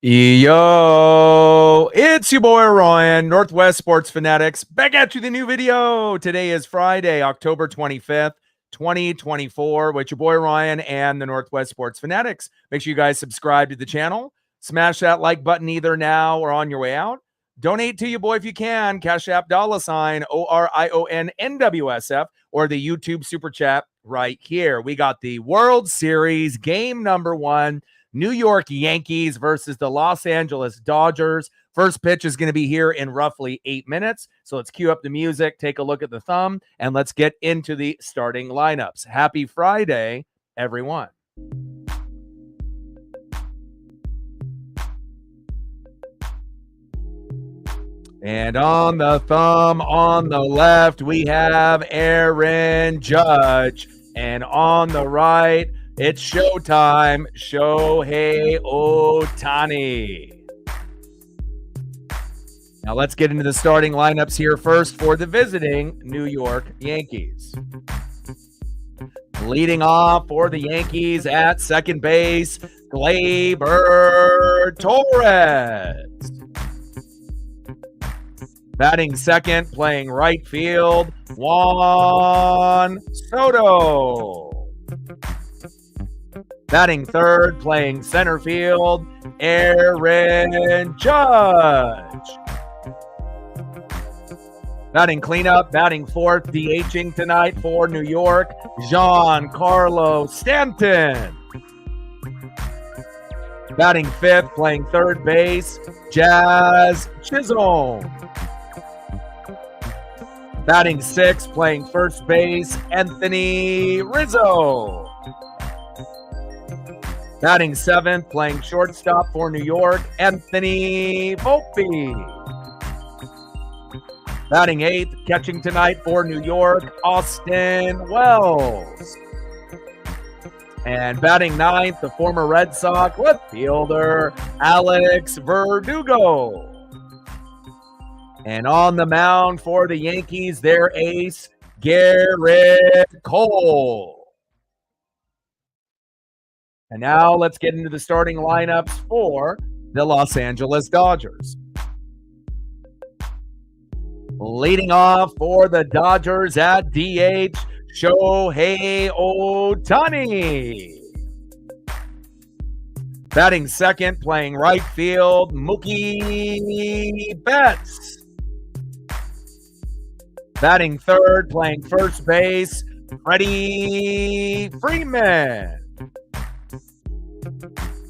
Yo, it's your boy Ryan, Northwest Sports Fanatics, back at you with a new video. Today is Friday, October 25th, 2024, with your boy Ryan and the Northwest Sports Fanatics. Make sure you guys subscribe to the channel. Smash that like button either now or on your way out. Donate to your boy if you can. Cash App $, ORION-NWSF, or the YouTube Super Chat right here. We got the World Series game number 1. New York Yankees versus the Los Angeles Dodgers. First pitch is going to be here in roughly 8 minutes. So let's cue up the music, take a look at the thumb, and let's get into the starting lineups. Happy Friday, everyone. And on the thumb on the left, we have Aaron Judge. And on the right, it's showtime, Shohei Ohtani. Now let's get into the starting lineups here first for the visiting New York Yankees. Leading off for the Yankees at second base, Gleyber Torres. Batting second, playing right field, Juan Soto. Batting third, playing center field, Aaron Judge. Batting cleanup, batting fourth, DHing tonight for New York, Giancarlo Stanton. Batting fifth, playing third base, Jazz Chisholm. Batting sixth, playing first base, Anthony Rizzo. Batting seventh, playing shortstop for New York, Anthony Volpe. Batting eighth, catching tonight for New York, Austin Wells. And batting ninth, the former Red Sox left fielder, Alex Verdugo. And on the mound for the Yankees, their ace, Garrett Cole. And now let's get into the starting lineups for the Los Angeles Dodgers. Leading off for the Dodgers at DH, Shohei Ohtani. Batting second, playing right field, Mookie Betts. Batting third, playing first base, Freddie Freeman.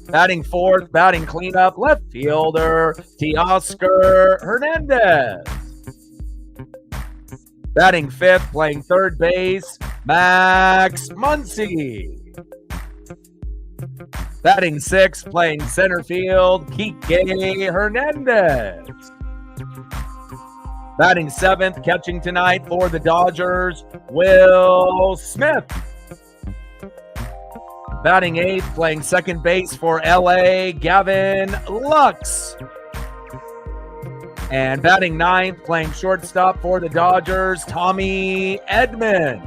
Batting fourth, batting cleanup, left fielder, Teoscar Hernandez. Batting fifth, playing third base, Max Muncy. Batting sixth, playing center field, Kike Hernandez. Batting seventh, catching tonight for the Dodgers, Will Smith. Batting eighth, playing second base for LA, Gavin Lux. And batting ninth, playing shortstop for the Dodgers, Tommy Edman.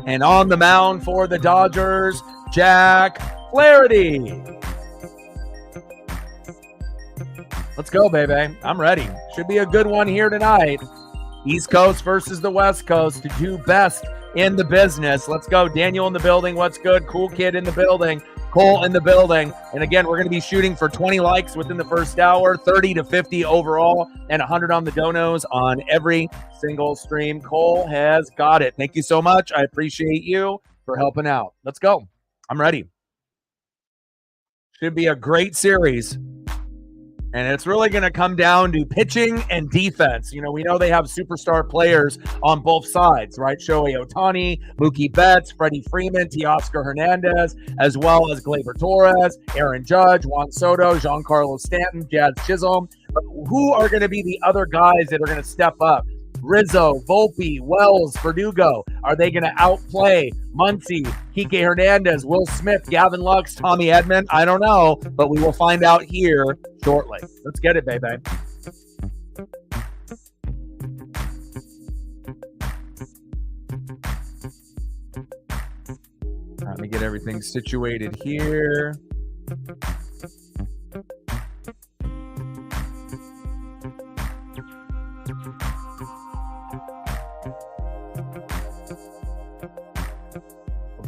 And on the mound for the Dodgers, Jack Flaherty. Let's go, baby. I'm ready. Should be a good one here tonight. East Coast versus the West Coast to do best in the business. Let's go. Daniel in the building. What's good? Cool Kid in the building. Cole in the building. And again, we're going to be shooting for 20 likes within the first hour, 30 to 50 overall, and 100 on the donos on every single stream. Cole has got it. Thank you so much. I appreciate you for helping out. Let's go. I'm ready. Should be a great series. And it's really going to come down to pitching and defense. You know, we know they have superstar players on both sides, right? Shohei Ohtani, Mookie Betts, Freddie Freeman, Teoscar Hernandez, as well as Gleyber Torres, Aaron Judge, Juan Soto, Giancarlo Stanton, Jazz Chisholm. But who are going to be the other guys that are going to step up? Rizzo, Volpe, Wells, Verdugo. Are they going to outplay Muncy, Kike Hernandez, Will Smith, Gavin Lux, Tommy Edman? I don't know, but we will find out here shortly. Let's get it, baby. Let me get everything situated here.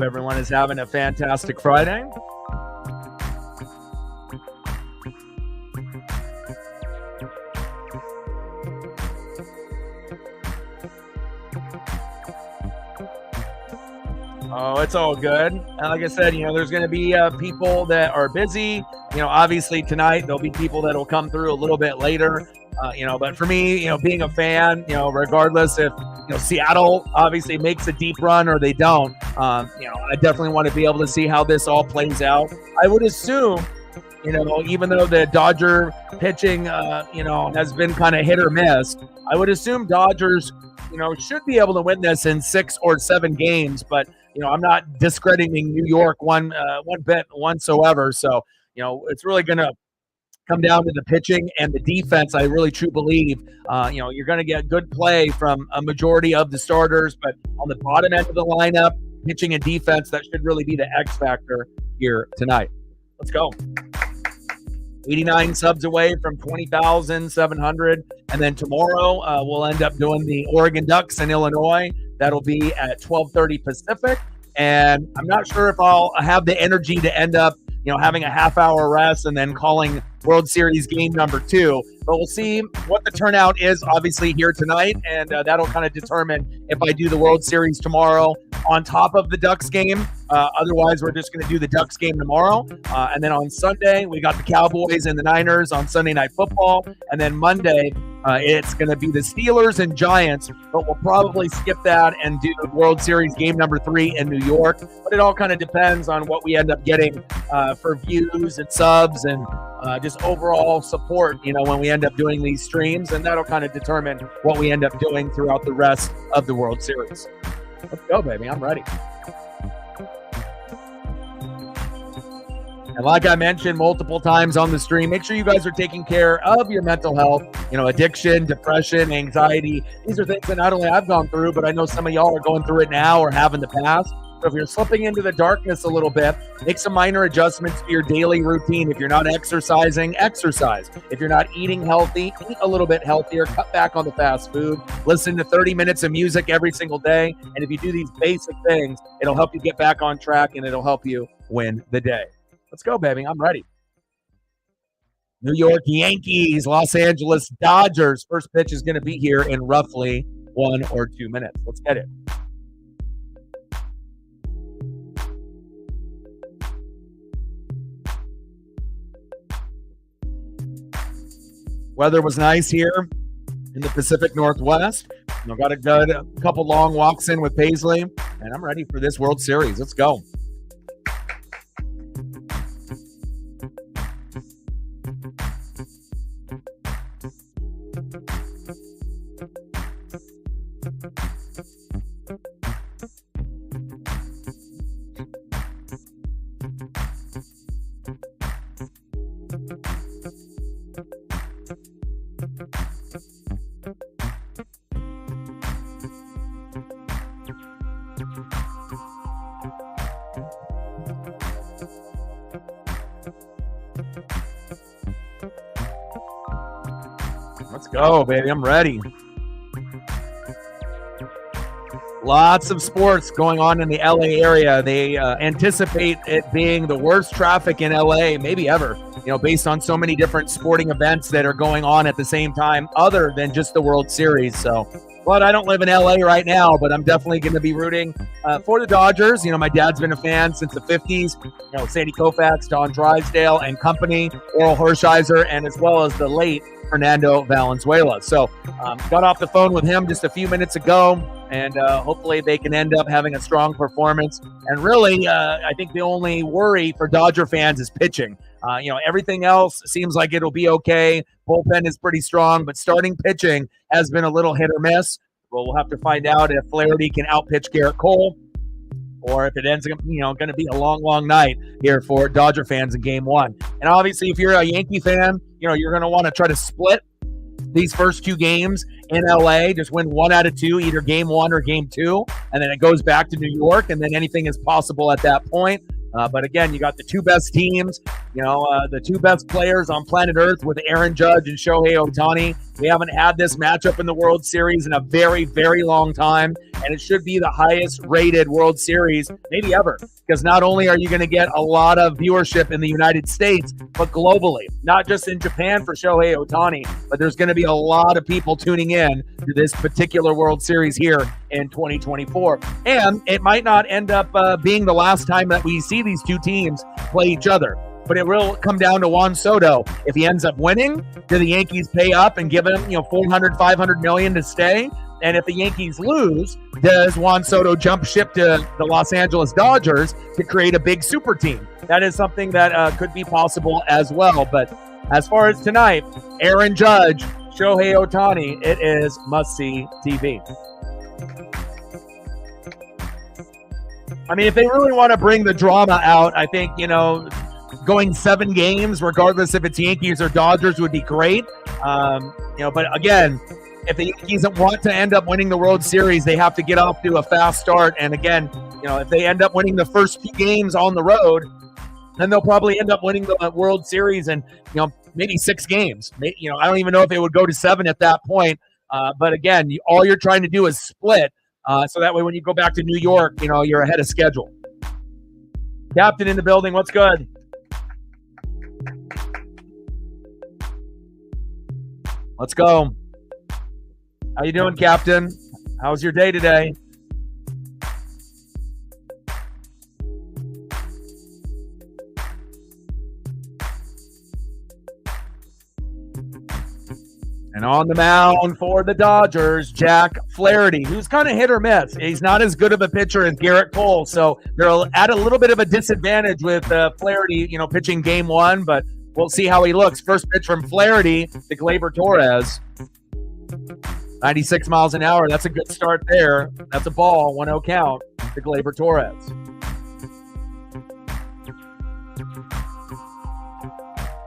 everyone is having a fantastic Friday. Oh, it's all good. And like I said, there's going to be people that are busy. Obviously tonight there'll be people that will come through a little bit later. But for me, being a fan, regardless if Seattle obviously makes a deep run or they don't, I definitely want to be able to see how this all plays out. I would assume, even though the Dodger pitching, has been kind of hit or miss, I would assume Dodgers, should be able to win this in 6 or 7 games. But I'm not discrediting New York one bit whatsoever. So it's really going to come down to the pitching and the defense. I really truly believe, you're going to get good play from a majority of the starters, but on the bottom end of the lineup, pitching and defense, that should really be the X factor here tonight. Let's go. 89 subs away from 20,700. And then tomorrow we'll end up doing the Oregon Ducks in Illinois. That'll be at 12:30 Pacific. And I'm not sure if I'll have the energy to end up, having a half-hour rest and then calling World Series game number 2. But we'll see what the turnout is, obviously, here tonight. And that'll kind of determine if I do the World Series tomorrow on top of the Ducks game. Otherwise, we're just going to do the Ducks game tomorrow. And then on Sunday, we got the Cowboys and the Niners on Sunday Night Football. And then Monday, it's going to be the Steelers and Giants. But we'll probably skip that and do World Series game number 3 in New York. But it all kind of depends on what we end up getting for views and subs and just overall support, when we end up doing these streams. And that'll kind of determine what we end up doing throughout the rest of the World Series. Let's go, baby. I'm ready. And like I mentioned multiple times on the stream, make sure you guys are taking care of your mental health, addiction, depression, anxiety. These are things that not only I've gone through, but I know some of y'all are going through it now or have in the past. So if you're slipping into the darkness a little bit, make some minor adjustments to your daily routine. If you're not exercising, exercise. If you're not eating healthy, eat a little bit healthier. Cut back on the fast food. Listen to 30 minutes of music every single day. And if you do these basic things, it'll help you get back on track and it'll help you win the day. Let's go, baby. I'm ready. New York Yankees, Los Angeles Dodgers. First pitch is going to be here in roughly 1 or 2 minutes. Let's get it. Weather was nice here in the Pacific Northwest. Got a couple long walks in with Paisley, and I'm ready for this World Series. Let's go. Let's go, baby. I'm ready. Lots of sports going on in the LA area. They anticipate it being the worst traffic in LA, maybe ever, based on so many different sporting events that are going on at the same time, other than just the World Series. So, but I don't live in LA right now, but I'm definitely going to be rooting for the Dodgers. My dad's been a fan since the 50s. Sandy Koufax, Don Drysdale and company, Oral Hershiser, and as well as the late Fernando Valenzuela. So got off the phone with him just a few minutes ago, and hopefully they can end up having a strong performance. And really, I think the only worry for Dodger fans is pitching. Everything else seems like it'll be okay. Bullpen is pretty strong, but starting pitching has been a little hit or miss. Well, we'll have to find out if Flaherty can outpitch Garrett Cole, or if it ends up, going to be a long, long night here for Dodger fans in Game 1. And obviously, if you're a Yankee fan, you're going to want to try to split these first 2 games in LA. Just win 1 out of 2, either Game 1 or Game 2, and then it goes back to New York, and then anything is possible at that point. But again, you got the 2 best teams, the 2 best players on planet Earth with Aaron Judge and Shohei Ohtani. We haven't had this matchup in the World Series in a very, very long time, and it should be the highest rated World Series maybe ever, because not only are you going to get a lot of viewership in the United States, but globally, not just in Japan for Shohei Ohtani, but there's going to be a lot of people tuning in to this particular World Series here in 2024. And it might not end up being the last time that we see these two teams play each other. But it will come down to Juan Soto. If he ends up winning, do the Yankees pay up and give him, $400-500 million to stay? And if the Yankees lose, does Juan Soto jump ship to the Los Angeles Dodgers to create a big super team? That is something that could be possible as well. But as far as tonight, Aaron Judge, Shohei Ohtani, it is must-see TV. I mean, if they really want to bring the drama out, I think, going 7 games, regardless if it's Yankees or Dodgers, would be great. But again, if the Yankees want to end up winning the World Series, they have to get off to a fast start. And again, if they end up winning the first few games on the road, then they'll probably end up winning the World Series in, maybe 6 games. I don't even know if it would go to 7 at that point. But again, all you're trying to do is split. So that way, when you go back to New York, you're ahead of schedule. Captain in the building. What's good? Let's go. How you doing, Captain? How's your day today? And on the mound for the Dodgers, Jack Flaherty, who's kind of hit or miss. He's not as good of a pitcher as Garrett Cole, so they're at a little bit of a disadvantage with Flaherty, pitching game 1, but we'll see how he looks. First pitch from Flaherty to Gleyber Torres. 96 miles an hour. That's a good start there. That's a ball. 1-0 count to Gleyber Torres.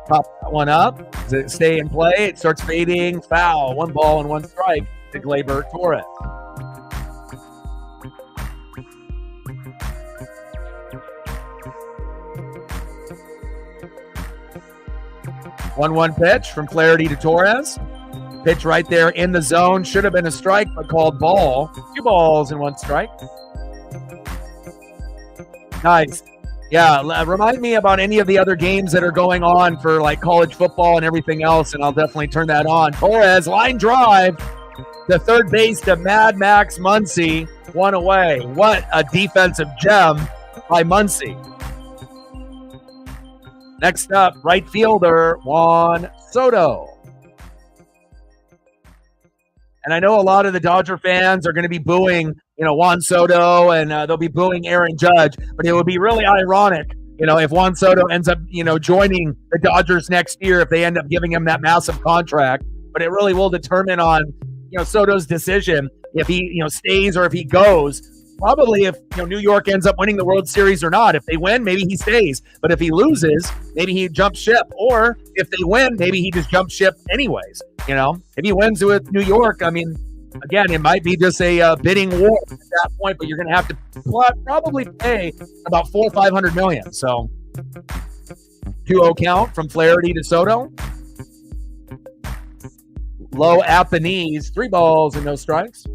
Pop that one up. Does it stay in play? It starts fading. Foul. 1 ball and 1 strike to Gleyber Torres. One pitch from Flaherty to Torres. Pitch right there in the zone. Should have been a strike, but called ball. 2 balls and 1 strike. Nice. Yeah, remind me about any of the other games that are going on for like college football and everything else, and I'll definitely turn that on. Torres, line drive to third base to Mad Max Muncy. 1 away. What a defensive gem by Muncy. Next up, right fielder, Juan Soto. And I know a lot of the Dodger fans are going to be booing, Juan Soto, and they'll be booing Aaron Judge. But it would be really ironic, if Juan Soto ends up, joining the Dodgers next year, if they end up giving him that massive contract. But it really will determine on, Soto's decision if he, stays or if he goes. Probably if New York ends up winning the World Series or not. If they win, maybe he stays. But if he loses, maybe he jumps ship. Or if they win, maybe he just jumps ship anyways. If he wins with New York, I mean, again, it might be just a bidding war at that point. But you're going to have to probably pay about $400 or $500 million. So 2-0 count from Flaherty to Soto. Low at the knees. 3 balls and no strikes.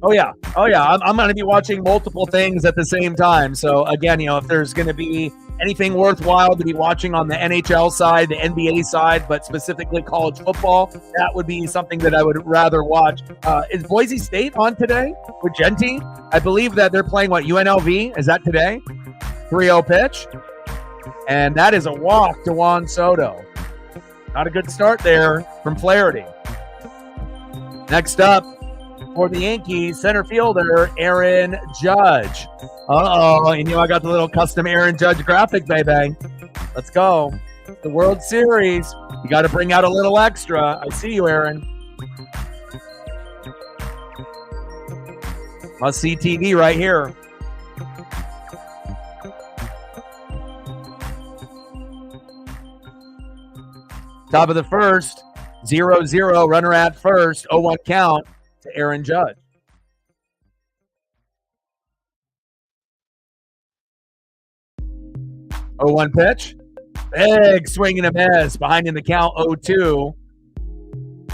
Oh, yeah. I'm going to be watching multiple things at the same time. So, again, if there's going to be anything worthwhile to be watching on the NHL side, the NBA side, but specifically college football, that would be something that I would rather watch. Is Boise State on today with Genty? I believe that they're playing, UNLV? Is that today? 3-0 pitch. And that is a walk to Juan Soto. Not a good start there from Flaherty. Next up, for the Yankees, center fielder, Aaron Judge. And I got the little custom Aaron Judge graphic, baby. Let's go. The World Series. You got to bring out a little extra. I see you, Aaron. Must see TV right here. Top of the first, 0-0, runner at first, 0-1 count to Aaron Judge. Oh, 1 pitch. Big swing and a miss. Behind in the count, 0-2.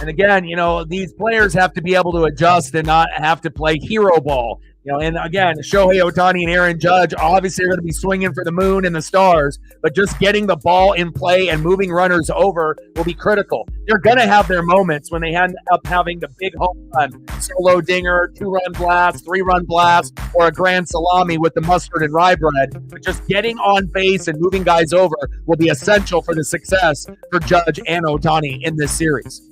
And again, these players have to be able to adjust and not have to play hero ball. And again, Shohei Ohtani and Aaron Judge obviously are going to be swinging for the moon and the stars, but just getting the ball in play and moving runners over will be critical. They're going to have their moments when they end up having the big home run, solo dinger, 2-run blast, 3-run blast, or a grand salami with the mustard and rye bread. But just getting on base and moving guys over will be essential for the success for Judge and Ohtani in this series.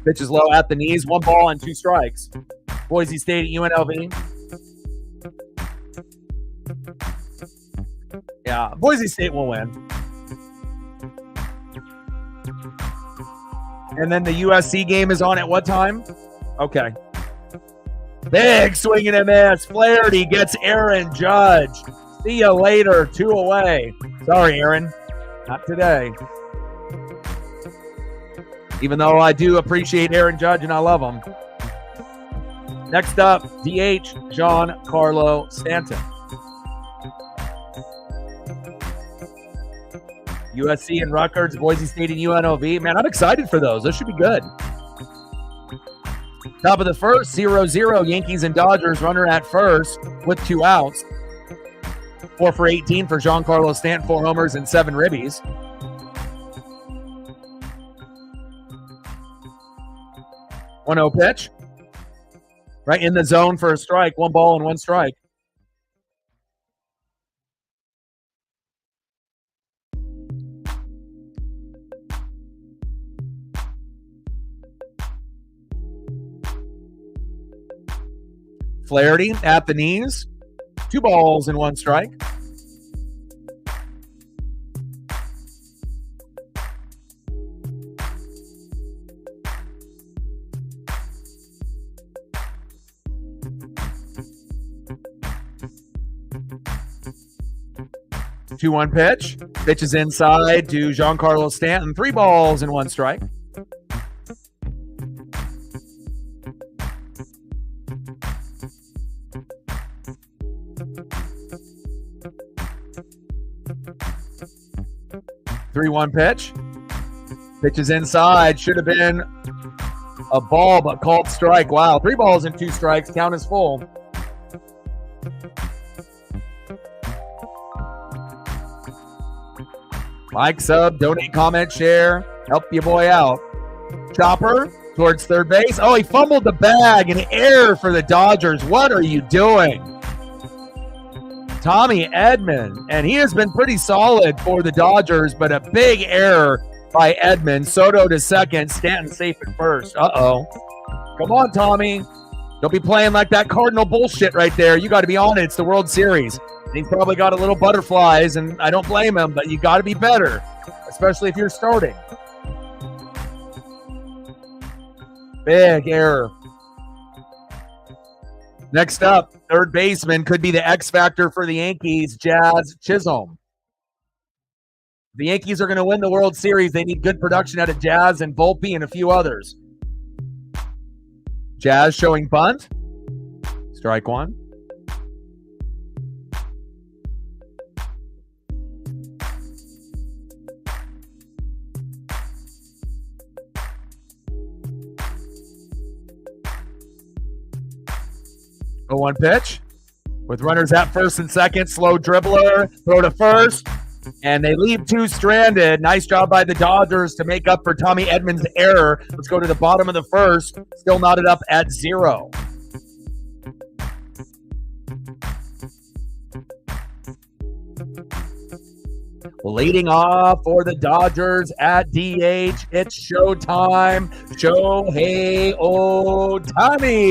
Pitch is low at the knees, 1 ball and 2 strikes. Boise State at UNLV. Yeah, Boise State will win. And then the USC game is on at what time? Okay. Big swing and a miss. Flaherty gets Aaron Judge. See you later. 2 away. Sorry, Aaron. Not today. Even though I do appreciate Aaron Judge and I love him. Next up, DH, Giancarlo Stanton. USC and Rutgers, Boise State and UNLV. Man, I'm excited for those. Those should be good. Top of the first, 0-0, Yankees and Dodgers. Runner at first with 2 outs. 4 for 18 for Giancarlo Stanton, 4 homers and 7 ribbies. 1-0 pitch. Right in the zone for a strike. 1 ball and 1 strike. Flaherty at the knees. 2 balls and 1 strike. Two-one pitch. Pitch is inside to Giancarlo Stanton. 3 balls and 1 strike. Three-one pitch. Pitch is inside. Should have been a ball, but called strike. Wow. 3 balls and 2 strikes. Count is full. Like, sub, donate, comment, share. Help your boy out. Chopper towards third base. Oh, he fumbled the bag. An error for the Dodgers. What are you doing? Tommy Edman. And he has been pretty solid for the Dodgers, but a big error by Edman. Soto to second. Stanton safe at first. Uh-oh. Come on, Tommy. Don't be playing like that Cardinal bullshit right there. You got to be on it. It's the World Series. He's probably got a little butterflies, and I don't blame him, but you got to be better, especially if you're starting. Big error. Next up, third baseman could be the X factor for the Yankees, Jazz Chisholm. The Yankees are going to win the World Series. They need good production out of Jazz and Volpe and a few others. Jazz showing bunt. Strike 1. A 1 pitch with runners at first and second. Slow dribbler, throw to first, and they leave 2 stranded. Nice job by the Dodgers to make up for Tommy Edman's error. Let's go to the bottom of the first. Still knotted up at 0. Leading off for the Dodgers at DH, it's showtime. Shohei Ohtani.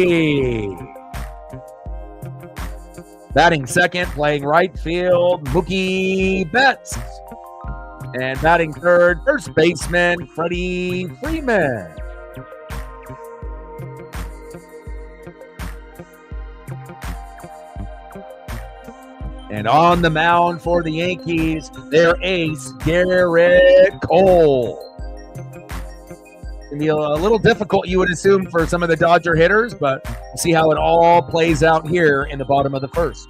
Batting second, playing right field, Mookie Betts. And batting third, first baseman, Freddie Freeman. And on the mound for the Yankees, their ace, Garrett Cole. It's going to be a little difficult, you would assume, for some of the Dodger hitters, but we'll see how it all plays out here in the bottom of the first.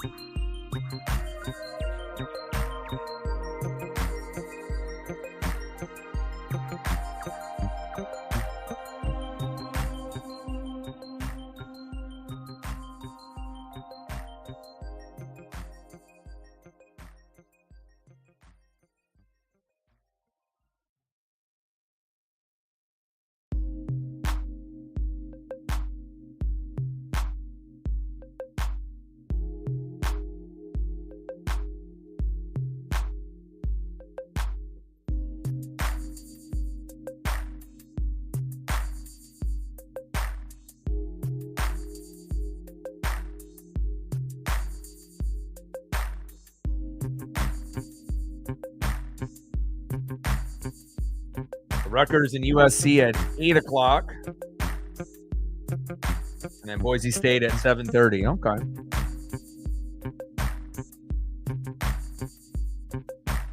Rutgers and USC at 8 o'clock. And then Boise State at 7:30. Okay.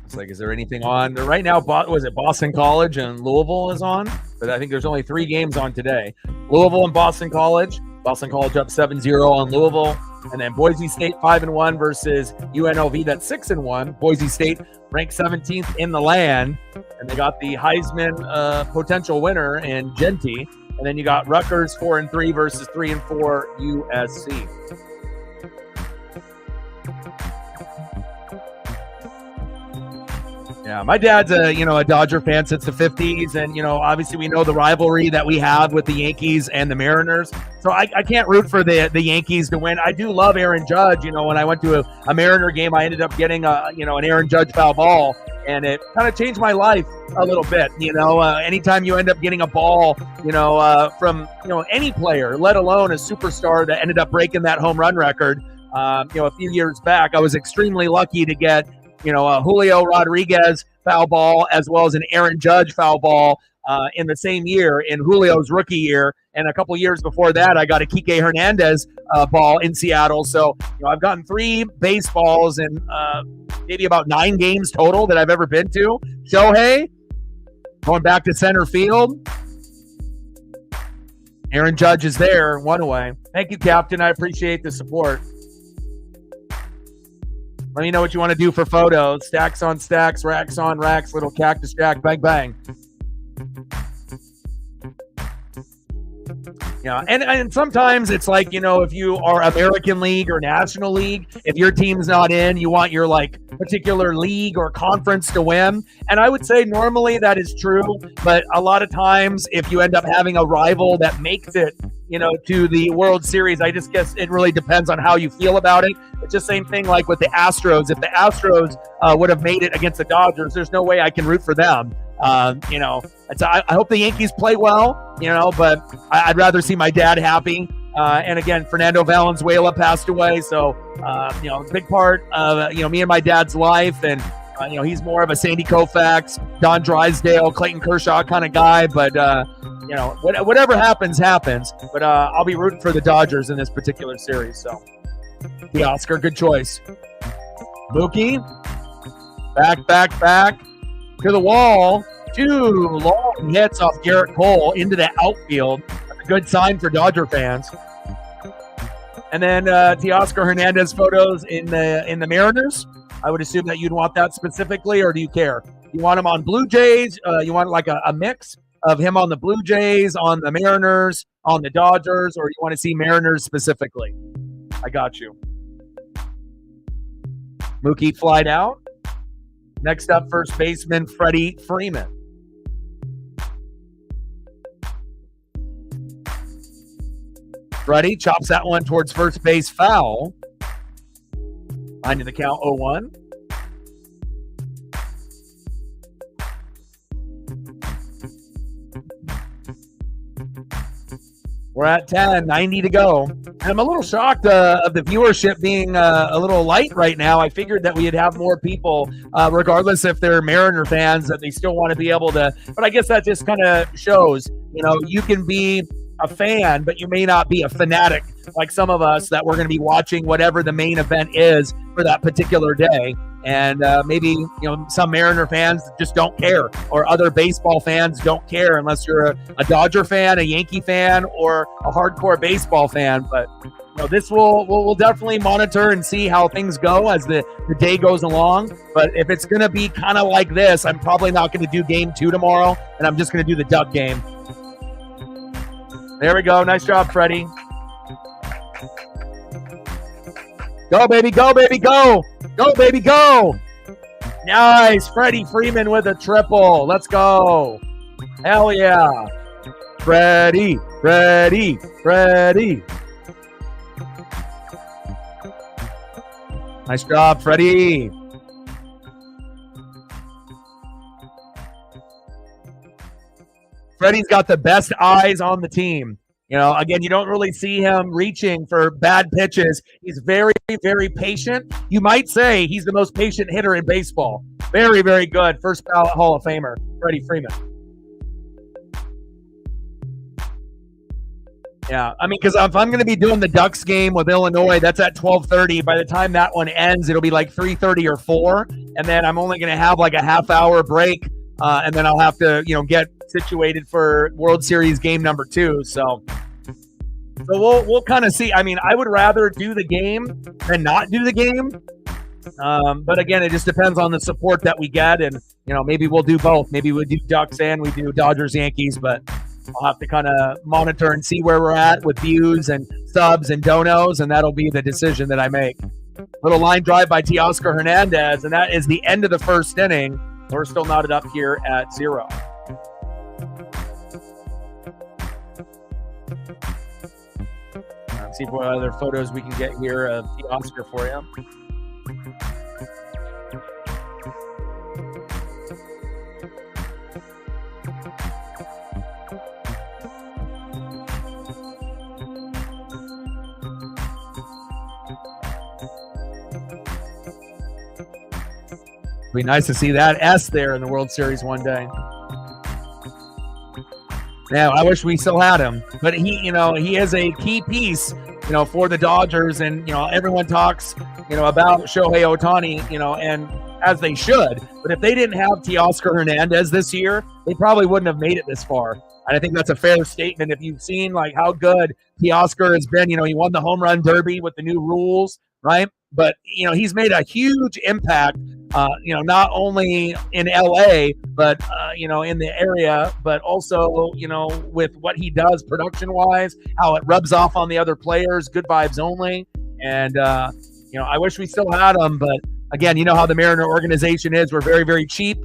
It's like, is there anything on right now? Was it Boston College and Louisville is on? But I think there's only 3 games on today. Louisville and Boston College. Boston College up 7-0 on Louisville. And then Boise State 5-1 versus UNLV. That's 6-1. Boise State ranked 17th in the land. And they got the Heisman potential winner in Genty. And then you got Rutgers 4-3 versus 3-4 USC. Yeah, my dad's a Dodger fan since the 50s, and obviously we know the rivalry that we have with the Yankees and the Mariners. So I can't root for the Yankees to win. I do love Aaron Judge. When I went to a Mariner game, I ended up getting an Aaron Judge foul ball, and it kind of changed my life a little bit. Anytime you end up getting a ball, from any player, let alone a superstar that ended up breaking that home run record, a few years back, I was extremely lucky to get a Julio Rodriguez foul ball as well as an Aaron Judge foul ball in the same year, in Julio's rookie year. And a couple years before that, I got a Kike Hernandez ball in Seattle. So, I've gotten 3 baseballs in maybe about 9 games total that I've ever been to. Shohei going back to center field. Aaron Judge is there, 1 away. Thank you, Captain. I appreciate the support. Let me know what you want to do for photos. Stacks on stacks, racks on racks, little cactus jack, bang, bang. Yeah, and sometimes it's like, if you are American League or National League, if your team's not in, you want your particular league or conference to win. And I would say normally that is true, but a lot of times if you end up having a rival that makes it, to the World Series, I just guess it really depends on how you feel about it. It's the same thing like with the Astros. If the Astros would have made it against the Dodgers, there's no way I can root for them. I hope the Yankees play well, but I'd rather see my dad happy. And again, Fernando Valenzuela passed away. So, big part of, me and my dad's life. And, he's more of a Sandy Koufax, Don Drysdale, Clayton Kershaw kind of guy. But, whatever happens. But I'll be rooting for the Dodgers in this particular series. So, the Oscar, good choice. Mookie, back to the wall. 2 long hits off Garrett Cole into the outfield. That's a good sign for Dodger fans. And then Teoscar Hernandez photos in the Mariners. I would assume that you'd want that specifically, or do you care? You want him on Blue Jays? You want like a mix of him on the Blue Jays, on the Mariners, on the Dodgers, or you want to see Mariners specifically? I got you. Mookie flied out. Next up, first baseman Freddie Freeman. Freddie chops that one towards first base, foul. Into the count, 0-1. We're at 10, 90 to go. And I'm a little shocked of the viewership being a little light right now. I figured that we'd have more people, regardless if they're Mariner fans, that they still want to be able to. But I guess that just kind of shows, you can be a fan, but you may not be a fanatic like some of us that we're going to be watching whatever the main event is for that particular day. And maybe, some Mariner fans just don't care, or other baseball fans don't care unless you're a Dodger fan, a Yankee fan, or a hardcore baseball fan. But this we'll definitely monitor and see how things go as the day goes along. But if it's going to be kind of like this, I'm probably not going to do game 2 tomorrow, and I'm just going to do the duck game. There we go. Nice job, Freddie. Go, baby, go, baby, go. Go, baby, go. Nice. Freddie Freeman with a triple. Let's go. Hell yeah. Freddie. Nice job, Freddie. Freddie's got the best eyes on the team. Again, you don't really see him reaching for bad pitches. He's very, very patient. You might say he's the most patient hitter in baseball. Very, very good. First ballot Hall of Famer, Freddie Freeman. Yeah, I mean, because if I'm going to be doing the Ducks game with Illinois, that's at 12:30. By the time that one ends, it'll be like 3:30 or 4, and then I'm only going to have like a half-hour break, and then I'll have to, get situated for World Series game number 2. So we'll kind of see. I mean, I would rather do the game than not do the game. But again, it just depends on the support that we get, and maybe we'll do both. Maybe we do Ducks and we do Dodgers Yankees, but I'll have to kind of monitor and see where we're at with views and subs and donos, and that'll be the decision that I make. Little line drive by Teoscar Hernandez, and that is the end of the first inning. We're still knotted up here at 0. Let's see what other photos we can get here of Teoscar for you. Be nice to see that S there in the World Series one day. Yeah, I wish we still had him, but he is a key piece, for the Dodgers, and everyone talks, about Shohei Ohtani, and as they should. But if they didn't have Teoscar Hernandez this year, they probably wouldn't have made it this far. And I think that's a fair statement. If you've seen like how good Teoscar has been, he won the home run derby with the new rules, right? But he's made a huge impact, not only in LA, but in the area, but also with what he does production wise, how it rubs off on the other players, good vibes only. And I wish we still had him, but again, how the Mariner organization is. We're very, very cheap.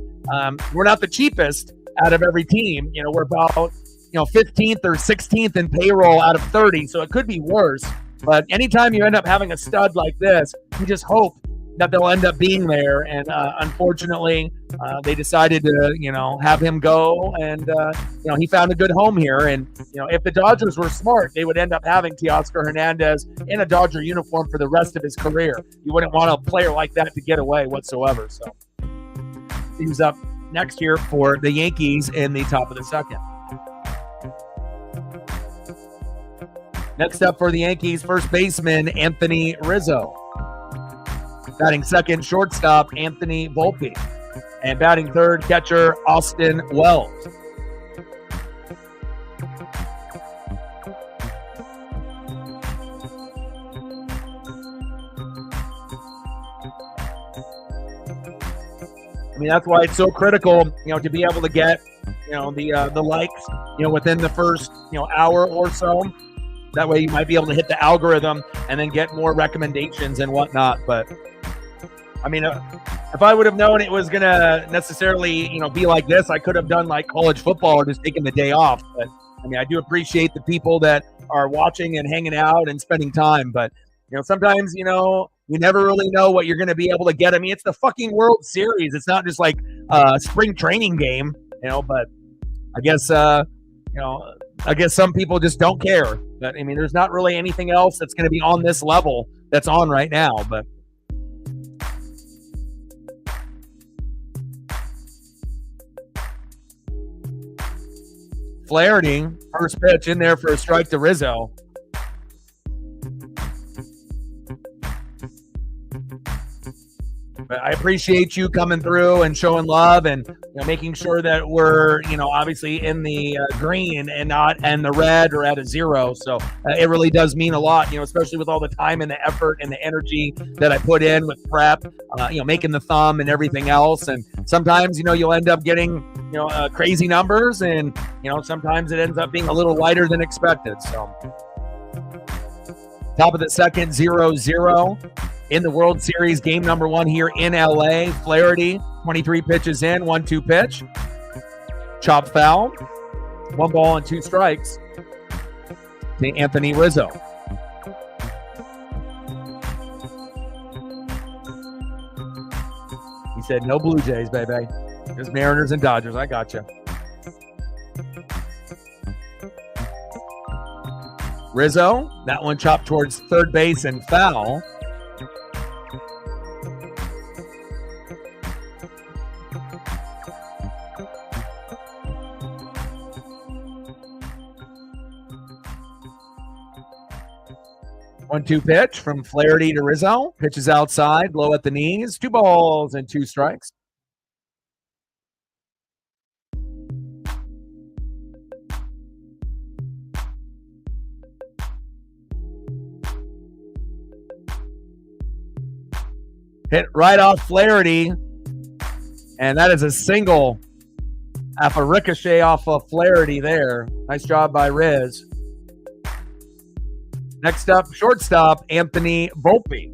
We're not the cheapest out of every team. We're about 15th or 16th in payroll out of 30, so it could be worse. But anytime you end up having a stud like this, you just hope that they'll end up being there. And unfortunately, they decided to, have him go. And, he found a good home here. And, if the Dodgers were smart, they would end up having Teoscar Hernandez in a Dodger uniform for the rest of his career. You wouldn't want a player like that to get away whatsoever. So he's up next here for the Yankees in the top of the second. Next up for the Yankees, first baseman Anthony Rizzo. Batting second, shortstop Anthony Volpe. And batting third, catcher Austin Wells. I mean, that's why it's so critical, to be able to get, the likes, within the first, hour or so. That way you might be able to hit the algorithm and then get more recommendations and whatnot. But, I mean, if I would have known it was going to necessarily, be like this, I could have done like college football or just taken the day off. But, I mean, I do appreciate the people that are watching and hanging out and spending time. But, sometimes, you never really know what you're going to be able to get. I mean, it's the fucking World Series. It's not just like a spring training game, but I guess, I guess some people just don't care. But, I mean, there's not really anything else that's going to be on this level that's on right now. But Flaherty, first pitch in there for a strike to Rizzo. But I appreciate you coming through and showing love and making sure that we're obviously in the green and not in the red or at a 0. So it really does mean a lot, especially with all the time and the effort and the energy that I put in with prep, making the thumb and everything else. And sometimes you'll end up getting crazy numbers, and sometimes it ends up being a little lighter than expected. So top of the second, 0-0. In the World Series, game number 1 here in LA. Flaherty, 23 pitches in, 1-2 pitch. Chop foul. 1 ball and 2 strikes to Anthony Rizzo. He said, no Blue Jays, baby. There's Mariners and Dodgers. I got you. Rizzo, that one chopped towards third base and foul. 1-2 pitch from Flaherty to Rizzo. Pitches outside, low at the knees. 2 balls and 2 strikes. Hit right off Flaherty. And that is a single off a ricochet off of Flaherty there. Nice job by Riz. Next up, shortstop, Anthony Volpe.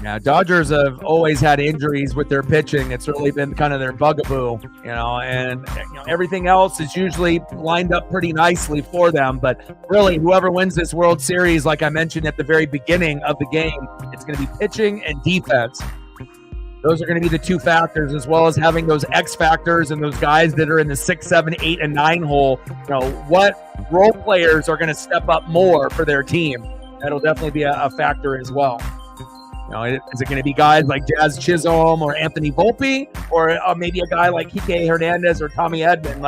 Now, Dodgers have always had injuries with their pitching. It's really been kind of their bugaboo, and everything else is usually lined up pretty nicely for them. But really, whoever wins this World Series, like I mentioned at the very beginning of the game, it's going to be pitching and defense. Those are going to be the 2 factors, as well as having those X factors and those guys that are in the 6, 7, 8, and 9 hole. What role players are going to step up more for their team? That'll definitely be a factor as well. Is it going to be guys like Jazz Chisholm or Anthony Volpe, or maybe a guy like Kike Hernandez or Tommy Edman?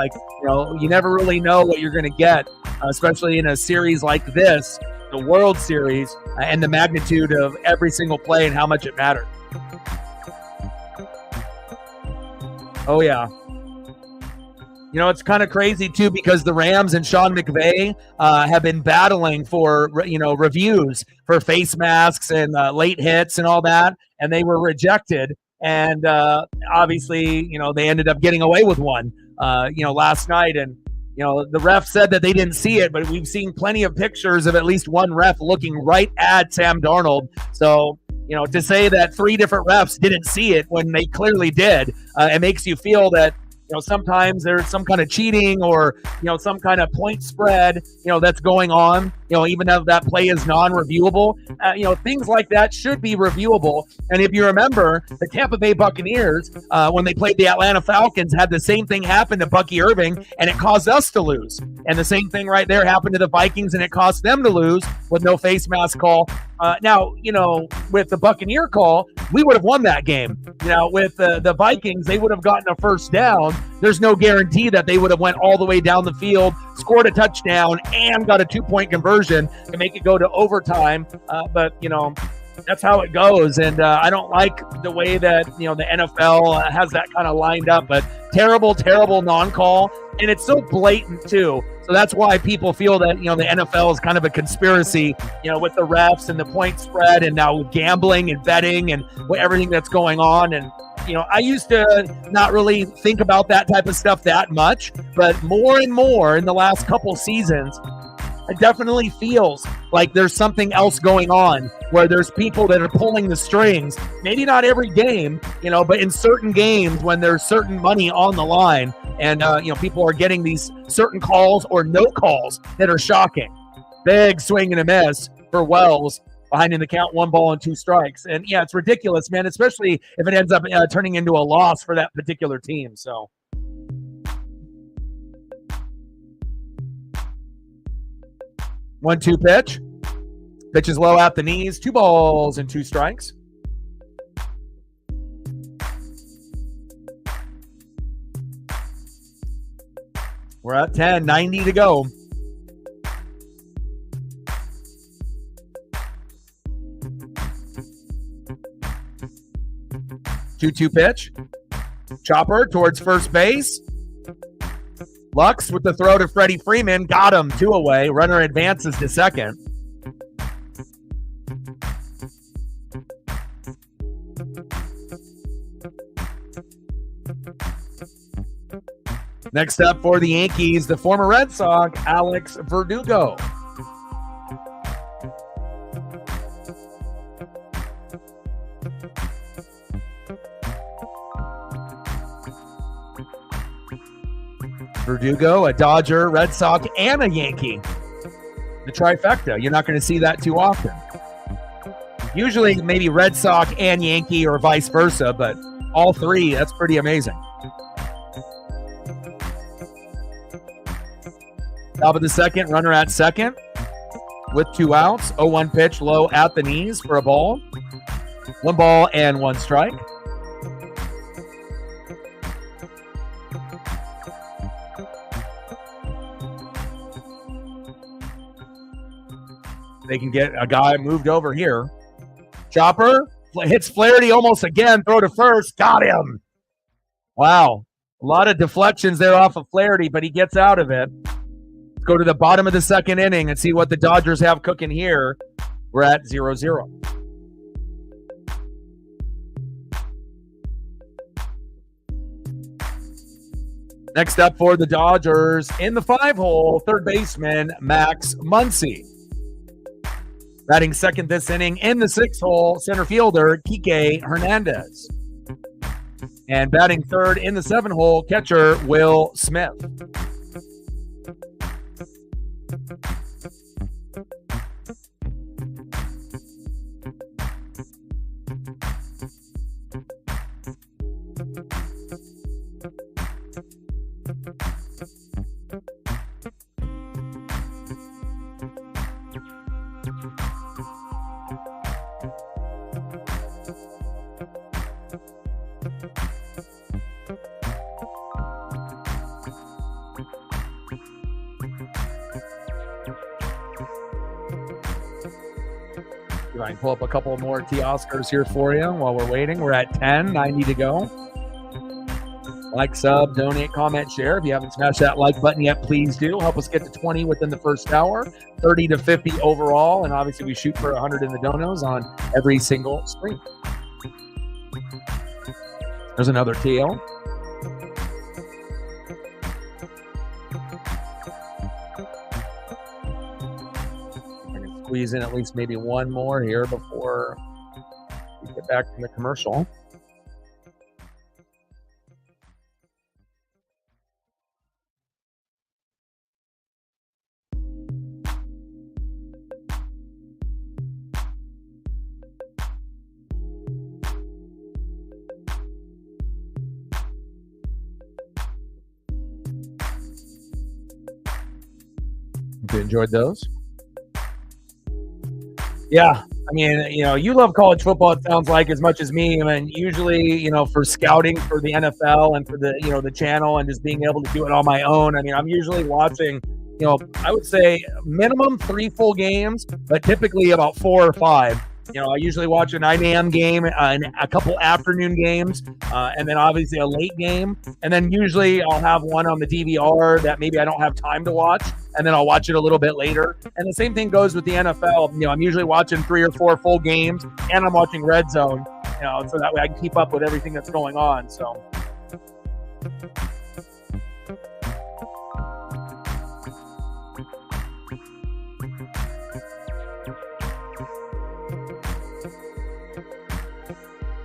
You never really know what you're going to get, especially in a series like this, the World Series, and the magnitude of every single play and how much it matters. Oh, yeah. It's kind of crazy, too, because the Rams and Sean McVay have been battling for, reviews for face masks and late hits and all that, and they were rejected. And obviously, they ended up getting away with one, last night. And, the ref said that they didn't see it, but we've seen plenty of pictures of at least one ref looking right at Sam Darnold. So, to say that 3 different refs didn't see it when they clearly did, it makes you feel that sometimes there's some kind of cheating or, some kind of point spread, that's going on, even though that play is non-reviewable. Things like that should be reviewable. And if you remember, the Tampa Bay Buccaneers, when they played the Atlanta Falcons, had the same thing happen to Bucky Irving, and it caused us to lose. And the same thing right there happened to the Vikings, and it cost them to lose with no face mask call. Now, with the Buccaneer call, we would have won that game. With the Vikings, they would have gotten a first down. There's no guarantee that they would have went all the way down the field, scored a touchdown, and got a 2-point conversion to make it go to overtime. But that's how it goes. And I don't like the way that, the NFL has that kind of lined up. But terrible, terrible non-call. And it's so blatant, too. So that's why people feel that, the NFL is kind of a conspiracy, with the refs and the point spread and now gambling and betting and everything that's going on. And, I used to not really think about that type of stuff that much, but more and more in the last couple seasons, it definitely feels like there's something else going on where there's people that are pulling the strings, maybe not every game, but in certain games when there's certain money on the line and, people are getting these certain calls or no calls that are shocking. Big swing and a miss for Wells behind in the count, 1 ball and 2 strikes. And yeah, it's ridiculous, man, especially if it ends up turning into a loss for that particular team. So. One-two pitch. Pitch is low at the knees. 2 balls and 2 strikes. We're at 10, 90 to go. Two-two pitch. Chopper towards first base. Lux with the throw to Freddie Freeman. Got him. 2 away. Runner advances to second. Next up for the Yankees, the former Red Sox, Alex Verdugo. Verdugo, a Dodger, Red Sox, and a Yankee. The trifecta. You're not going to see that too often. Usually maybe Red Sox and Yankee or vice versa, but all 3, that's pretty amazing. Top of the second, runner at second with 2 outs. 0-1 pitch low at the knees for a ball. 1 ball and 1 strike. They can get a guy moved over here. Chopper hits Flaherty almost again. Throw to first. Got him. Wow. A lot of deflections there off of Flaherty, but he gets out of it. Let's go to the bottom of the second inning and see what the Dodgers have cooking here. We're at 0-0. Next up for the Dodgers in the 5-hole, third baseman Max Muncy. Batting second this inning in the 6-hole, center fielder Kike Hernandez. And batting third in the 7-hole, catcher Will Smith. I can pull up a couple more T-Oscars here for you while we're waiting. We're at 10, 90 to go. Like, sub, donate, comment, share. If you haven't smashed that like button yet, please do. Help us get to 20 within the first hour, 30 to 50 overall, and obviously we shoot for 100 in the donos on every single screen. There's another TL. Squeeze in at least maybe one more here before we get back from the commercial. Hope you enjoyed those. Yeah, I mean, you love college football, it sounds like, as much as me. I mean, usually, for scouting for the NFL and for the, the channel and just being able to do it on my own. I mean, I'm usually watching, I would say minimum 3 full games, but typically about 4 or 5. I usually watch a 9 a.m. game and a couple afternoon games, and then obviously a late game. And then usually I'll have one on the DVR that maybe I don't have time to watch, and then I'll watch it a little bit later. And the same thing goes with the NFL. I'm usually watching 3 or 4 full games, and I'm watching Red Zone, so that way I can keep up with everything that's going on. So.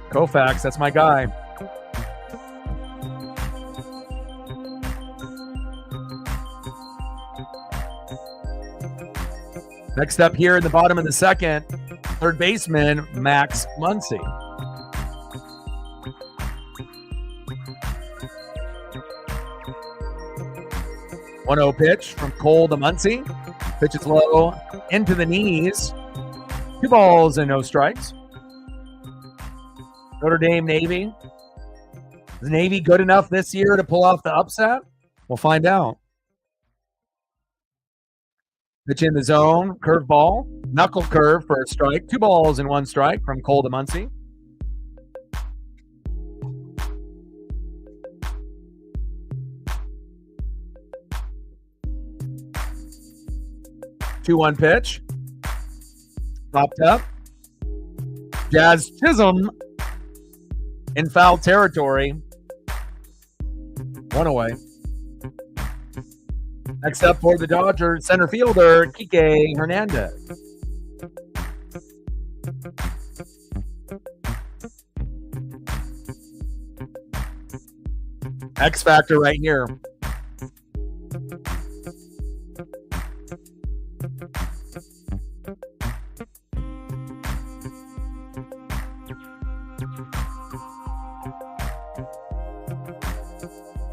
Koufax, that's my guy. Next up here in the bottom of the second, third baseman Max Muncy. One-0 pitch from Cole to Muncy. Pitch is low into the knees. 2 balls and no strikes. Notre Dame Navy. Is Navy good enough this year to pull off the upset? We'll find out. Pitch in the zone, curveball, knuckle curve for a strike. 2 balls and 1 strike from Cole to Muncy. Two-one pitch. Popped up. Jazz Chisholm in foul territory. 1 away. Next up for the Dodgers, center fielder Kike Hernandez. X factor right here.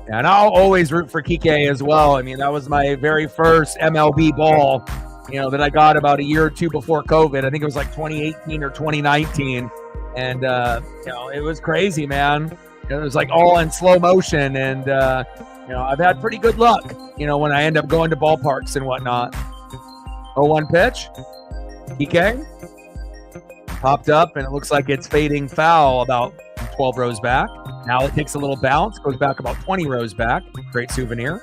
And I'll always root for Kike as well. I mean, that was my very first MLB ball, that I got about a year or two before COVID. I think it was like 2018 or 2019. And, it was crazy, man. It was like all in slow motion. And, I've had pretty good luck, when I end up going to ballparks and whatnot. 0-1 pitch. Kike popped up, and it looks like it's fading foul about 12 rows back. Now it takes a little bounce, goes back about 20 rows back. Great souvenir.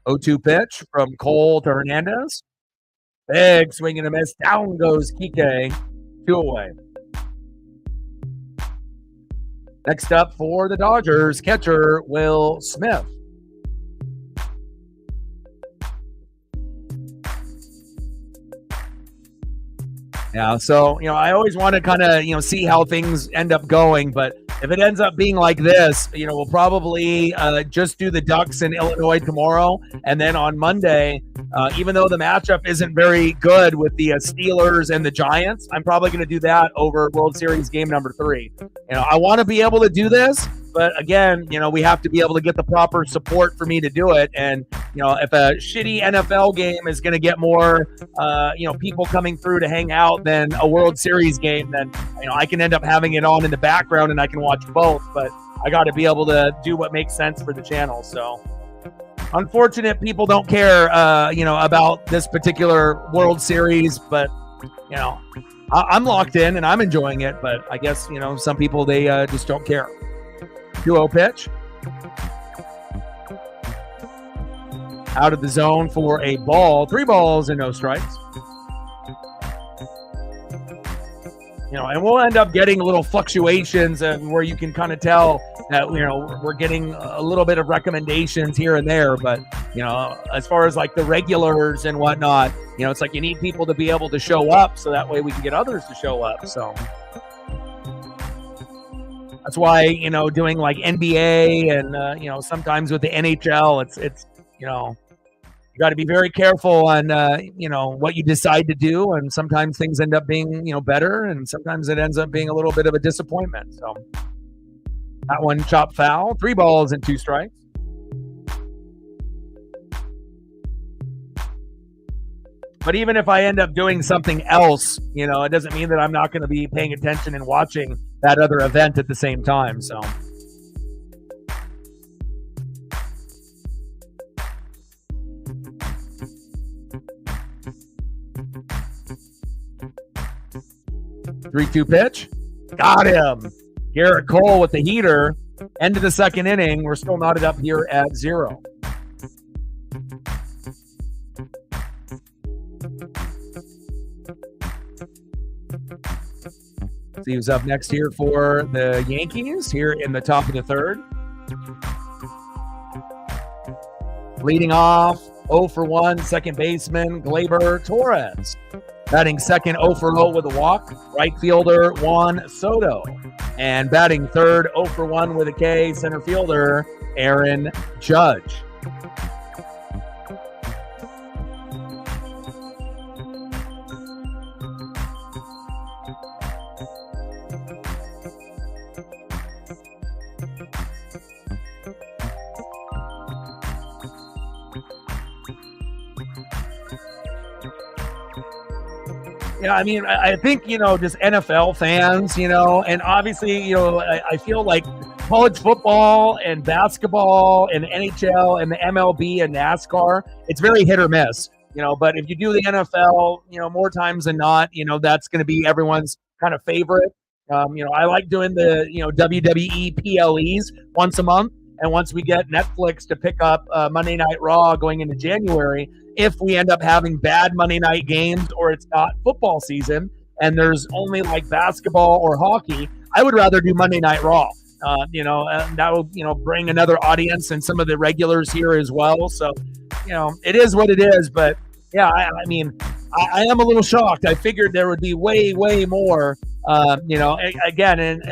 O2 pitch from Cole to Hernandez. Big swing and a miss. Down goes Kike. 2 away. Next up for the Dodgers, catcher Will Smith. Yeah, so, I always want to kind of, see how things end up going, but if it ends up being like this, we'll probably just do the Ducks in Illinois tomorrow. And then on Monday, even though the matchup isn't very good with the Steelers and the Giants, I'm probably going to do that over World Series game number 3. I want to be able to do this, but again, we have to be able to get the proper support for me to do it. And, if a shitty NFL game is going to get more, people coming through to hang out than a World Series game, then, I can end up having it on in the background and I can watch both, but I got to be able to do what makes sense for the channel. So unfortunate people don't care, about this particular World Series, but, I'm locked in and I'm enjoying it, but I guess, some people, they just don't care. 2-0 pitch. Out of the zone for a ball. 3 balls and no strikes. And we'll end up getting little fluctuations where you can kind of tell that, we're getting a little bit of recommendations here and there. But, as far as like the regulars and whatnot, it's like you need people to be able to show up so that way we can get others to show up. So that's why, doing like NBA and, sometimes with the NHL, it's you got to be very careful on, what you decide to do. And sometimes things end up being, better. And sometimes it ends up being a little bit of a disappointment. So that one chopped foul. 3 balls and 2 strikes. But even if I end up doing something else, it doesn't mean that I'm not going to be paying attention and watching that other event at the same time. So. Three-two pitch. Got him. Garrett Cole with the heater. End of the second inning. We're still knotted up here at 0. See who's up next here for the Yankees here in the top of the 3rd. Leading off, 0 for 1, second baseman, Gleyber Torres. Batting second, 0 for 0 with a walk, right fielder, Juan Soto. And batting third, 0 for 1 with a K, center fielder, Aaron Judge. Yeah, I mean, I think, just NFL fans, and obviously, I feel like college football and basketball and NHL and the MLB and NASCAR, it's very hit or miss, but if you do the NFL, more times than not, that's going to be everyone's kind of favorite. I like doing the, WWE PLEs once a month. And once we get Netflix to pick up Monday Night Raw going into January, if we end up having bad Monday night games or it's not football season and there's only like basketball or hockey, I would rather do Monday Night Raw. And that will, bring another audience and some of the regulars here as well. So, it is what it is. But yeah, I mean, I am a little shocked. I figured there would be way, way more Again, and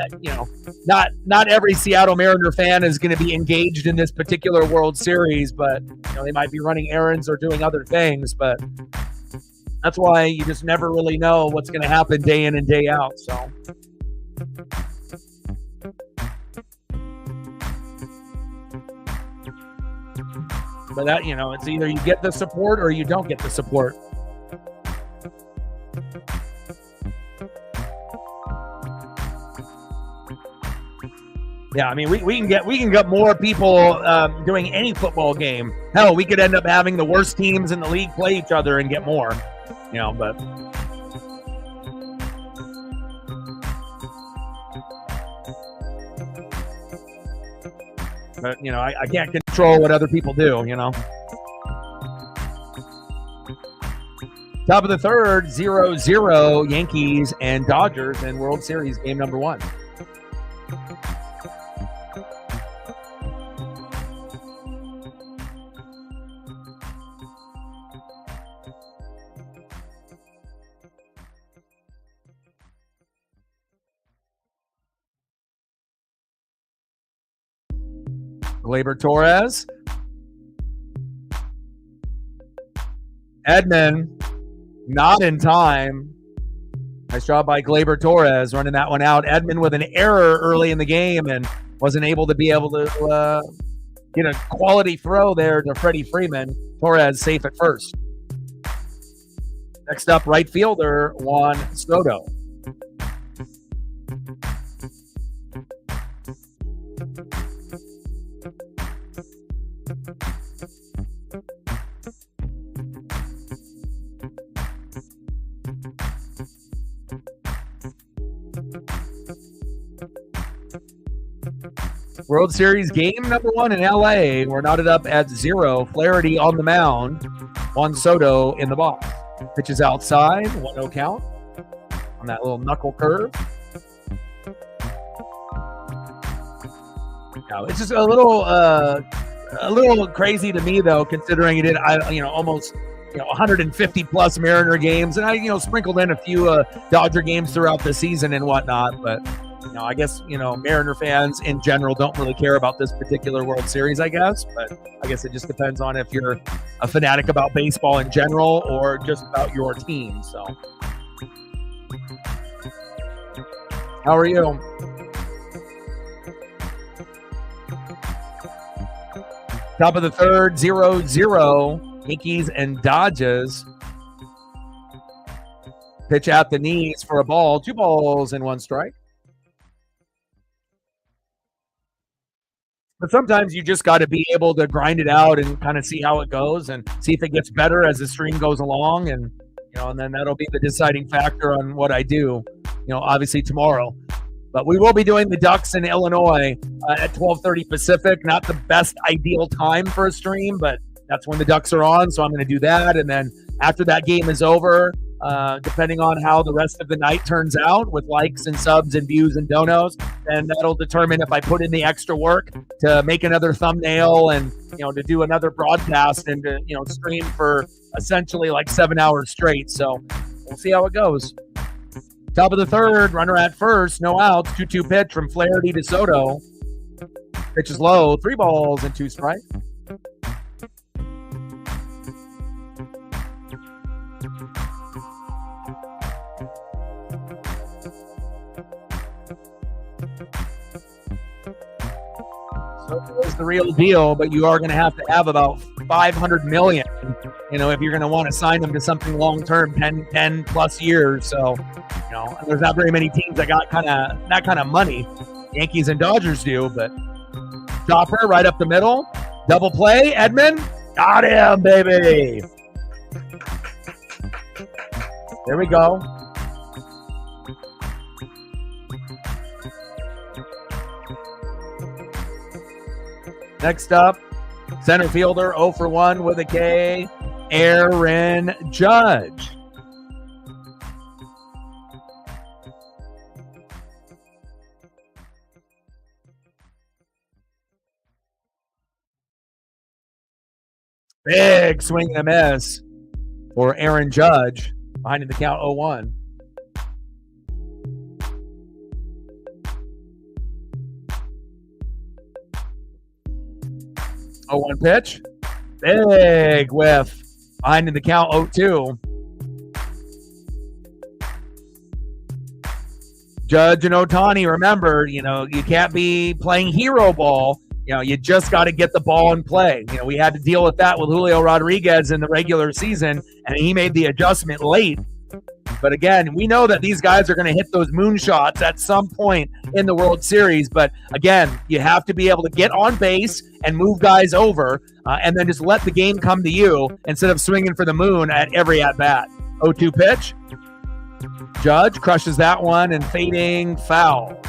not every Seattle Mariner fan is going to be engaged in this particular World Series, but they might be running errands or doing other things. But that's why you just never really know what's going to happen day in and day out. So. But that, it's either you get the support or you don't get the support. Yeah, I mean, we can get more people doing any football game. Hell, we could end up having the worst teams in the league play each other and get more. But I can't control what other people do. Top of the third, 0-0 Yankees and Dodgers in World Series game number 1. Gleyber Torres. Edman, not in time. Nice job by Gleyber Torres running that one out. Edman with an error early in the game and wasn't able to get a quality throw there to Freddie Freeman. Torres safe at first. Next up, right fielder Juan Soto. World Series game number 1 in LA. We're knotted up at 0. Flaherty on the mound. Juan Soto in the box. Pitches outside. 1-0 count on that little knuckle curve. Now, it's just a little crazy to me though, considering he did almost 150 plus Mariner games, and I sprinkled in a few Dodger games throughout the season and whatnot, but. I guess, Mariner fans in general don't really care about this particular World Series, I guess. But I guess it just depends on if you're a fanatic about baseball in general or just about your team. So, how are you? Top of the third, 0-0. Yankees and Dodgers. Pitch at the knees for a ball. 2 balls and 1 strike. But sometimes you just got to be able to grind it out and kind of see how it goes and see if it gets better as the stream goes along. And, and then that'll be the deciding factor on what I do, obviously tomorrow. But we will be doing the Ducks in Illinois at 12:30 Pacific. Not the best ideal time for a stream, but that's when the Ducks are on. So I'm going to do that. And then after that game is over, depending on how the rest of the night turns out with likes and subs and views and donos, and that'll determine if I put in the extra work to make another thumbnail and, to do another broadcast and to, stream for essentially like 7 hours straight. So we'll see how it goes. Top of the third, runner at first, no outs, 2-2 pitch from Flaherty to Soto. Pitch is low, 3 balls and 2 strikes. So it's the real deal, but you are going to have about $500 million, if you're going to want to sign them to something long-term, 10 plus years. So, there's not very many teams that got that kind of money. Yankees and Dodgers do, but chopper right up the middle, double play, Edman, got him, baby. There we go. Next up, center fielder 0 for 1 with a K, Aaron Judge. Big swing and a miss for Aaron Judge, behind the count 0-1. 0-1 pitch. Big whiff. Behind in the count 0-2. Judge and Ohtani, remember, you can't be playing hero ball. You just got to get the ball in play. We had to deal with that with Julio Rodriguez in the regular season, and he made the adjustment late. But again, we know that these guys are going to hit those moonshots at some point in the World Series. But again, you have to be able to get on base and move guys over, and then just let the game come to you instead of swinging for the moon at every at-bat. 0-2 pitch. Judge crushes that one and fading foul.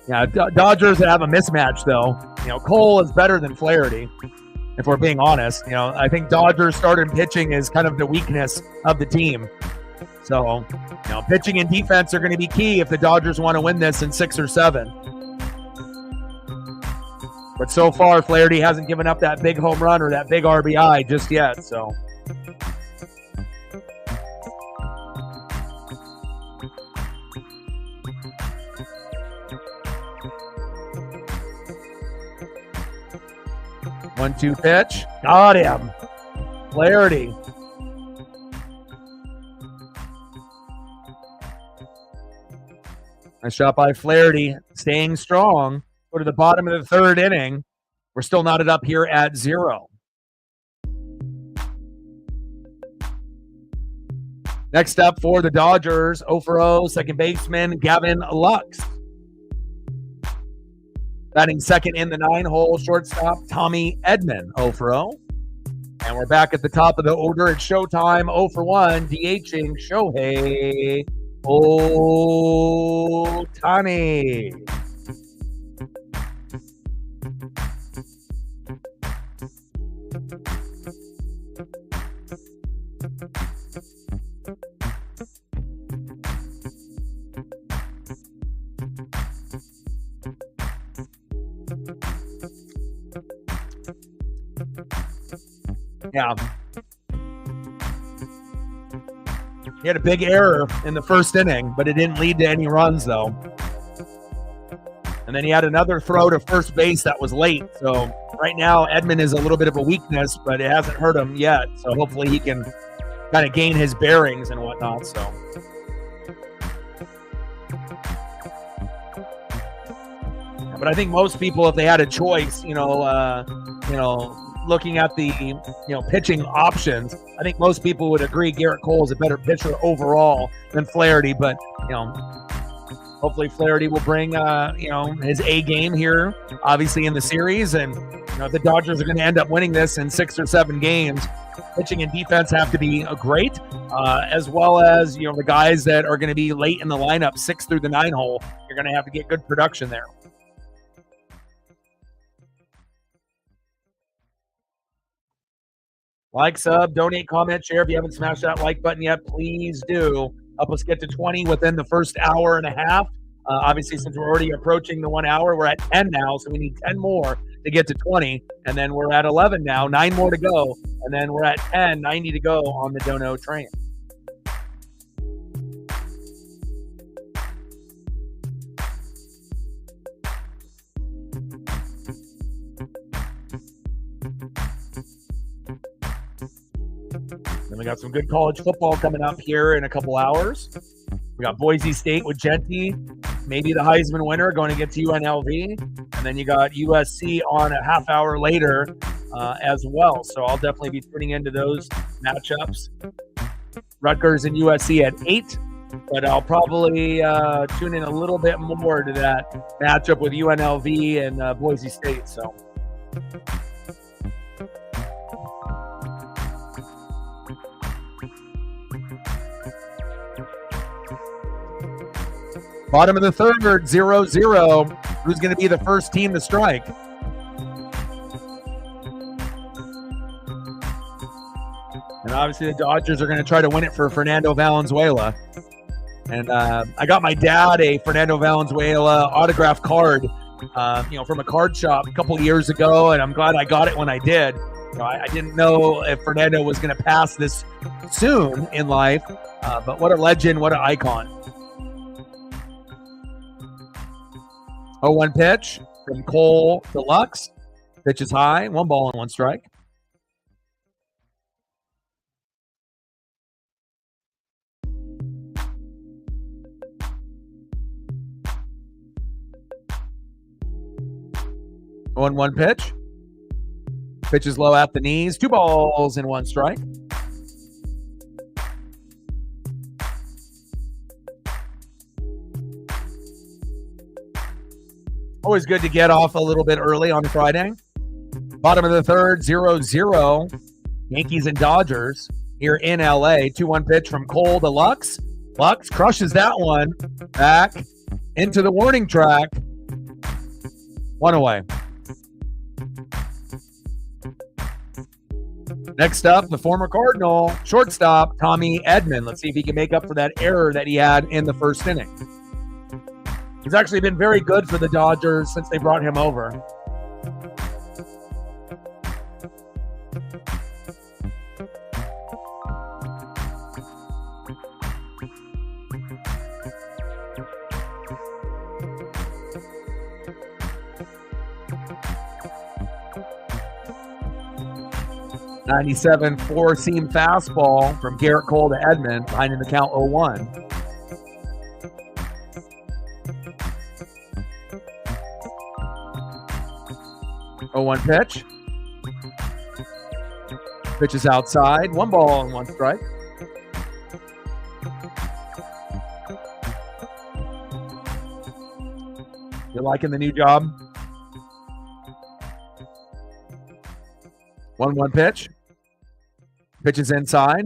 Yeah, Dodgers have a mismatch, though. Cole is better than Flaherty, if we're being honest. I think Dodgers starting pitching is kind of the weakness of the team. So, pitching and defense are going to be key if the Dodgers want to win this in 6 or 7. But so far, Flaherty hasn't given up that big home run or that big RBI just yet, so... One-two pitch. Got him. Flaherty. Nice shot by Flaherty. Staying strong. Go to the bottom of the 3rd inning. We're still knotted up here at 0. Next up for the Dodgers, 0-for-0, second baseman Gavin Lux. Batting second in the 9-hole, shortstop Tommy Edman, 0-for-0. And we're back at the top of the order. It's showtime, 0-for-1, DHing Shohei Ohtani. Yeah. He had a big error in the 1st inning, but it didn't lead to any runs, though. And then he had another throw to first base that was late. So right now, Edman is a little bit of a weakness, but it hasn't hurt him yet. So hopefully he can kind of gain his bearings and whatnot. So. But I think most people, if they had a choice, looking at the pitching options, I think most people would agree Garrett Cole is a better pitcher overall than Flaherty. But hopefully Flaherty will bring his A game here, obviously in the series. And if the Dodgers are going to end up winning this in 6 or 7 games, pitching and defense have to be great, as well as the guys that are going to be late in the lineup, 6 through the 9-hole. You're going to have to get good production there. Like, sub, donate, comment, share. If you haven't smashed that like button yet, please do. Help us get to 20 within the first hour and a half. Obviously, since we're already approaching the 1 hour, we're at 10 now, so we need 10 more to get to 20. And then we're at 11 now, 9 more to go. And then we're at 10, 90 to go on the Dono train. Then we got some good college football coming up here in a couple hours. We got Boise State with Genty, maybe the Heisman winner going against UNLV. And then you got USC on a half hour later as well. So I'll definitely be tuning into those matchups. Rutgers and USC at 8. But I'll probably tune in a little bit more to that matchup with UNLV and Boise State. So. Bottom of the 3rd, 0-0. Who's going to be the first team to strike? And obviously the Dodgers are going to try to win it for Fernando Valenzuela. And I got my dad a Fernando Valenzuela autograph card, from a card shop a couple of years ago, and I'm glad I got it when I did. I didn't know if Fernando was going to pass this soon in life, but what a legend, what an icon. 0-1 pitch. from Cole Deluxe. Pitch is high. 1 ball and 1 strike. One pitch. Pitch is low at the knees. 2 balls and 1 strike. Always good to get off a little bit early on Friday. Bottom of the third, 0-0. Yankees and Dodgers here in LA. 2-1 pitch from Cole Deluxe. Lux crushes that one. Back into the warning track. 1 away. Next up, the former Cardinal shortstop, Tommy Edman. Let's see if he can make up for that error that he had in the first inning. He's actually been very good for the Dodgers since they brought him over. '97 four-seam fastball from Garrett Cole to Edman, behind in the count 0-1. One pitch. Pitch is outside. 1 ball and 1 strike. You liking the new job? 1-1 pitch. Pitch is inside.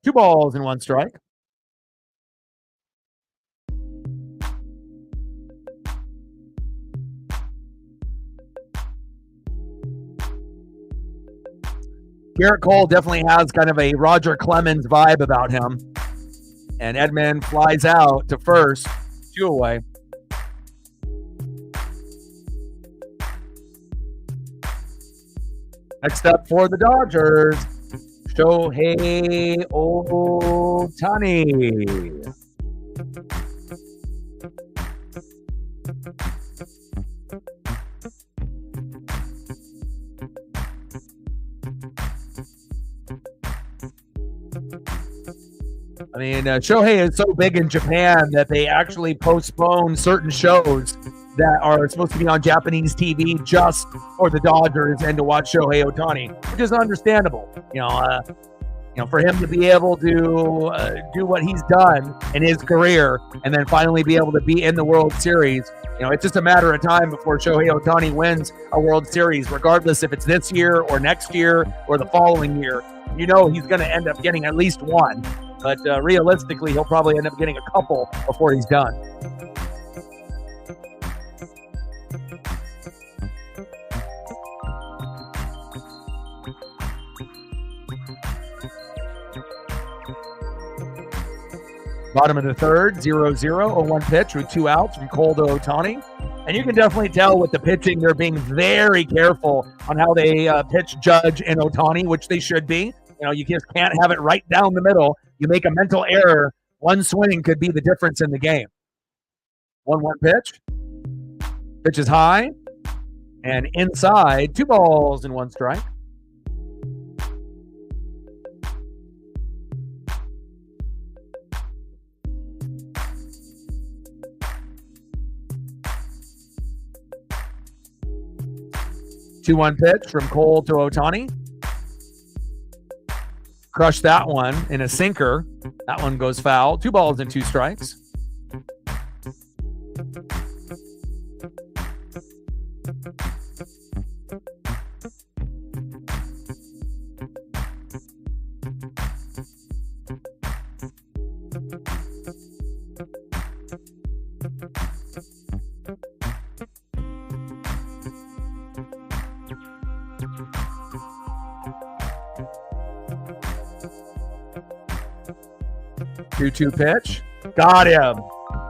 2 balls and 1 strike. Garrett Cole definitely has kind of a Roger Clemens vibe about him. And Edman flies out to first, 2 away. Next up for the Dodgers, Shohei Ohtani. I mean, Shohei is so big in Japan that they actually postpone certain shows that are supposed to be on Japanese TV just for the Dodgers and to watch Shohei Ohtani, which is understandable. For him to be able to do what he's done in his career and then finally be able to be in the World Series, it's just a matter of time before Shohei Ohtani wins a World Series, regardless if it's this year or next year or the following year. He's going to end up getting at least one. But realistically, he'll probably end up getting a couple before he's done. Bottom of the third, 0-0, 1 pitch with 2 outs from Cole to Ohtani. And you can definitely tell with the pitching, they're being very careful on how they pitch Judge and Ohtani, which they should be. You just can't have it right down the middle. You make a mental error, one swing could be the difference in the game. 1-1 pitch. Pitch is high and inside. 2 balls and 1 strike. Two-one pitch from Cole to Ohtani. Crush that one in a sinker. That one goes foul. 2 balls and 2 strikes. Two pitch. Got him.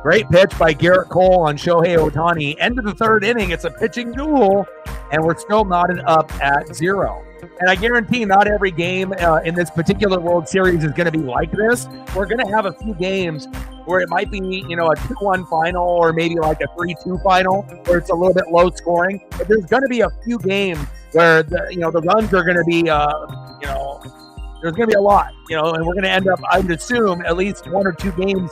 Great pitch by Garrett Cole on Shohei Ohtani. End of the third inning. It's a pitching duel, and we're still knotted up at 0. And I guarantee not every game in this particular World Series is going to be like this. We're going to have a few games where it might be, you know, a 2-1 final or maybe like a 3-2 final where it's a little bit low scoring. But there's going to be a few games where the runs are going to be, there's going to be a lot, and we're going to end up, I would assume, at least 1 or 2 games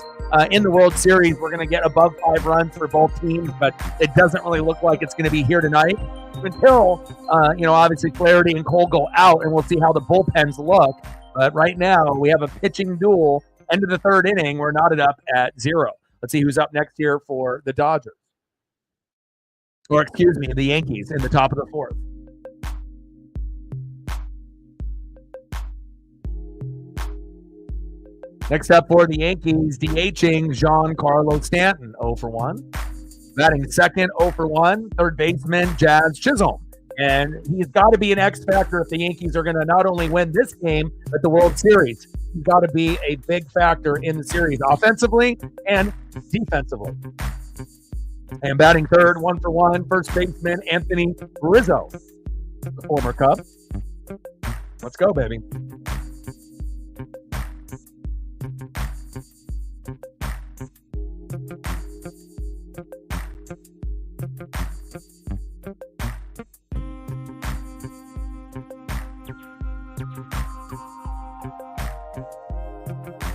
in the World Series. We're going to get above 5 runs for both teams, but it doesn't really look like it's going to be here tonight until, obviously Flaherty and Cole go out, and we'll see how the bullpens look. But right now, we have a pitching duel. End of the 3rd inning, we're knotted up at 0. Let's see who's up next here for the Dodgers. Or, excuse me, the Yankees in the top of the 4th. Next up for the Yankees, DHing Giancarlo Stanton, 0 for 1. Batting second, 0 for 1. Third baseman, Jazz Chisholm. And he's got to be an X factor if the Yankees are going to not only win this game, but the World Series. He's got to be a big factor in the series, offensively and defensively. And batting third, 1 for 1, first baseman, Anthony Rizzo, the former Cub. Let's go, baby.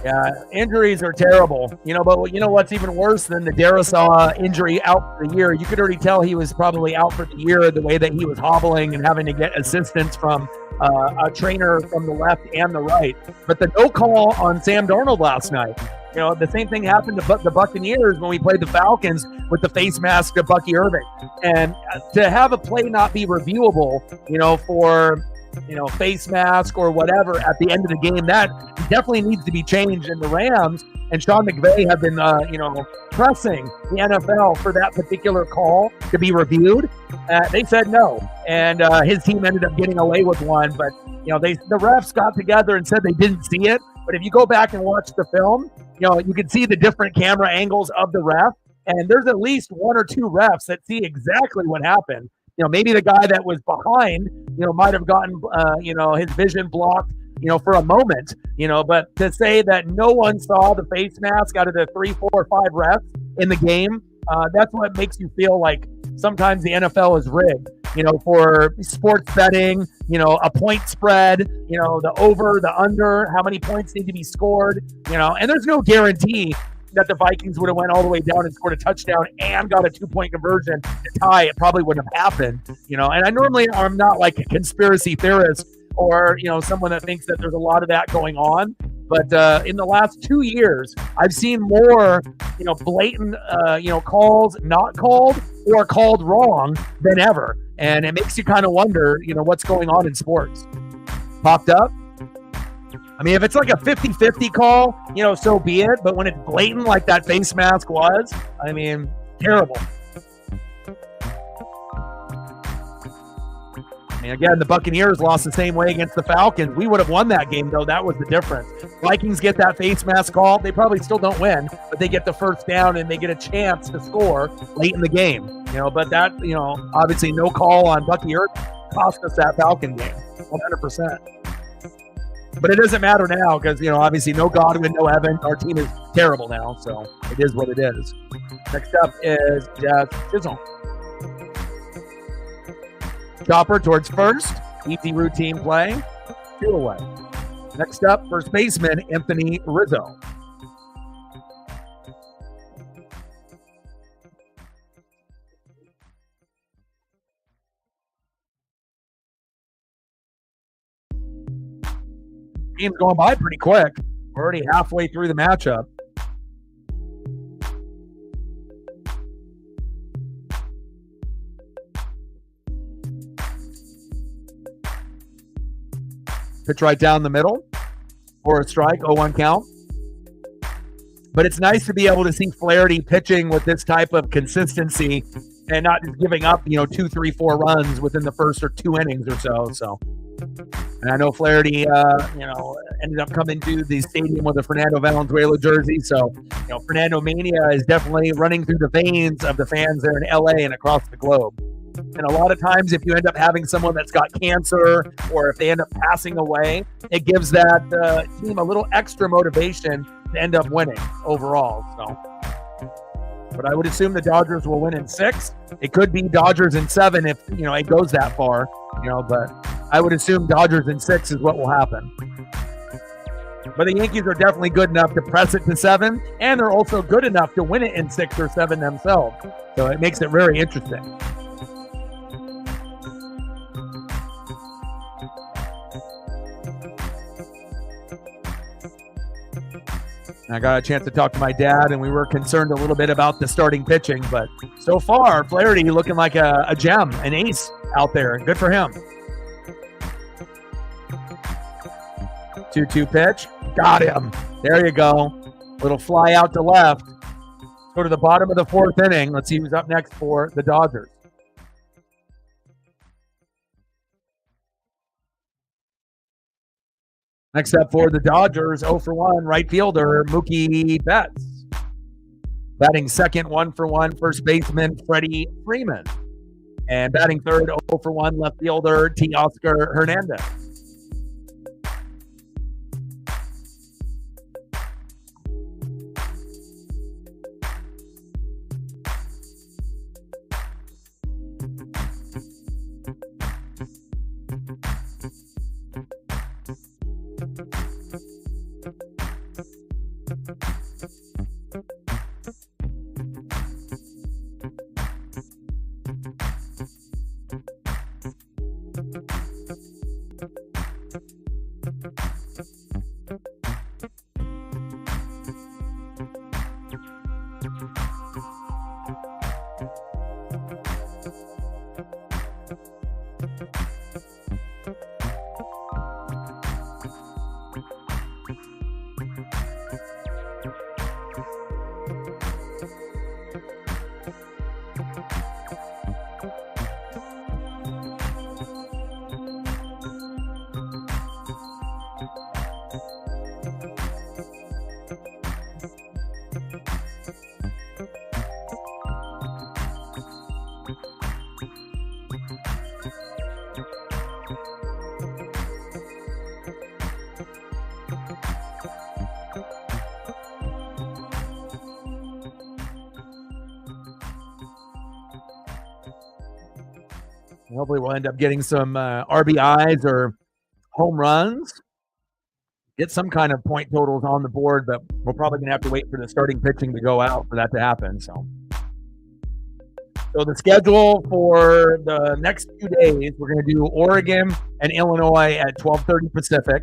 Yeah, injuries are terrible, but you know what's even worse than the Darisaw injury out for the year? You could already tell he was probably out for the year the way that he was hobbling and having to get assistance from a trainer from the left and the right. But the no call on Sam Darnold last night, the same thing happened to the Buccaneers when we played the Falcons with the face mask to Bucky Irving. And to have a play not be reviewable, for face mask or whatever at the end of the game, that definitely needs to be changed. And the Rams and Sean McVay have been, pressing the NFL for that particular call to be reviewed. They said no, and his team ended up getting away with one. But the refs got together and said they didn't see it. But if you go back and watch the film, you can see the different camera angles of the ref, and there's at least 1 or 2 refs that see exactly what happened. Maybe the guy that was behind, might have gotten, his vision blocked, for a moment, but to say that no one saw the face mask out of the 3, 4, or 5 refs in the game, that's what makes you feel like sometimes the NFL is rigged, for sports betting, a point spread, the over, the under, how many points need to be scored, and there's no guarantee that the Vikings would have went all the way down and scored a touchdown and got a 2-point conversion to tie. It probably wouldn't have happened, and I normally am not like a conspiracy theorist or, someone that thinks that there's a lot of that going on. But in the last 2 years, I've seen more, blatant, calls not called or called wrong than ever. And it makes you kind of wonder, what's going on in sports. Popped up. I mean, if it's like a 50-50 call, so be it. But when it's blatant like that face mask was, I mean, terrible. I mean, again, the Buccaneers lost the same way against the Falcons. We would have won that game, though. That was the difference. Vikings get that face mask call. They probably still don't win, but they get the first down and they get a chance to score late in the game. But that, obviously no call on Bucky Irving cost us that Falcon game, 100%. But it doesn't matter now because, obviously no Godwin, no Evans. Our team is terrible now, so it is what it is. Next up is Jazz Chisholm. Chopper towards first. Easy routine play. 2 away. Next up, first baseman, Anthony Rizzo. Game's going by pretty quick. We're already halfway through the matchup. Pitch right down the middle for a strike, 0-1 count. But it's nice to be able to see Flaherty pitching with this type of consistency and not just giving up, 2, 3, 4 runs within the first or 2 innings or so. And I know Flaherty, ended up coming to the stadium with a Fernando Valenzuela jersey. So, Fernando Mania is definitely running through the veins of the fans there in LA and across the globe. And a lot of times, if you end up having someone that's got cancer or if they end up passing away, it gives that team a little extra motivation to end up winning overall. So, but I would assume the Dodgers will win in 6. It could be Dodgers in 7 if, it goes that far, but I would assume Dodgers in 6 is what will happen. But the Yankees are definitely good enough to press it to 7, and they're also good enough to win it in 6 or 7 themselves. So it makes it very interesting. I got a chance to talk to my dad, and we were concerned a little bit about the starting pitching. But so far, Flaherty looking like a gem, an ace out there. Good for him. 2-2 pitch. Got him. There you go. Little fly out to left. Go to the bottom of the 4th inning. Let's see who's up next for the Dodgers. Next up for the Dodgers, 0 for 1, right fielder Mookie Betts. Batting second, 1 for 1, first baseman Freddie Freeman. And batting third, 0 for 1, left fielder Teoscar Hernandez. Hopefully we'll end up getting some RBIs or home runs. Get some kind of point totals on the board, but we're probably going to have to wait for the starting pitching to go out for that to happen. So the schedule for the next 2 days, we're going to do Oregon and Illinois at 12:30 Pacific.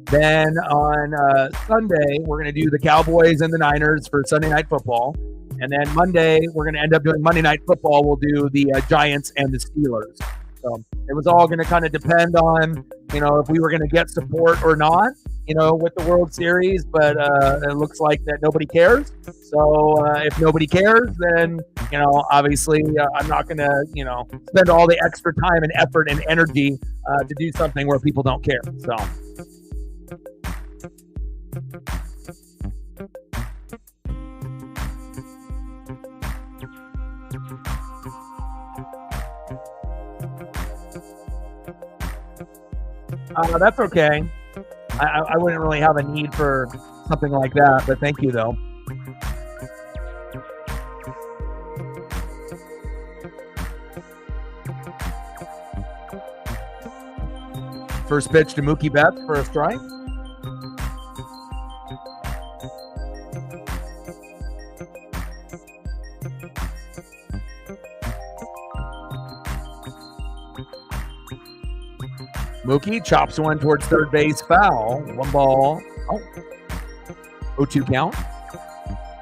Then on Sunday, we're going to do the Cowboys and the Niners for Sunday Night Football. And then Monday, we're going to end up doing Monday Night Football. We'll do the Giants and the Steelers. So it was all going to kind of depend on, if we were going to get support or not, with the World Series. But it looks like that nobody cares. So if nobody cares, then, obviously I'm not going to, spend all the extra time and effort and energy to do something where people don't care. So. That's okay. I wouldn't really have a need for something like that, but thank you, though. First pitch to Mookie Betts for a strike. Mookie chops one towards third base, foul. 1 ball. 0-2 count.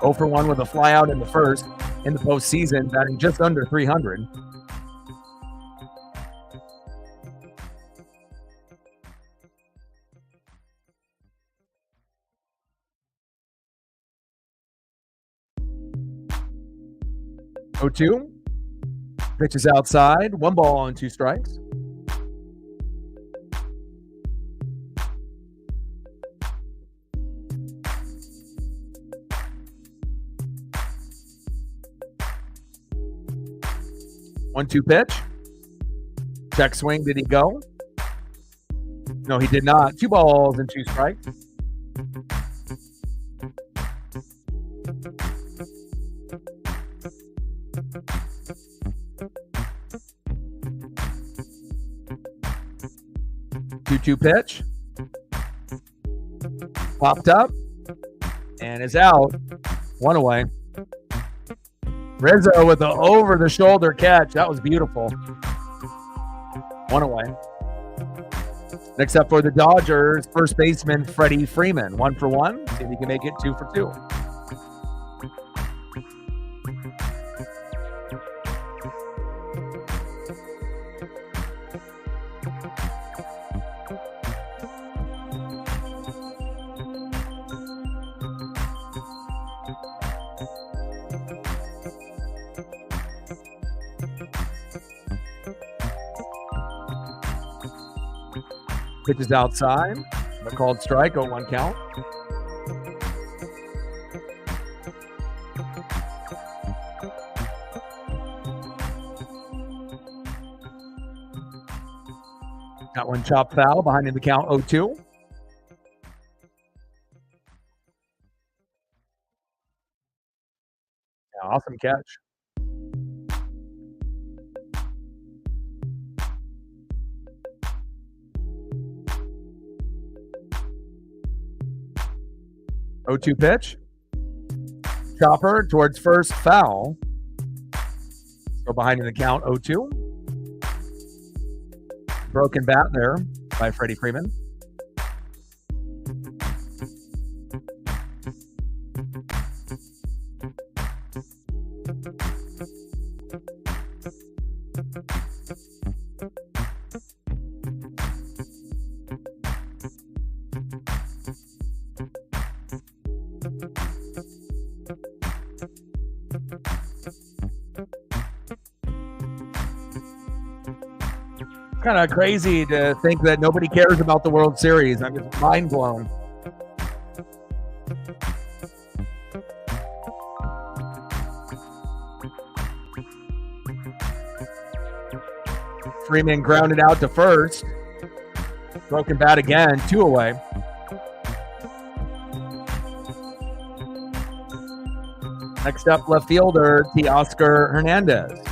0 for 1 with a flyout in the first in the postseason, batting just under 300. Pitches outside. 1 ball and 2 strikes. One-two pitch. Check swing. Did he go? No, he did not. 2 balls and 2 strikes. Two pitch. Popped up and is out. 1 away. Rizzo with the over-the-shoulder catch. That was beautiful. 1 away. Next up for the Dodgers, first baseman Freddie Freeman. 1 for 1. See if he can make it 2 for 2. Pitches outside, a called strike, 0-1 count. Got one chopped foul, behind in the count, 0-2. Yeah, awesome catch. O2 pitch. Chopper towards first, foul. So behind in the count, 0-2. Broken bat there by Freddie Freeman. Kind of crazy to think that nobody cares about the World Series. I'm just mind blown. Freeman grounded out to first. Broken bat again, 2 away. Next up, left fielder Teoscar Hernandez.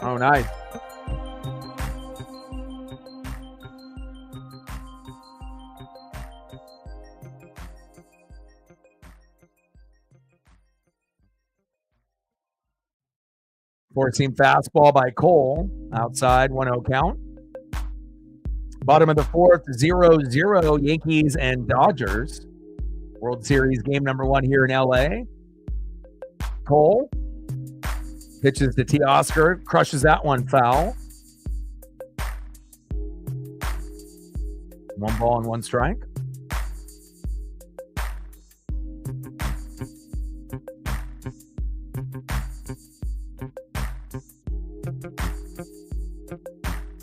Oh, nice. Four-seam fastball by Cole. Outside, 1-0 count. Bottom of the fourth, 0-0 Yankees and Dodgers. World Series game number 1 here in LA. Cole pitches to Teoscar, crushes that one foul. 1 ball and 1 strike.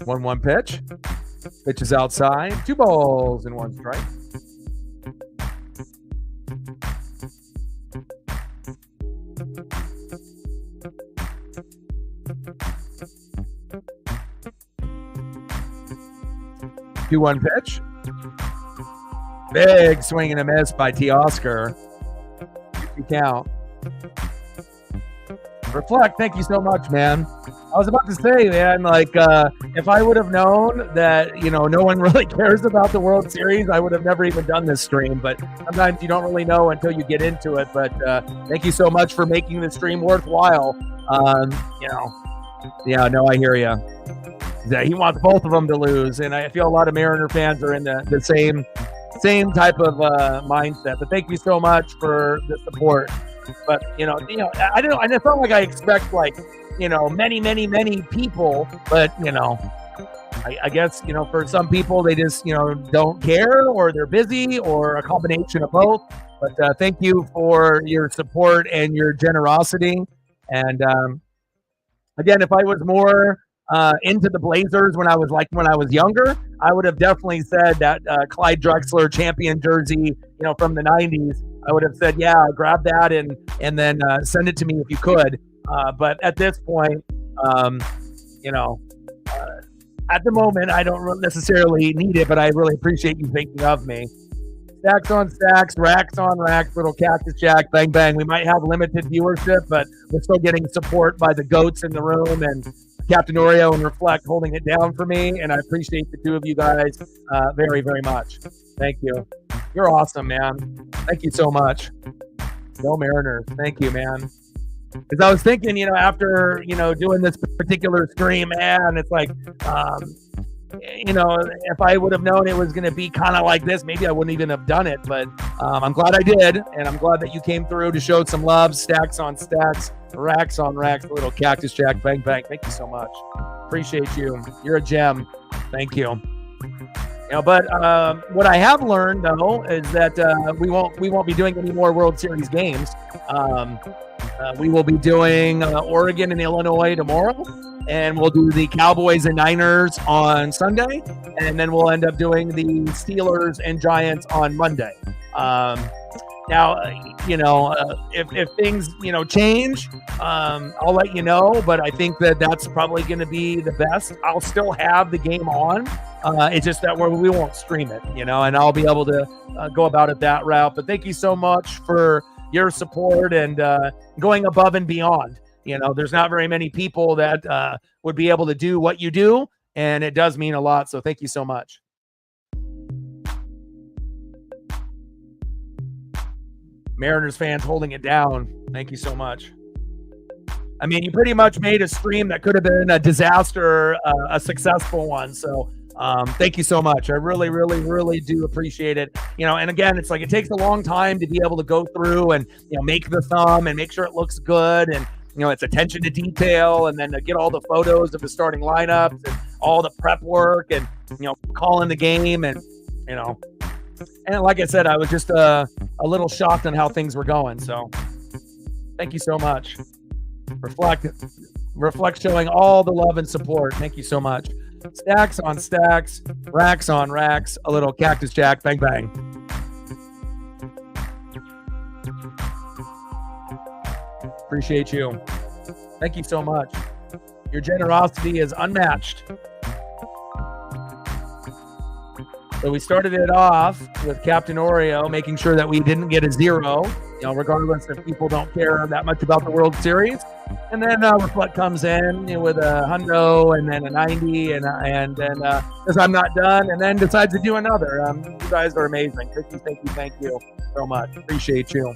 One pitch. Pitches outside. 2 balls and 1 strike. Two-one pitch. Big swing and a miss by Teoscar. 2 count. Reflect, thank you so much, man. I was about to say, man, like, if I would have known that, no one really cares about the World Series, I would have never even done this stream. But sometimes you don't really know until you get into it. But thank you so much for making the stream worthwhile. Yeah, no, I hear you. Yeah, he wants both of them to lose, and I feel a lot of Mariner fans are in the same type of mindset. But thank you so much for the support. But I don't. I felt like I expect many people, but I guess for some people they just don't care, or they're busy, or a combination of both. But thank you for your support and your generosity. And again, if I was more into the Blazers when I was younger, I would have definitely said that Clyde Drexler champion jersey, from the 90s. I would have said, yeah, grab that and then send it to me if you could. But at this point, at the moment, I don't necessarily need it, but I really appreciate you thinking of me. Stacks on stacks, racks on racks, little Cactus Jack, bang, bang. We might have limited viewership, but we're still getting support by the goats in the room and Captain Oreo and Reflect holding it down for me. And I appreciate the two of you guys very, very much. Thank you. You're awesome, man. Thank you so much. Go Mariners. Thank you, man. Because I was thinking, after, doing this particular stream, man, it's like, if I would have known it was going to be kind of like this, maybe I wouldn't even have done it. But I'm glad I did. And I'm glad that you came through to show some love. Stacks on stacks, racks on racks, little Cactus Jack, bang, bang. Thank you so much. Appreciate you. You're a gem. Thank you. But what I have learned, though, is that we won't be doing any more World Series games. We will be doing Oregon and Illinois tomorrow, and we'll do the Cowboys and Niners on Sunday, and then we'll end up doing the Steelers and Giants on Monday. Now, if things, change, I'll let you know, but I think that's probably going to be the best. I'll still have the game on. It's just that we won't stream it, and I'll be able to go about it that route. But thank you so much for your support and going above and beyond. There's not very many people that would be able to do what you do, and it does mean a lot. So thank you so much. Mariners fans holding it down. Thank you so much. I mean, you pretty much made a stream that could have been a disaster, a successful one. So thank you so much. I really, really, really do appreciate it. And again, it's like it takes a long time to be able to go through and, make the thumb and make sure it looks good. And, it's attention to detail, and then to get all the photos of the starting lineups and all the prep work and, calling the game and, and like I said, I was just a little shocked on how things were going. So thank you so much. Reflect showing all the love and support. Thank you so much. Stacks on stacks, racks on racks, a little Cactus Jack, bang, bang. Appreciate you. Thank you so much. Your generosity is unmatched. So we started it off with Captain Oreo, making sure that we didn't get a 0, regardless if people don't care that much about the World Series. And then Reflect comes in with a hundo and then a 90 and then says I'm not done, and then decides to do another. You guys are amazing. Thank you so much. Appreciate you.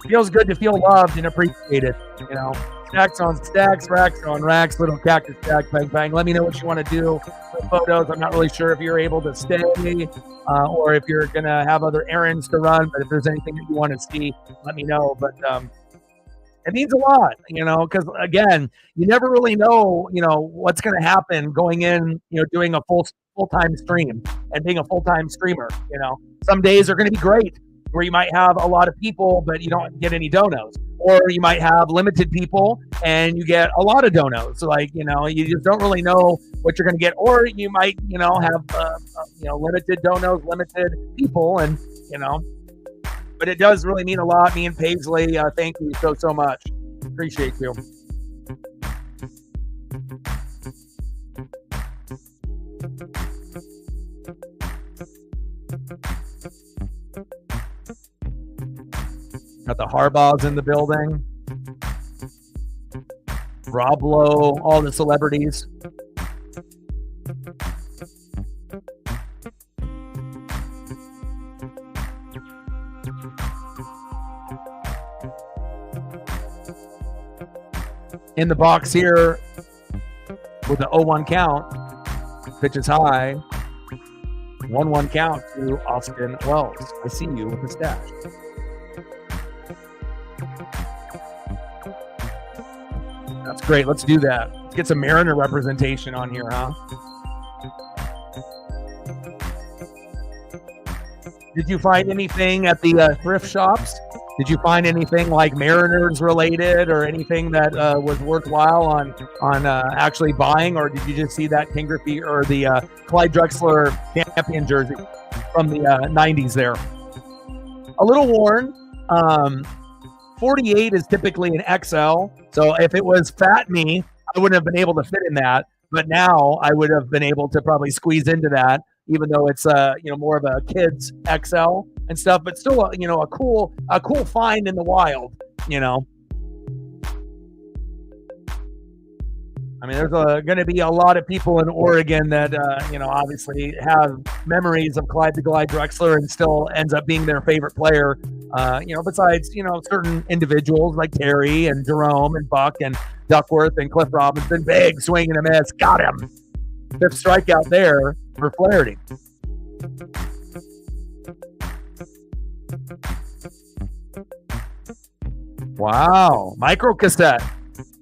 Feels good to feel loved and appreciated, Stacks on stacks, racks on racks, little Cactus Jack, bang, bang. Let me know what you want to do for photos. I'm not really sure if you're able to stay or if you're going to have other errands to run, but if there's anything that you want to see, let me know. But it means a lot, because, again, you never really know, what's going to happen going in, doing a full-time stream and being a full-time streamer. Some days are going to be great, where you might have a lot of people, but you don't get any donos. Or you might have limited people and you get a lot of donos. Like, you just don't really know what you're going to get. Or you might, have, limited donos, limited people. And, but it does really mean a lot. Me and Paisley, thank you so much. Appreciate you. Got the Harbaughs in the building. Rob Lowe, all the celebrities. In the box here with the 0-1 count. Pitch is high. 1-1 count to Austin Wells. I see you with the stash. That's great. Let's do that. Let's get some Mariner representation on here, huh? Did you find anything at the thrift shops? Did you find anything like Mariners related or anything that was worthwhile on actually buying, or did you just see that King Griffey or the Clyde Drexler champion jersey from the 90s there? A little worn. 48 is typically an XL, so if it was fat me, I wouldn't have been able to fit in that. But now I would have been able to probably squeeze into that, even though it's more of a kid's XL and stuff. But still, a cool find in the wild. I mean, there's going to be a lot of people in Oregon that, obviously have memories of Clyde the Glide Drexler and still ends up being their favorite player. Besides, certain individuals like Terry and Jerome and Buck and Duckworth and Cliff Robinson. Big swing and a miss. Got him. 5th strikeout there for Flaherty. Wow. Micro cassette.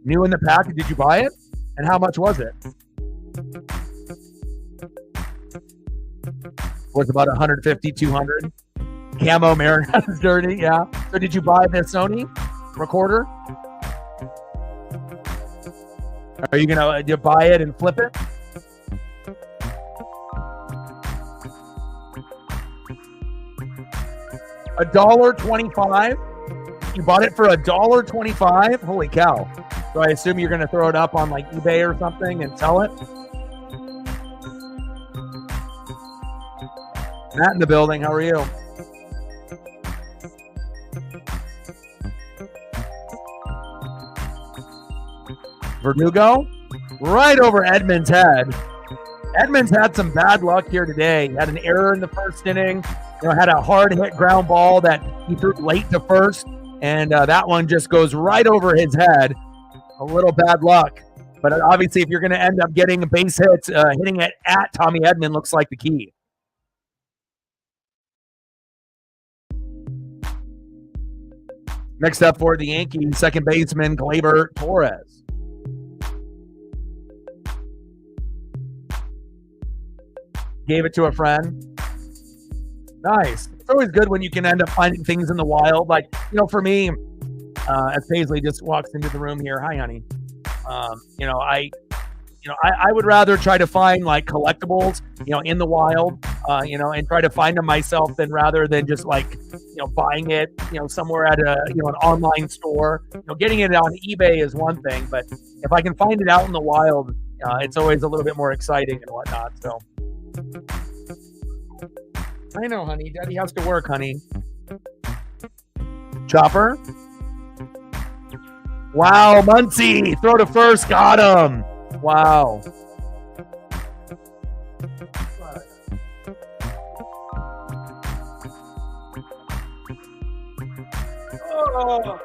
New in the pack. Did you buy it? And how much was it? Was about 150, 200. Camo Mariners dirty, yeah. So did you buy the Sony recorder? Are you going to buy it and flip it? $1.25. You bought it for $1.25? Holy cow. So I assume you're going to throw it up on like eBay or something and sell it? Matt in the building. How are you? Verdugo? Right over Edmonds' head. Edmonds had some bad luck here today. He had an error in the first inning. Had a hard hit ground ball that he threw late to first. And that one just goes right over his head. A little bad luck. But obviously, if you're going to end up getting base hits, hitting it at Tommy Edman looks like the key. Next up for the Yankees, second baseman Gleyber Torres. Gave it to a friend. Nice. It's always good when you can end up finding things in the wild. Like, for me, as Paisley just walks into the room here. Hi, honey. I would rather try to find like collectibles, in the wild, and try to find them myself rather than just like, buying it, somewhere at an online store. Getting it on eBay is one thing, but if I can find it out in the wild, it's always a little bit more exciting and whatnot. So I know, honey. Daddy has to work, honey. Chopper. Wow, Muncy. Throw to first. Got him. Wow. Oh.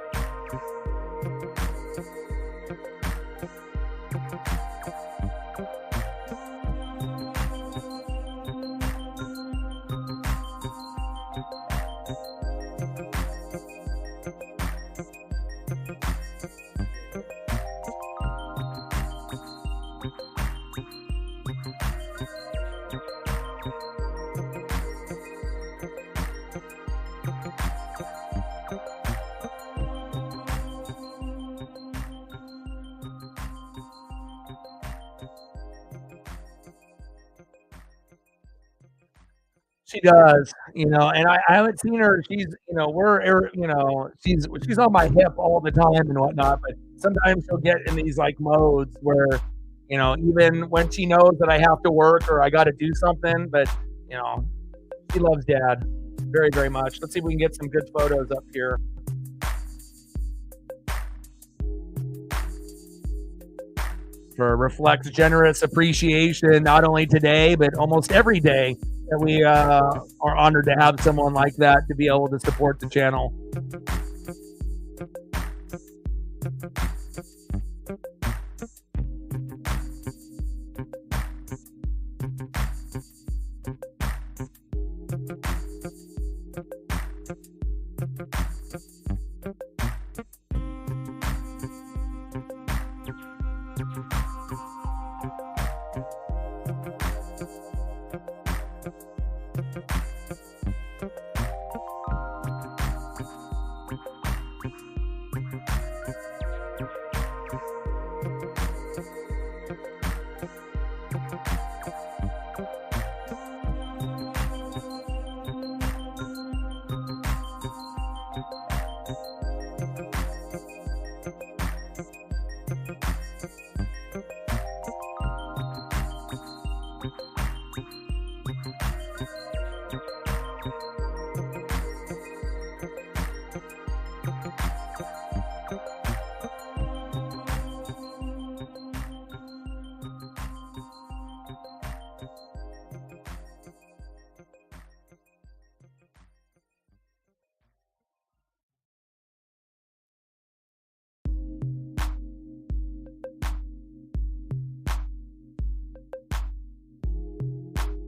She does, and I haven't seen her. She's, she's on my hip all the time and whatnot. But sometimes she'll get in these like modes where, even when she knows that I have to work or I got to do something, but she loves Dad very, very much. Let's see if we can get some good photos up here. For reflects generous appreciation, not only today but almost every day. And we are honored to have someone like that to be able to support the channel.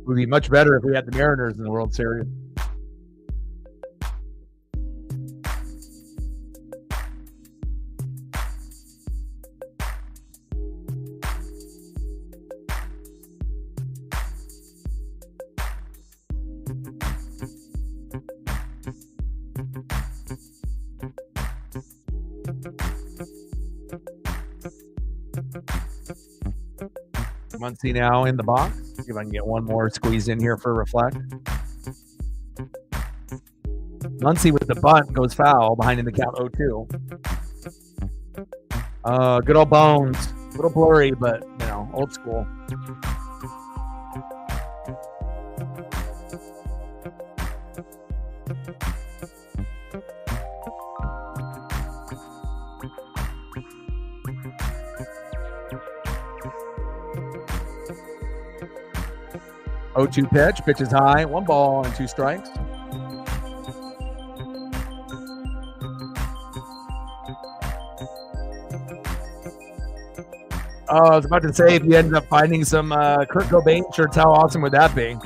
It would be much better if we had the Mariners in the World Series. Muncy now in the box. See if I can get one more squeeze in here for reflect. Muncy with the bunt goes foul behind in the count 0-2. Good old Bones. A little blurry, but old school. Oh-2 pitch. Pitch is high. 1 ball and 2 strikes. Oh, I was about to say, if you ended up finding some Kurt Cobain shirts, how awesome would that be?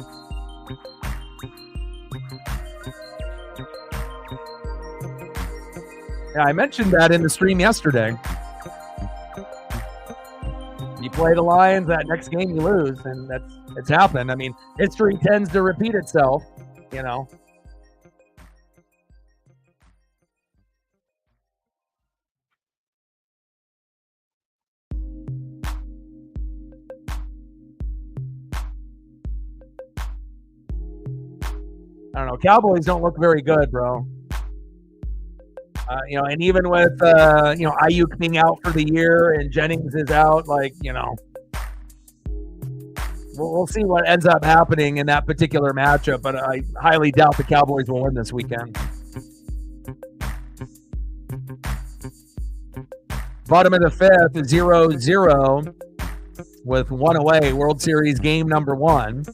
Yeah, I mentioned that in the stream yesterday. You play the Lions, that next game you lose, and it's happened. I mean, history tends to repeat itself, I don't know. Cowboys don't look very good, bro. And even with Ayuk being out for the year and Jennings is out, we'll see what ends up happening in that particular matchup. But I highly doubt the Cowboys will win this weekend. Bottom of the 5th, 0-0 with 1 away. World Series game number 1.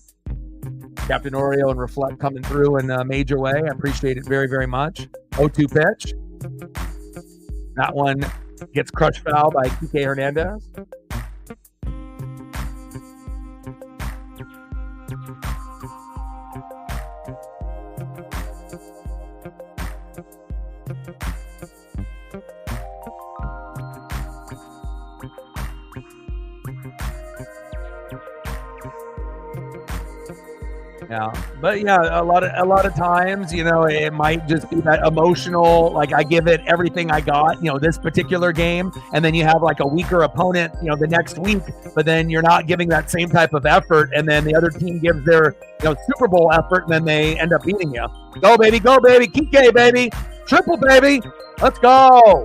Captain Oreo and Reflect coming through in a major way. I appreciate it very, very much. 0-2 pitch. That one gets crushed foul by Kike Hernandez. Yeah, but a lot of times, it might just be that emotional, like I give it everything I got, this particular game, and then you have like a weaker opponent, the next week, but then you're not giving that same type of effort, and then the other team gives their, Super Bowl effort, and then they end up beating you. Go, baby, Kike, baby, triple, baby, let's go.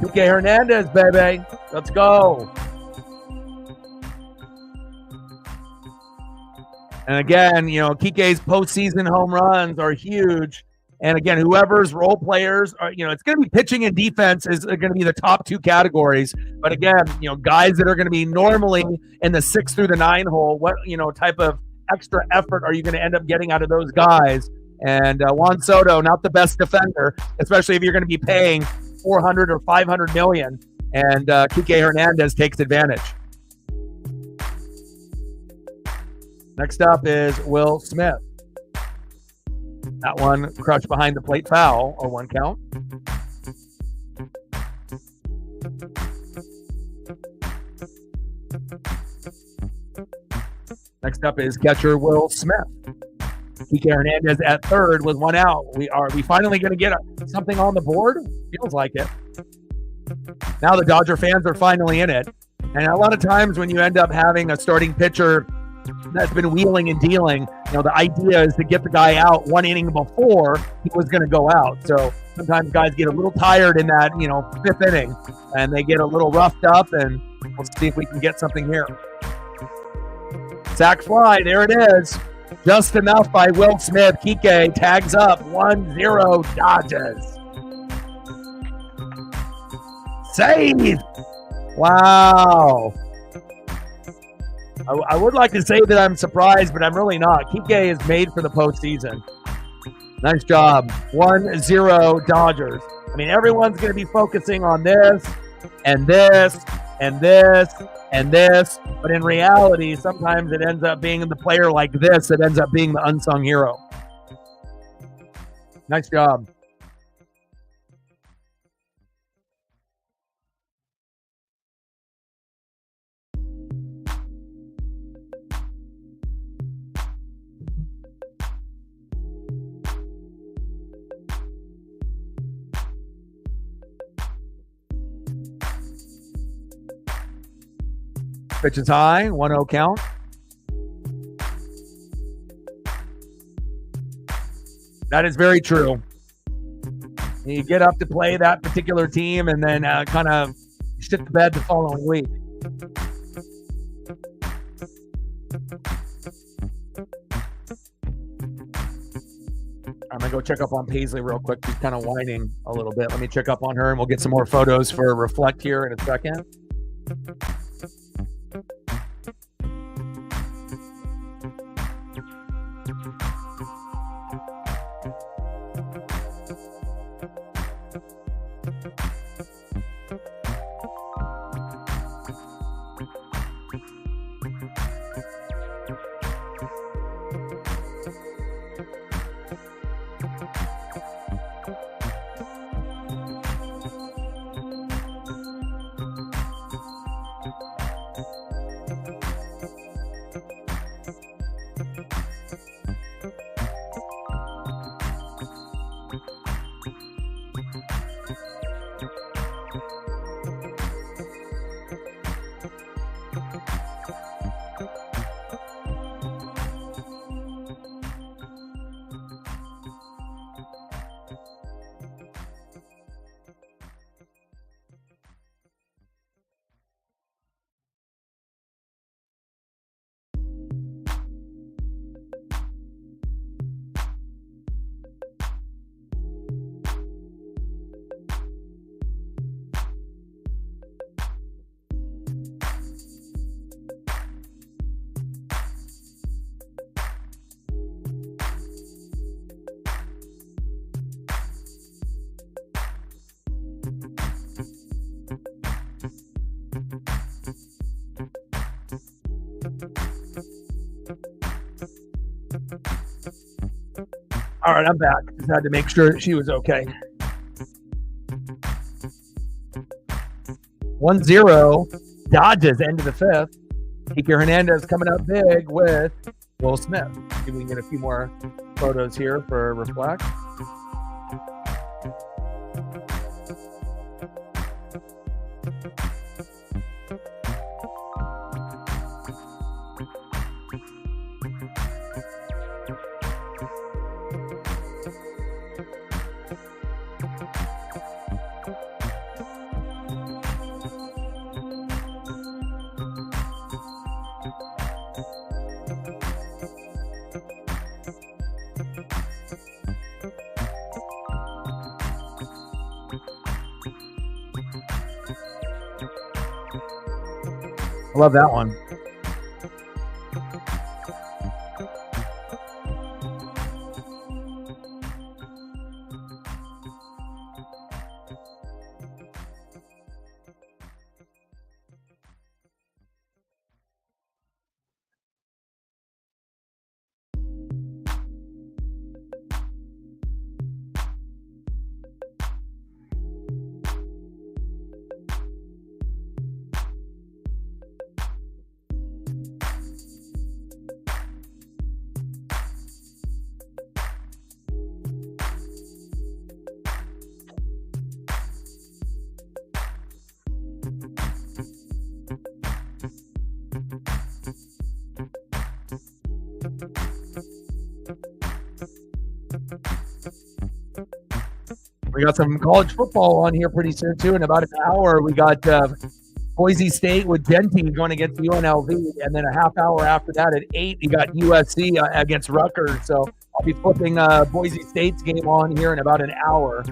Kike Hernandez, baby, let's go. And again, Kike's postseason home runs are huge. And again, whoever's role players are, it's going to be pitching and defense is going to be the top 2 categories. But again, guys that are going to be normally in the 6 through the 9 hole, what, type of extra effort are you going to end up getting out of those guys? And Juan Soto, not the best defender, especially if you're going to be paying $400 or $500 million. And Kike Hernandez takes advantage. Next up is Will Smith. That one crushed behind the plate foul, a 1 count. Next up is catcher Will Smith. Kike Hernandez at third with 1 out. Are we finally going to get something on the board? Feels like it. Now the Dodger fans are finally in it. And a lot of times when you end up having a starting pitcher that's been wheeling and dealing, the idea is to get the guy out 1 inning before he was going to go out. So sometimes guys get a little tired in that, 5th inning, and they get a little roughed up, and we'll see if we can get something here. Sack fly, there it is. Just enough by Will Smith. Kike tags up 1-0 Dodgers. Save! Wow. I would like to say that I'm surprised, but I'm really not. Kike is made for the postseason. Nice job. 1-0 Dodgers. I mean, everyone's going to be focusing on this and this and this and this. But in reality, sometimes it ends up being the player like this that ends up being the unsung hero. Nice job. Pitch is high, 1-0 count. That is very true. You get up to play that particular team and then kind of shit the bed the following week. I'm going to go check up on Paisley real quick. She's kind of whining a little bit. Let me check up on her and we'll get some more photos for Reflect here in a second. All right, I'm back. Just had to make sure she was okay. 1-0, Dodgers, end of the fifth. Kike Hernandez coming up big with Will Smith. See if we can get a few more photos here for Reflect. I love that one. We got some college football on here pretty soon, too. In about an hour, we got Boise State with Genty going against UNLV. And then a half hour after that at 8, you got USC against Rutgers. So I'll be flipping Boise State's game on here in about an hour.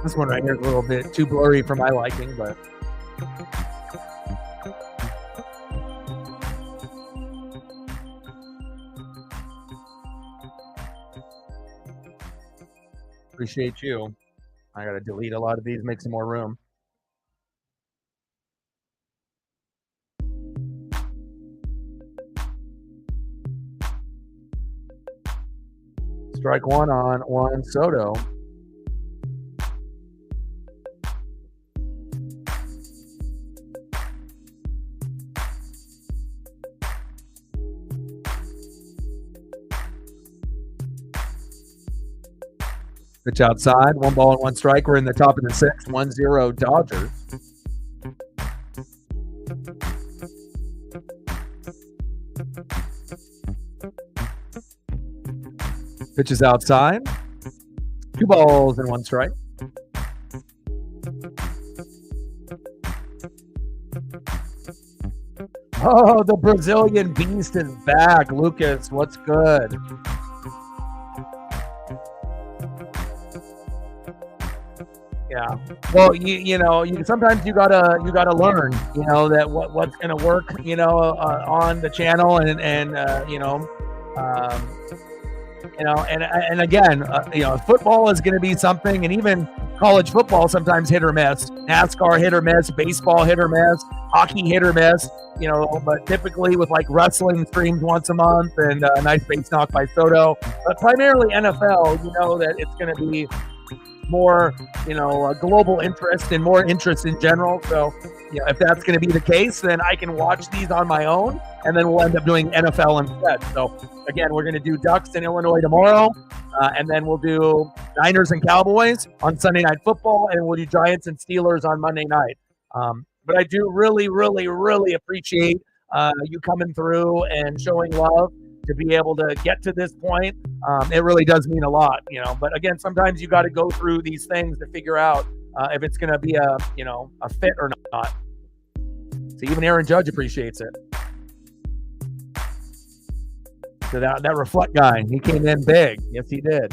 This one right here is a little bit too blurry for my liking, but appreciate you. I got to delete a lot of these, make some more room. Strike one on Juan Soto. Pitch outside, 1 ball and 1 strike. We're in the top of the 6th, 1-0 Dodgers. Pitch is outside, 2 balls and 1 strike. Oh, the Brazilian beast is back. Lucas, what's good? Yeah. Well, you know, sometimes you gotta learn, you know, that what's gonna work, you know, on the channel, and and again, you know, football is gonna be something, and even college football sometimes hit or miss. NASCAR hit or miss, baseball hit or miss, hockey hit or miss, you know, but typically with like wrestling streams once a month and a nice base knock by Soto, but primarily NFL, you know, that it's gonna be more, you know, global interest and more interest in general. So, you know, if that's going to be the case, then I can watch these on my own, and then we'll end up doing NFL instead. So, again, we're going to do Ducks in Illinois tomorrow, and then we'll do Niners and Cowboys on Sunday Night Football, and we'll do Giants and Steelers on Monday night. But I do really, really, really appreciate you coming through and showing love to be able to get to this point. It really does mean a lot, you know. But again, sometimes you got to go through these things to figure out if it's going to be a fit or not. So even Aaron Judge appreciates it. So that reflect guy, he came in big. Yes, he did.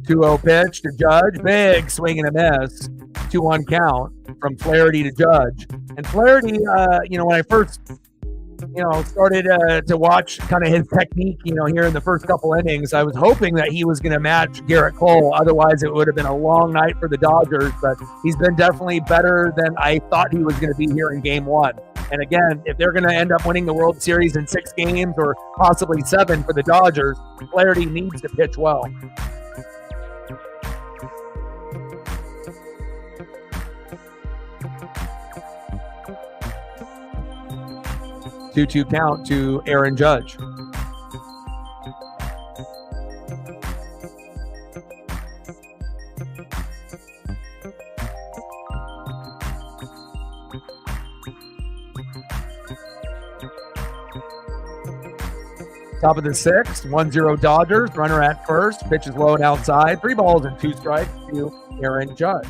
Two-0 pitch to Judge, big swing and a miss, 2-1 count from Flaherty to Judge. And Flaherty, you know, when I first, you know, started to watch kind of his technique, you know, here in the first couple innings, I was hoping that he was going to match Garrett Cole. Otherwise, it would have been a long night for the Dodgers. But he's been definitely better than I thought he was going to be here in Game 1. And again, if they're going to end up winning the World Series in 6 games or possibly 7 for the Dodgers, Flaherty needs to pitch well. 2-2 count to Aaron Judge. Top of the 6th, 1-0 Dodgers. Runner at first. Pitch is low and outside. 3 balls and 2 strikes to Aaron Judge.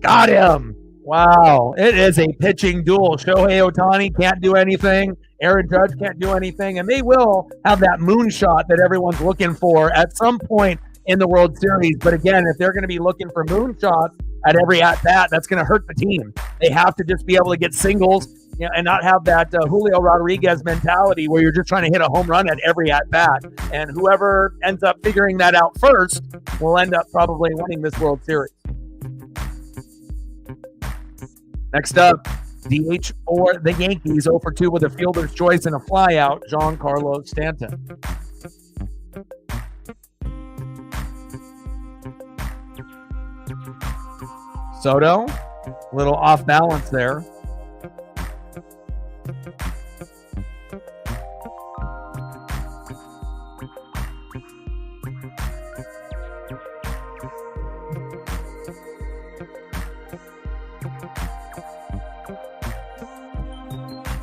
Got him. Wow. It is a pitching duel. Shohei Ohtani can't do anything. Aaron Judge can't do anything. And they will have that moonshot that everyone's looking for at some point in the World Series. But again, if they're going to be looking for moonshots at every at-bat, that's going to hurt the team. They have to just be able to get singles, you know, and not have that Julio Rodriguez mentality where you're just trying to hit a home run at every at-bat. And whoever ends up figuring that out first will end up probably winning this World Series. Next up, DH for the Yankees, 0 for 2 with a fielder's choice and a flyout, Giancarlo Stanton. Soto, a little off balance there.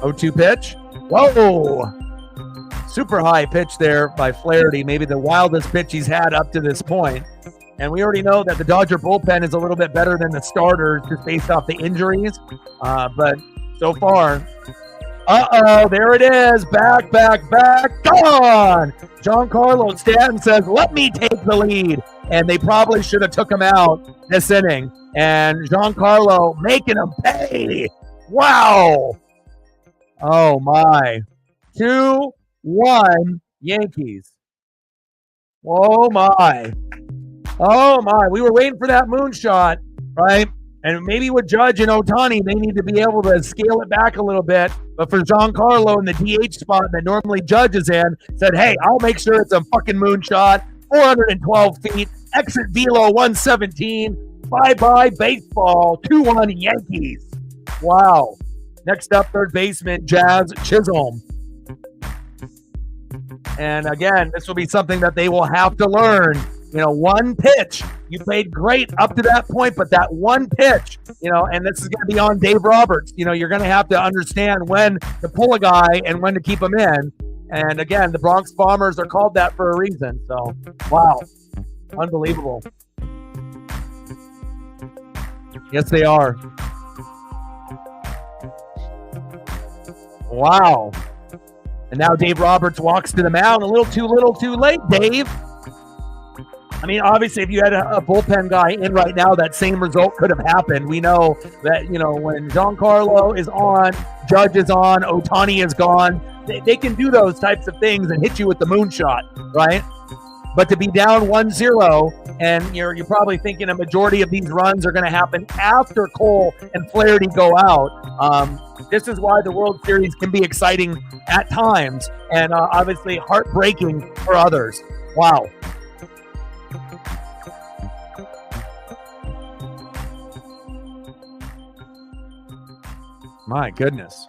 0-2 pitch. Whoa! Super high pitch there by Flaherty, maybe the wildest pitch he's had up to this point. And we already know that the Dodger bullpen is a little bit better than the starters just based off the injuries. But so far, there it is. Back, gone! Giancarlo Stanton says, let me take the lead. And they probably should have took him out this inning. And Giancarlo making him pay. Wow! Oh, my. 2-1 Yankees. Oh, my. Oh, my. We were waiting for that moonshot, right? And maybe with Judge and Ohtani, they need to be able to scale it back a little bit. But for Giancarlo in the DH spot that normally Judge is in, said, hey, I'll make sure it's a fucking moonshot. 412 feet. Exit velo 117. Bye-bye baseball. 2-1 Yankees. Wow. Next up, third baseman, Jazz Chisholm. And again, this will be something that they will have to learn. You know, one pitch. You played great up to that point, but that one pitch, you know, and this is going to be on Dave Roberts. You know, you're going to have to understand when to pull a guy and when to keep him in. And again, the Bronx Bombers are called that for a reason. So, wow. Unbelievable. Yes, they are. Wow. And now Dave Roberts walks to the mound. A little too late, Dave. I mean, obviously, if you had a bullpen guy in right now, that same result could have happened. We know that, you know, when Giancarlo is on, Judge is on, Ohtani is gone, they can do those types of things and hit you with the moonshot, right? But to be down 1-0, and you're probably thinking a majority of these runs are going to happen after Cole and Flaherty go out. This is why the World Series can be exciting at times and obviously heartbreaking for others. Wow. My goodness.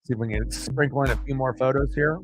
See if we can sprinkle in a few more photos here.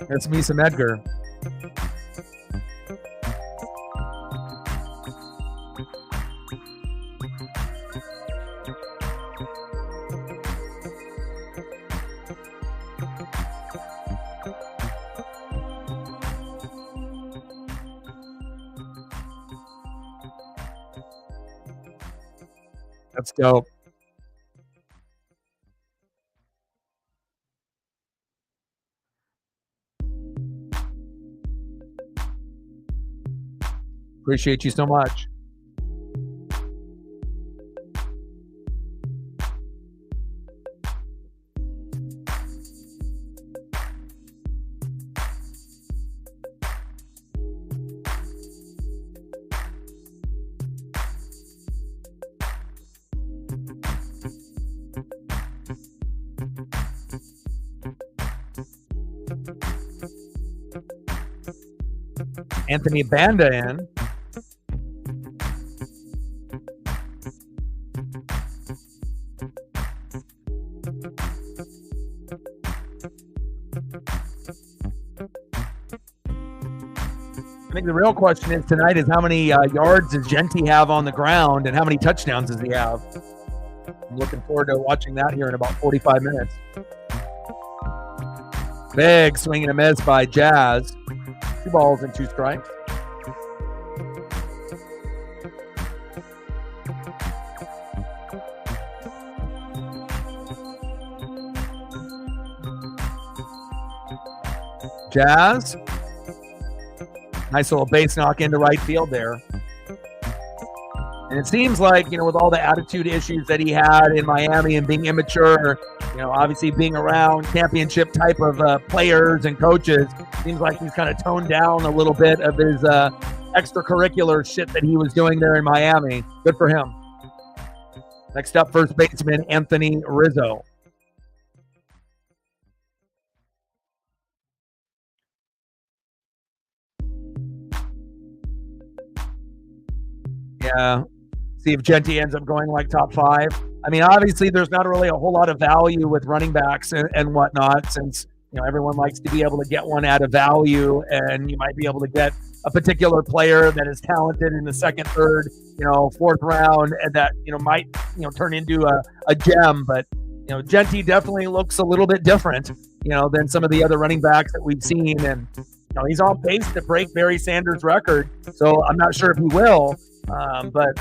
That's me some Edgar. That's dope. Appreciate you so much. Anthony Banda in. I think the real question is tonight is how many yards does Genty have on the ground and how many touchdowns does he have? I'm looking forward to watching that here in about 45 minutes. Big swing and a miss by Jazz. 2 balls and 2 strikes. Jazz. Nice little base knock into right field there. And it seems like, with all the attitude issues that he had in Miami and being immature, obviously being around championship type of players and coaches, seems like he's kind of toned down a little bit of his extracurricular shit that he was doing there in Miami. Good for him. Next up, first baseman Anthony Rizzo. Yeah. See if Genty ends up going like top 5. I mean, obviously, there's not really a whole lot of value with running backs and whatnot, since everyone likes to be able to get one at a value, and you might be able to get a particular player that is talented in the second, third, 4th round, and that might turn into a gem. But Genty definitely looks a little bit different, than some of the other running backs that we've seen, and he's on pace to break Barry Sanders' record. So I'm not sure if he will. But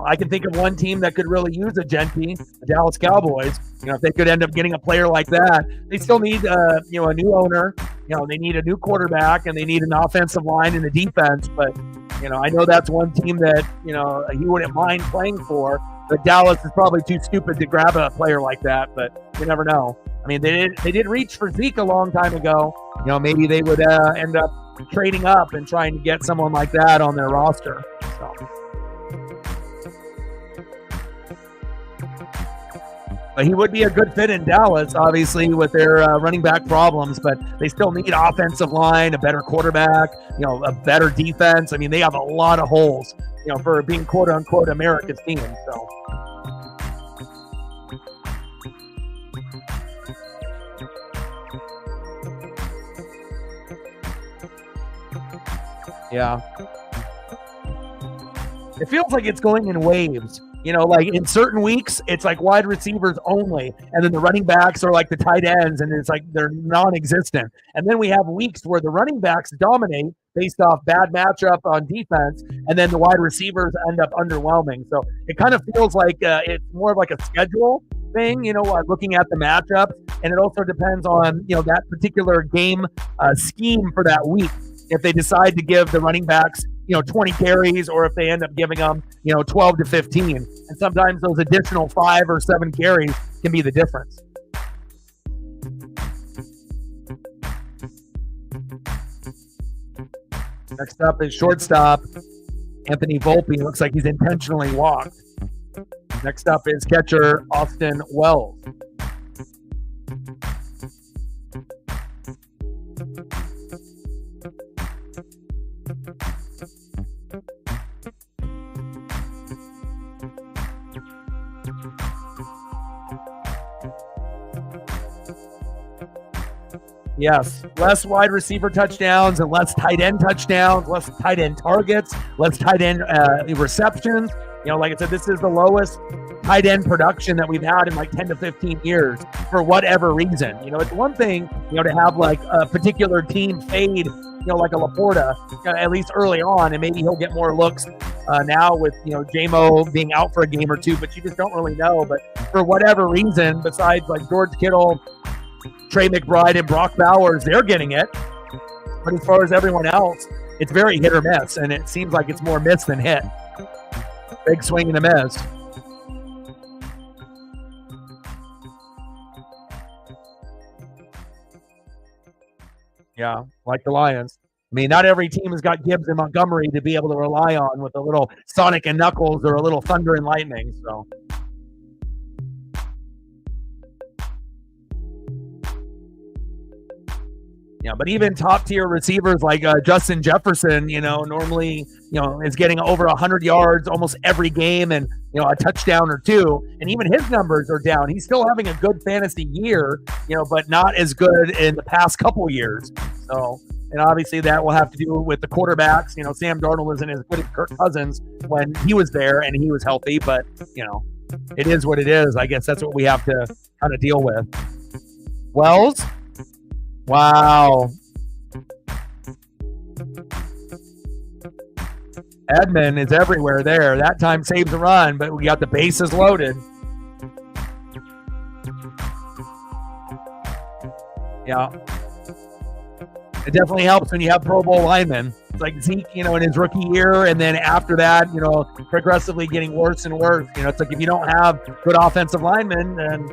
I can think of one team that could really use a Genty, the Dallas Cowboys. If they could end up getting a player like that, they still need a new owner. They need a new quarterback, and they need an offensive line and a defense. But I know that's one team that he wouldn't mind playing for. But Dallas is probably too stupid to grab a player like that. But you never know. I mean, they did reach for Zeke a long time ago. Maybe they would end up trading up and trying to get someone like that on their roster. So. But he would be a good fit in Dallas, obviously, with their running back problems. But they still need offensive line, a better quarterback, a better defense. I mean, they have a lot of holes, for being quote unquote America's team. So. Yeah. It feels like it's going in waves. Like in certain weeks, it's like wide receivers only. And then the running backs are like the tight ends, and it's like they're non-existent. And then we have weeks where the running backs dominate based off bad matchup on defense, and then the wide receivers end up underwhelming. So it kind of feels like it's more of like a schedule thing, looking at the matchups. And it also depends on, that particular game scheme for that week. If they decide to give the running backs, 20 carries, or if they end up giving them, 12 to 15. And sometimes those additional 5 or 7 carries can be the difference. Next up is shortstop Anthony Volpe. Looks like he's intentionally walked. Next up is catcher Austin Wells. Yes, less wide receiver touchdowns and less tight end touchdowns, less tight end targets, less tight end receptions. Like I said, this is the lowest tight end production that we've had in like 10 to 15 years for whatever reason. It's one thing, to have like a particular team fade, like a Laporta, at least early on, and maybe he'll get more looks now with, J-Mo being out for a game or two, but you just don't really know. But for whatever reason, besides like George Kittle, Trey McBride, and Brock Bowers, they're getting it. But as far as everyone else, it's very hit or miss, and it seems like it's more miss than hit. Big swing and a miss. Yeah, like the Lions. I mean, not every team has got Gibbs and Montgomery to be able to rely on with a little Sonic and Knuckles or a little Thunder and Lightning. So. Yeah, but even top tier receivers like Justin Jefferson, normally, is getting over 100 yards almost every game and, a touchdown or two. And even his numbers are down. He's still having a good fantasy year, but not as good in the past couple years. So And obviously that will have to do with the quarterbacks. Sam Darnold isn't as good as Kirk Cousins when he was there and he was healthy, but, it is what it is. I guess that's what we have to kind of deal with. Wells? Wow. Edmund is everywhere there. That time saves a run, but we got the bases loaded. Yeah. It definitely helps when you have Pro Bowl linemen. It's like Zeke, in his rookie year, and then after that, progressively getting worse and worse. It's like if you don't have good offensive linemen, then,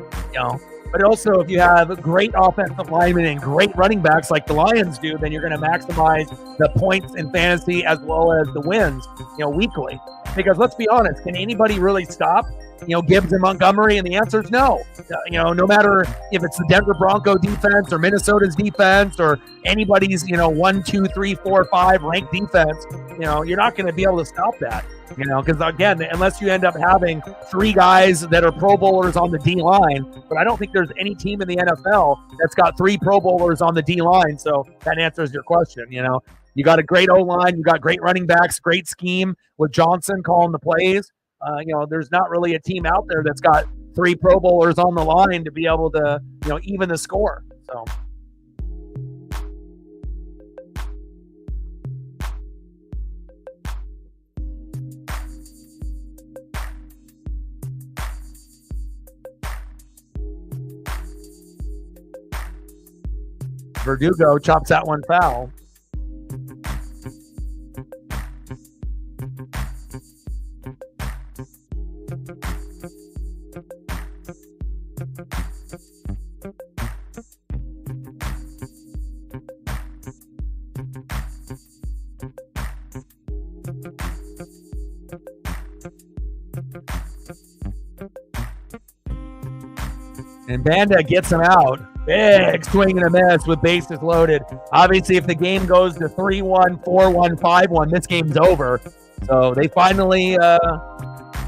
but also if you have great offensive linemen and great running backs like the Lions do, then you're going to maximize the points in fantasy as well as the wins, weekly. Because let's be honest, can anybody really stop, Gibbs and Montgomery? And the answer is no. No matter if it's the Denver Bronco defense or Minnesota's defense or anybody's, 1, 2, 3, 4, 5 ranked defense, you're not going to be able to stop that. Because again, unless you end up having 3 guys that are Pro Bowlers on the D line, but I don't think there's any team in the NFL that's got 3 Pro Bowlers on the D line. So that answers your question. You got a great O-line, you got great running backs, great scheme with Johnson calling the plays. There's not really a team out there that's got 3 Pro Bowlers on the line to be able to, even the score. So. Verdugo chops that one foul. And Banda gets him out. Big swing and a miss with bases loaded. Obviously, if the game goes to 3-1, 4-1, 5-1, this game's over. So they finally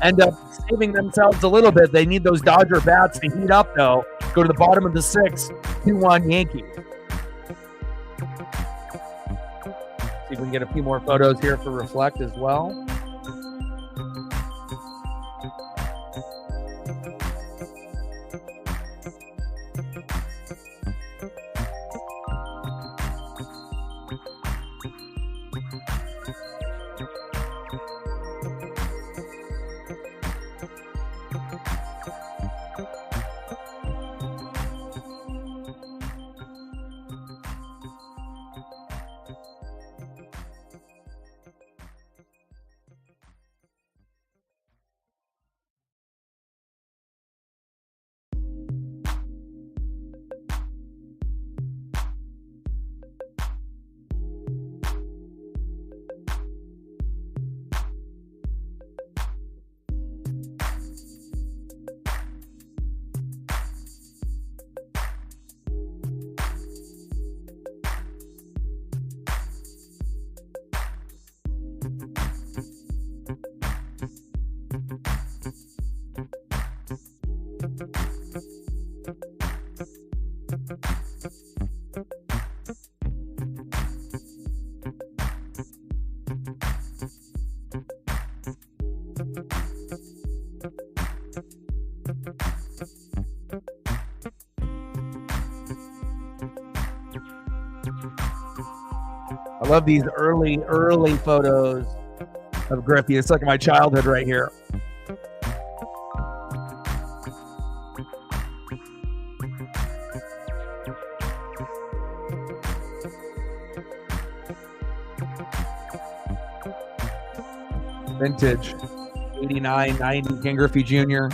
end up saving themselves a little bit. They need those Dodger bats to heat up, though. Go to the bottom of the 6th, 2-1 Yankees. See if we can get a few more photos here for Reflect as well. I love these early photos of Griffey. It's like my childhood right here. Vintage 89, 90 Ken Griffey Jr.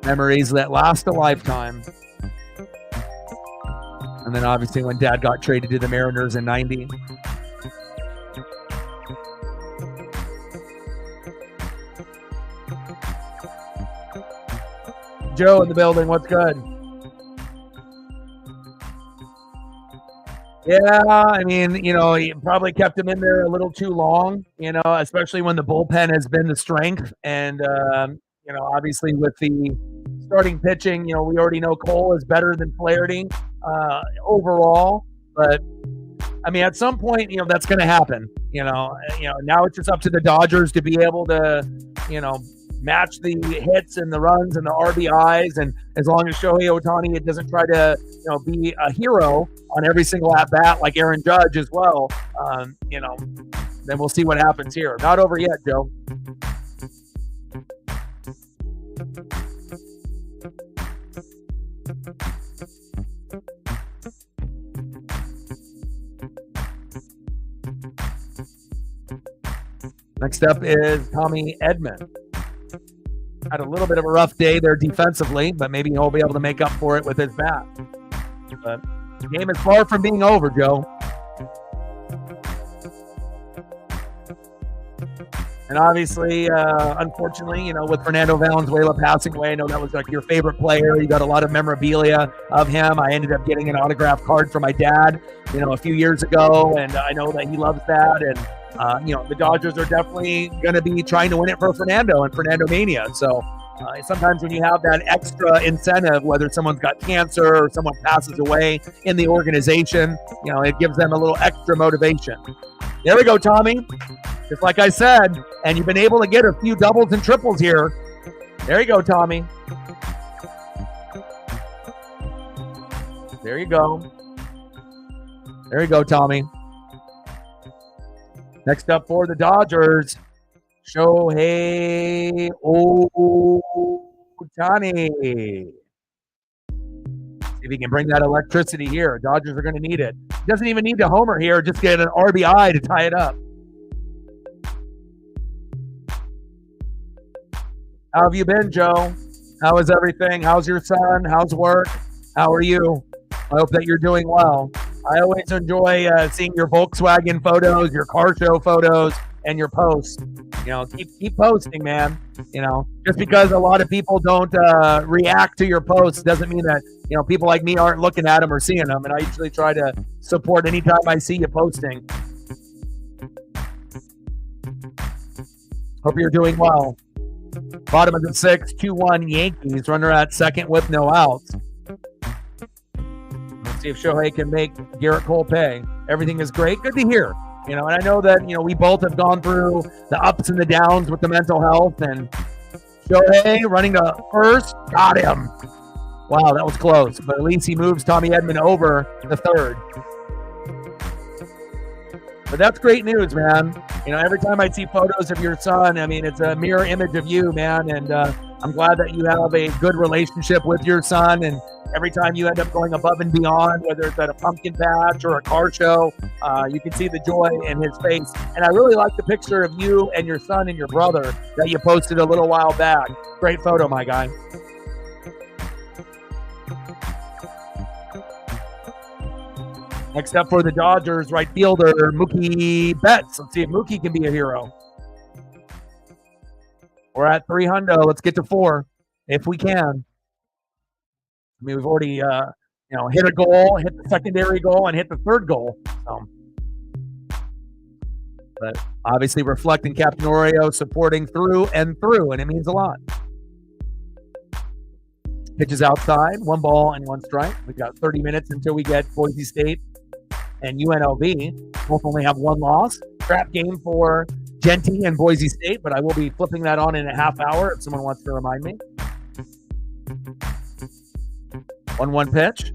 Memories that last a lifetime. And then obviously when Dad got traded to the Mariners in 90. Joe in the building, what's good? Yeah, I mean, he probably kept him in there a little too long, especially when the bullpen has been the strength. And, obviously with the starting pitching, we already know Cole is better than Flaherty overall. But, I mean, at some point, that's going to happen. Now it's just up to the Dodgers to be able to, match the hits and the runs and the RBIs. And as long as Shohei Ohtani doesn't try to, be a hero on every single at-bat like Aaron Judge as well, then we'll see what happens here. Not over yet, Joe. Next up is Tommy Edman. Had a little bit of a rough day there defensively, but maybe he'll be able to make up for it with his bat. But the game is far from being over, Joe. And obviously, unfortunately, with Fernando Valenzuela passing away, I know that was like your favorite player. You got a lot of memorabilia of him. I ended up getting an autographed card for my dad, a few years ago, and I know that he loves that. And the Dodgers are definitely going to be trying to win it for Fernando and Fernando Mania. So sometimes when you have that extra incentive, whether someone's got cancer or someone passes away in the organization, it gives them a little extra motivation. There we go, Tommy. Just like I said, and you've been able to get a few doubles and triples here. There you go, Tommy. There you go. There you go, Tommy. Next up for the Dodgers, Shohei Ohtani. See if he can bring that electricity here. Dodgers are going to need it. He doesn't even need to homer here. Just get an RBI to tie it up. How have you been, Joe? How is everything? How's your son? How's work? How are you? I hope that you're doing well. I always enjoy seeing your Volkswagen photos, your car show photos, and your posts. Keep posting, man. Just because a lot of people don't react to your posts doesn't mean that, people like me aren't looking at them or seeing them. And I usually try to support anytime I see you posting. Hope you're doing well. Bottom of the sixth, 2-1 Yankees. Runner at second with no outs. Let's see if Shohei can make Garrett Cole pay. Everything is great. Good to hear. And I know that, we both have gone through the ups and the downs with the mental health. And Shohei running to first. Got him. Wow, that was close. But at least he moves Tommy Edman over the third. But that's great news, man. Every time I see photos of your son, it's a mirror image of you, man. And I'm glad that you have a good relationship with your son. And every time you end up going above and beyond, whether it's at a pumpkin patch or a car show, you can see the joy in his face. And I really like the picture of you and your son and your brother that you posted a little while back. Great photo, my guy. Next up for the Dodgers, right fielder, Mookie Betts. Let's see if Mookie can be a hero. We're at 300. Let's get to 4 if we can. We've already, hit a goal, hit the secondary goal, and hit the third goal. But obviously reflecting Captain Oreo, supporting through and through, and it means a lot. Pitches outside, 1 ball and 1 strike. We've got 30 minutes until we get Boise State and UNLV. Both only have 1 loss. Trap game for Genty and Boise State, but I will be flipping that on in a half hour if someone wants to remind me. 1-1 pitch.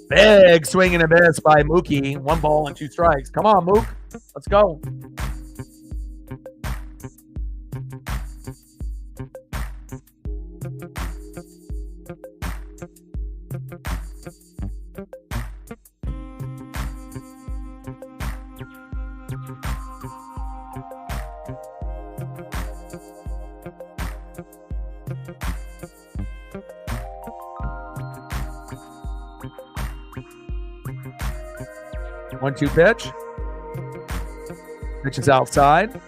Big swing and a miss by Mookie. 1 ball and 2 strikes. Come on, Mook. Let's go. One-two pitch. Pitch is outside.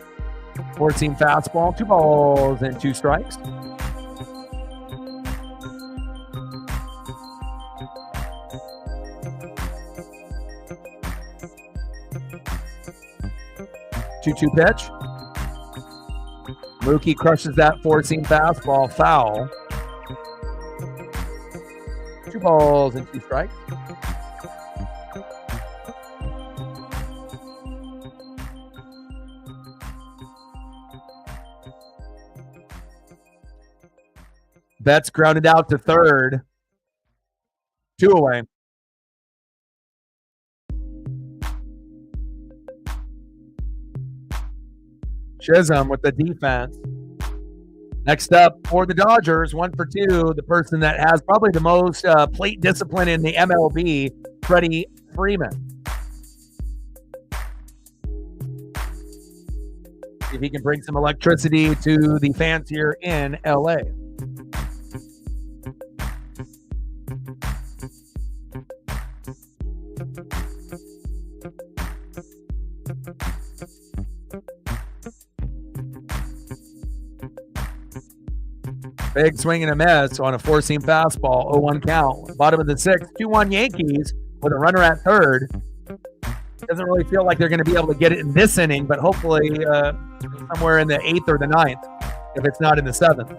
4-seam fastball. 2 balls and 2 strikes. Two-two pitch. Mookie crushes that 4-seam fastball. Foul. balls and 2 strikes. Betts grounded out to third. 2 away. Chisholm with the defense. Next up for the Dodgers, 1 for 2, the person that has probably the most plate discipline in the MLB, Freddie Freeman. See if he can bring some electricity to the fans here in LA. Big swing and a miss on a 4-seam fastball, 0-1 count. Bottom of the 6th, 2-1 Yankees with a runner at third. Doesn't really feel like they're going to be able to get it in this inning, but hopefully somewhere in the 8th or the 9th, if it's not in the 7th.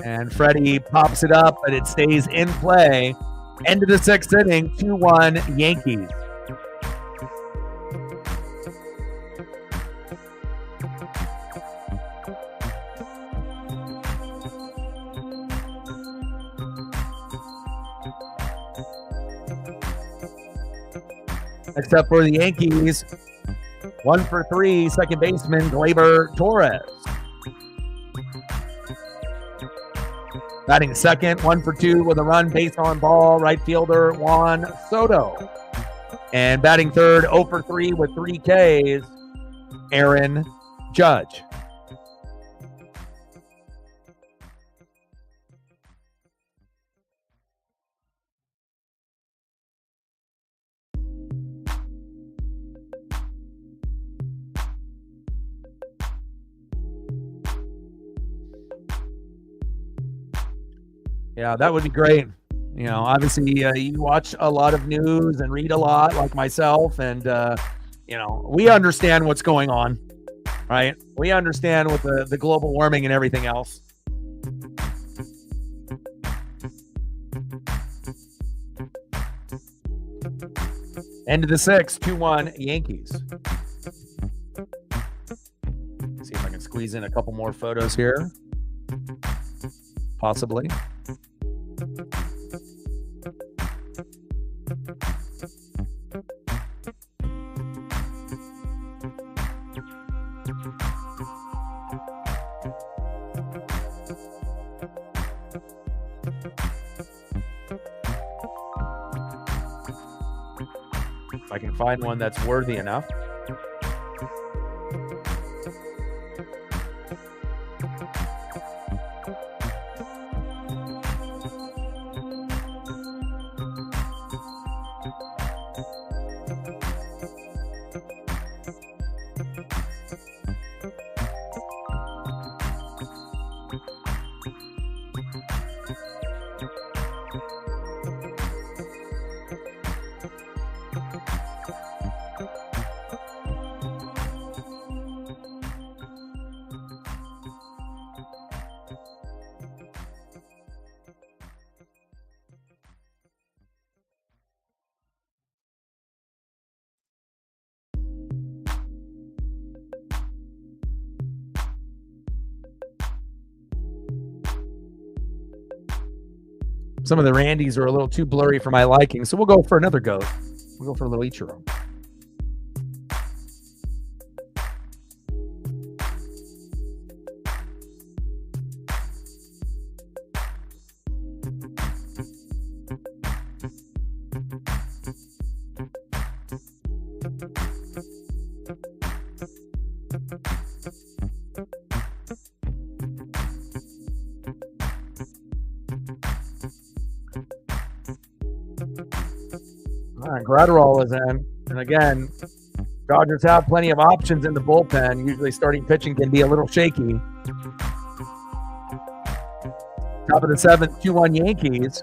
And Freddie pops it up, but it stays in play. End of the 6th inning, 2-1 Yankees. Next up for the Yankees, 1 for 3, second baseman Gleyber Torres. Batting second, 1 for 2 with a run, base on ball, right fielder Juan Soto. And batting third, 0 for 3 with 3 Ks, Aaron Judge. Yeah, that would be great. You know, obviously you watch a lot of news and read a lot like myself. And, you know, we understand what's going on, right? We understand with the global warming and everything else. End of the 6th, 2-1 Yankees. See if I can squeeze in a couple more photos here. Possibly. If I can find one that's worthy enough. Some of the Randys are a little too blurry for my liking, so we'll go for another goat. We'll go for a little Ichiro. Gratterall is in, and again, Dodgers have plenty of options in the bullpen. Usually starting pitching can be a little shaky. Top of the 7th, 2-1 Yankees.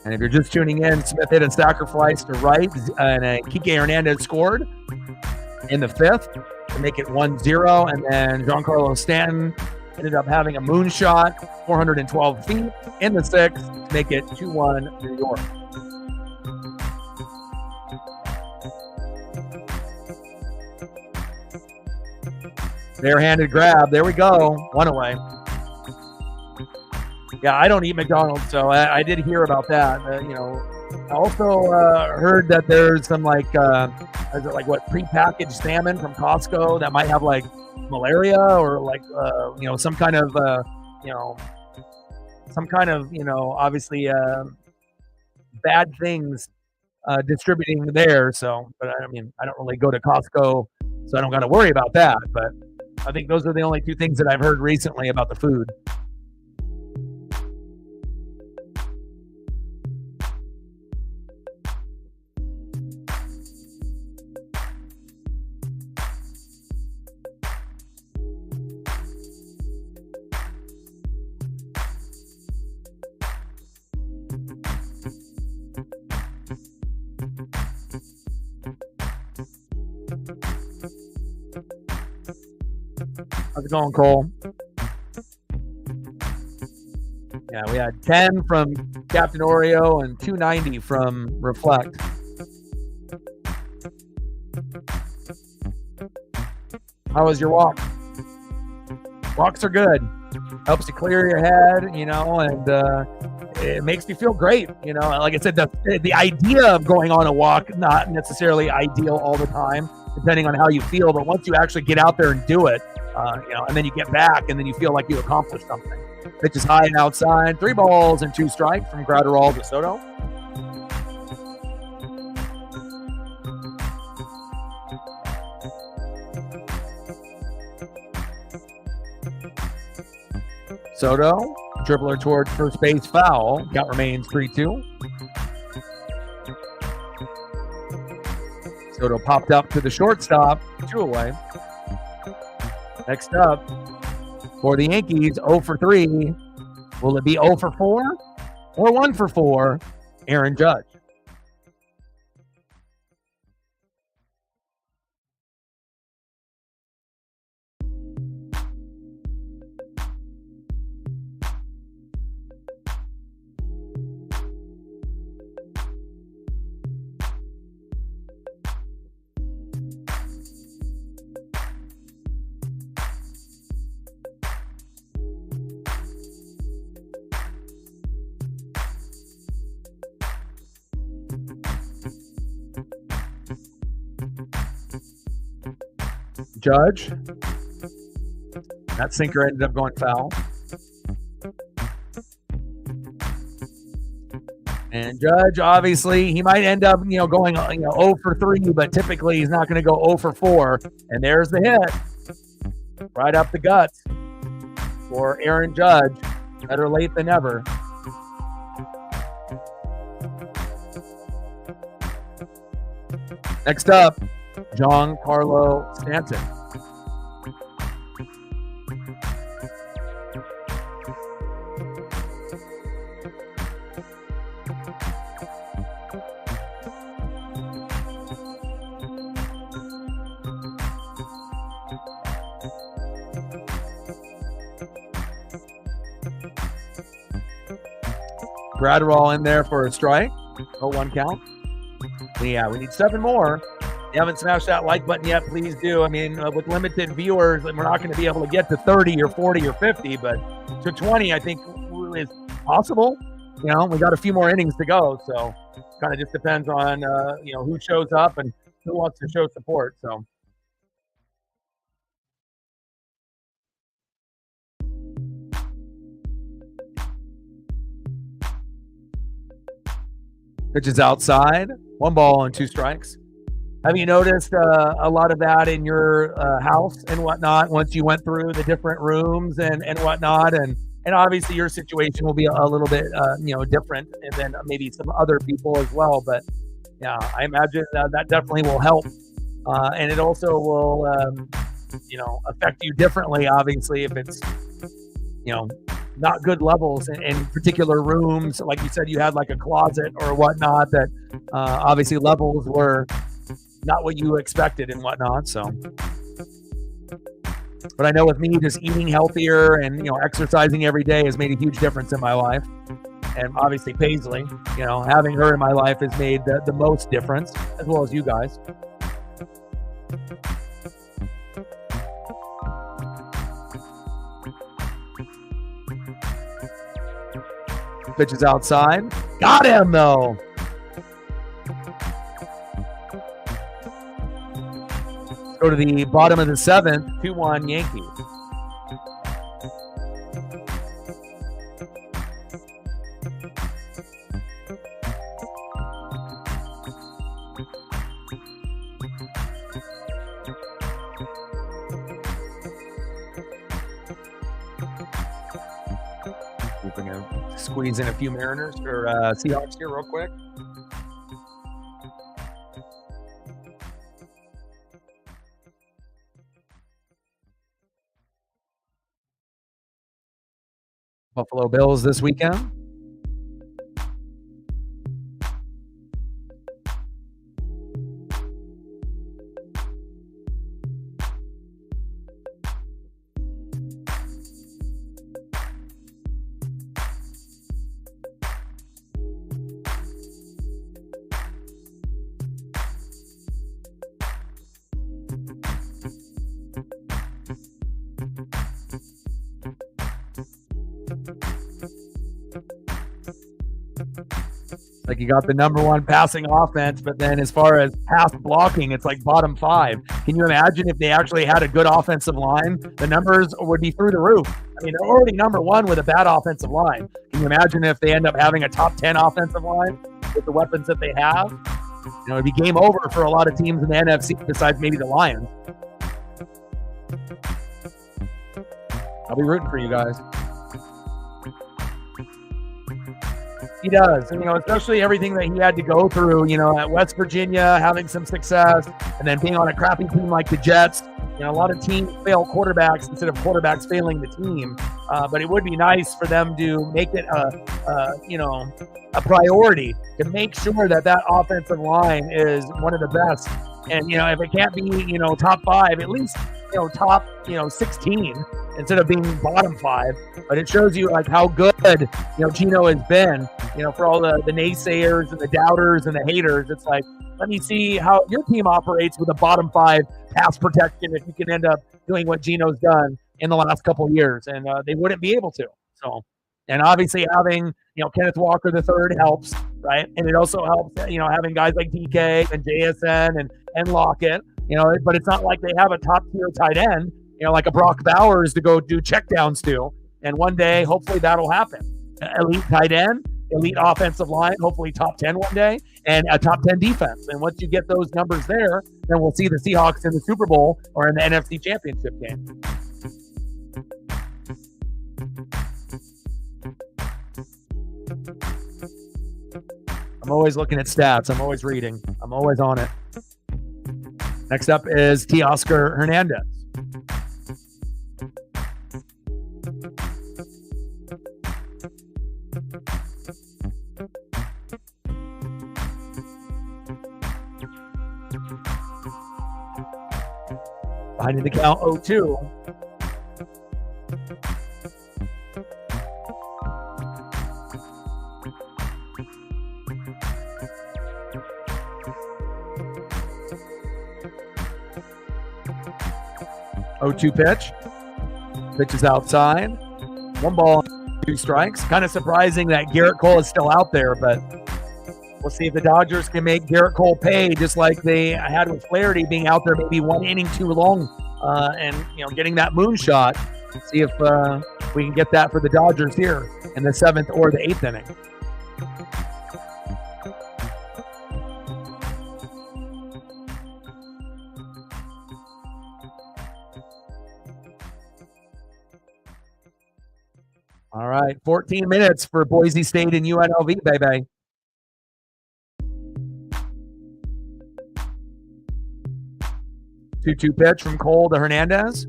And if you're just tuning in, Smith hit a sacrifice to right, and Kike Hernandez scored in the 5th to make it 1-0, and then Giancarlo Stanton ended up having a moonshot, 412 feet in the sixth, to make it 2-1 New York. Bare-handed grab. There we go. One away. Yeah, I don't eat McDonald's, so I did hear about that. I also heard that there's some is it like what, prepackaged salmon from Costco that might have like malaria or like some kind of obviously bad things distributing there. So, but I mean, I don't really go to Costco, so I don't got to worry about that. But I think those are the only two things that I've heard recently about the food. How's it going, Cole? Yeah, we had 10 from Captain Oreo and 290 from Reflect. How was your walk? Walks are good. Helps you clear your head, and it makes me feel great. Like I said, the idea of going on a walk, not necessarily ideal all the time, depending on how you feel. But once you actually get out there and do it, and then you get back and then you feel like you accomplished something. Pitch is high and outside. 3 balls and 2 strikes from Gratterall to Soto. Soto, dribbler towards first base, foul. Count remains 3-2. Soto popped up to the shortstop, 2 away. Next up, for the Yankees, 0 for 3. Will it be 0 for 4 or 1 for 4? Aaron Judge. Judge. That sinker ended up going foul. And Judge, obviously, he might end up, going, 0 for 3, but typically he's not going to go 0 for 4. And there's the hit. Right up the guts for Aaron Judge. Better late than never. Next up, Giancarlo Stanton. Gratterall in there for a strike. 0-1 count. Yeah, we need 7 more. If you haven't smashed that like button yet, please do. I mean, with limited viewers, we're not going to be able to get to 30 or 40 or 50, but to 20, I think is possible. We got a few more innings to go, so kind of just depends on who shows up and who wants to show support. So. Pitch is outside. 1 ball and 2 strikes. Have you noticed a lot of that in your house and whatnot once you went through the different rooms and whatnot? And obviously your situation will be a little bit, different than maybe some other people as well. But yeah, I imagine that definitely will help. And it also will, affect you differently, obviously, if it's, not good levels in particular rooms. Like you said, you had like a closet or whatnot that obviously levels were not what you expected and whatnot. So But I know with me, just eating healthier and, exercising every day has made a huge difference in my life. And obviously Paisley, having her in my life has made the most difference, as well as you guys. Pitch is outside. Got him, though. Go to the bottom of the 7th, 2-1 Yankees. We're going to squeeze in a few Mariners or Seahawks here real quick. Buffalo Bills this weekend. Like you got the number one passing offense, but then as far as pass blocking, it's like bottom 5. Can you imagine if they actually had a good offensive line? The numbers would be through the roof. I mean, they're already number 1 with a bad offensive line. Can you imagine if they end up having a top 10 offensive line with the weapons that they have? It'd be game over for a lot of teams in the NFC besides maybe the Lions. I'll be rooting for you guys. He does, and, especially everything that he had to go through, at West Virginia, having some success, and then being on a crappy team like the Jets. A lot of teams fail quarterbacks instead of quarterbacks failing the team. But it would be nice for them to make it a priority to make sure that offensive line is one of the best. And, if it can't be, top 5, at least, top, 16 instead of being bottom 5. But it shows you like how good, Gino has been, for all the naysayers and the doubters and the haters. It's like, let me see how your team operates with a bottom 5 pass protection if you can end up doing what Gino's done in the last couple of years. And they wouldn't be able to. So, and obviously having, Kenneth Walker III helps, right? And it also helps, having guys like DK and JSN and Lockett, but it's not like they have a top tier tight end, like a Brock Bowers to go do checkdowns to. And one day, hopefully that'll happen. Elite tight end, elite offensive line, hopefully top 10 one day, and a top 10 defense. And once you get those numbers there, then we'll see the Seahawks in the Super Bowl or in the NFC Championship game. I'm always looking at stats. I'm always reading. I'm always on it. Next up is Teoscar Hernandez. Behind the count 0-2. Pitch. Pitch is outside. 1 ball, 2 strikes. Kind of surprising that Garrett Cole is still out there, but we'll see if the Dodgers can make Garrett Cole pay, just like they had with Flaherty being out there maybe 1 inning too long, and getting that moonshot. See if we can get that for the Dodgers here in the 7th or the 8th inning. All right, 14 minutes for Boise State and UNLV, baby. Two pitch from Cole to Hernandez.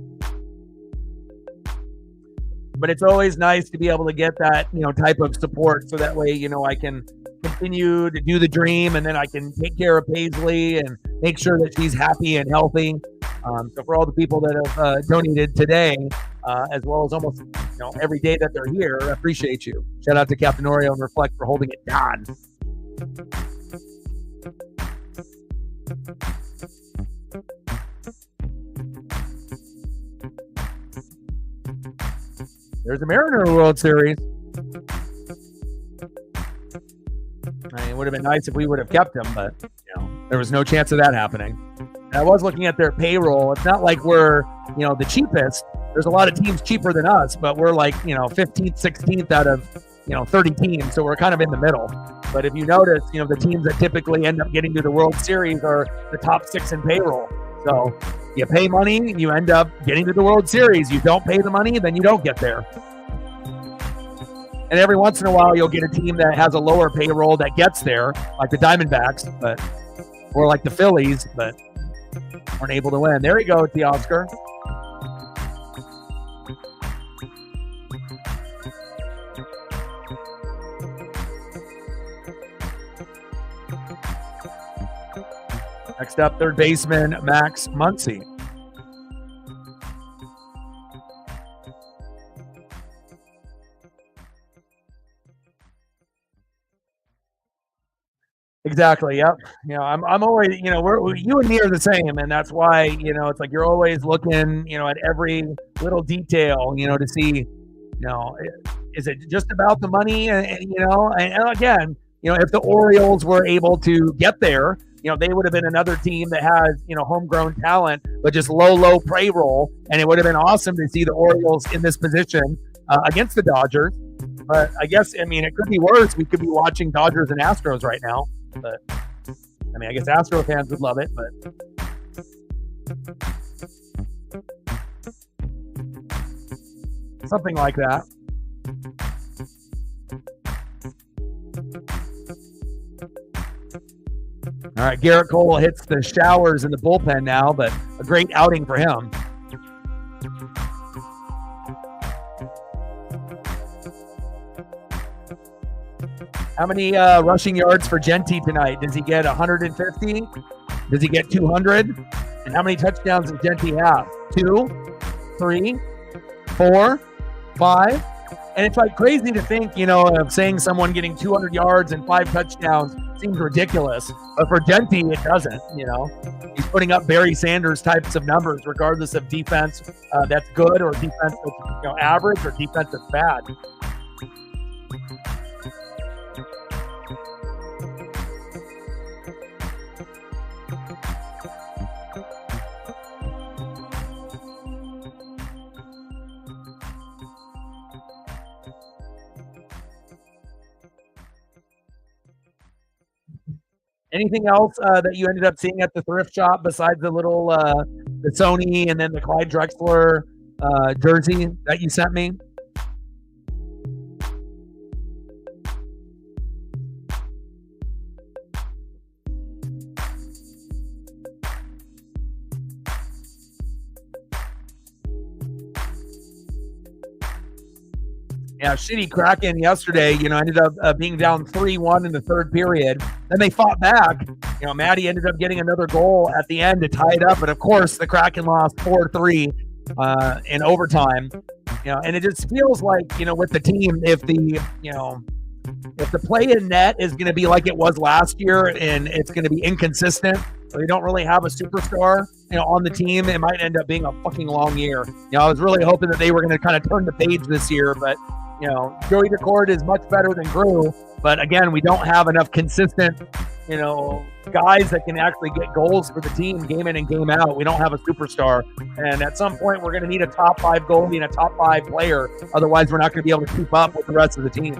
But it's always nice to be able to get that, type of support, so that way, I can continue to do the dream, and then I can take care of Paisley and make sure that she's happy and healthy. So for all the people that have donated today, as well as almost every day that they're here, I appreciate you. Shout out to Captain Oreo and Reflect for holding it down. There's a Mariner World Series. I mean, it would have been nice if we would have kept him, but there was no chance of that happening. And I was looking at their payroll. It's not like we're the cheapest. There's a lot of teams cheaper than us, but we're like 15th, 16th out of 30 teams, so we're kind of in the middle. But if you notice, the teams that typically end up getting to the World Series are the top 6 in payroll. So you pay money, you end up getting to the World Series. You don't pay the money, then you don't get there. And every once in a while, you'll get a team that has a lower payroll that gets there, like the Diamondbacks, or like the Phillies, but weren't able to win. There you go, the Oscar. Next up, third baseman Max Muncy. Exactly. Yep. I'm always, you and me are the same, and that's why, it's like you're always looking, at every little detail, to see, is it just about the money, and again, if the Orioles were able to get there, they would have been another team that has, homegrown talent, but just low payroll, and it would have been awesome to see the Orioles in this position against the Dodgers. But I guess, it could be worse. We could be watching Dodgers and Astros right now. But I guess Astro fans would love it, but something like that. All right, Garrett Cole hits the showers in the bullpen now, but a great outing for him. How many rushing yards for Genty tonight? Does he get 150? Does he get 200? And how many touchdowns does Genty have? 2, 3, 4, 5? And it's like crazy to think, of saying someone getting 200 yards and 5 touchdowns seems ridiculous. But for Genty, it doesn't, He's putting up Barry Sanders types of numbers, regardless of defense that's good or defense that's average or defense that's bad. Anything else that you ended up seeing at the thrift shop besides the little the Sony and then the Clyde Drexler jersey that you sent me? Yeah, shitty Kraken yesterday, ended up being down 3-1 in the third period. Then they fought back. Maddie ended up getting another goal at the end to tie it up. But of course, the Kraken lost 4-3 in overtime. And it just feels like, with the team, if the play in net is going to be like it was last year and it's going to be inconsistent, so they don't really have a superstar, on the team, it might end up being a fucking long year. I was really hoping that they were going to kind of turn the page this year, but Joey DeCord is much better than Grew, but again, we don't have enough consistent, guys that can actually get goals for the team game in and game out. We don't have a superstar, and at some point, we're going to need a top 5 goalie and a top 5 player. Otherwise, we're not going to be able to keep up with the rest of the teams.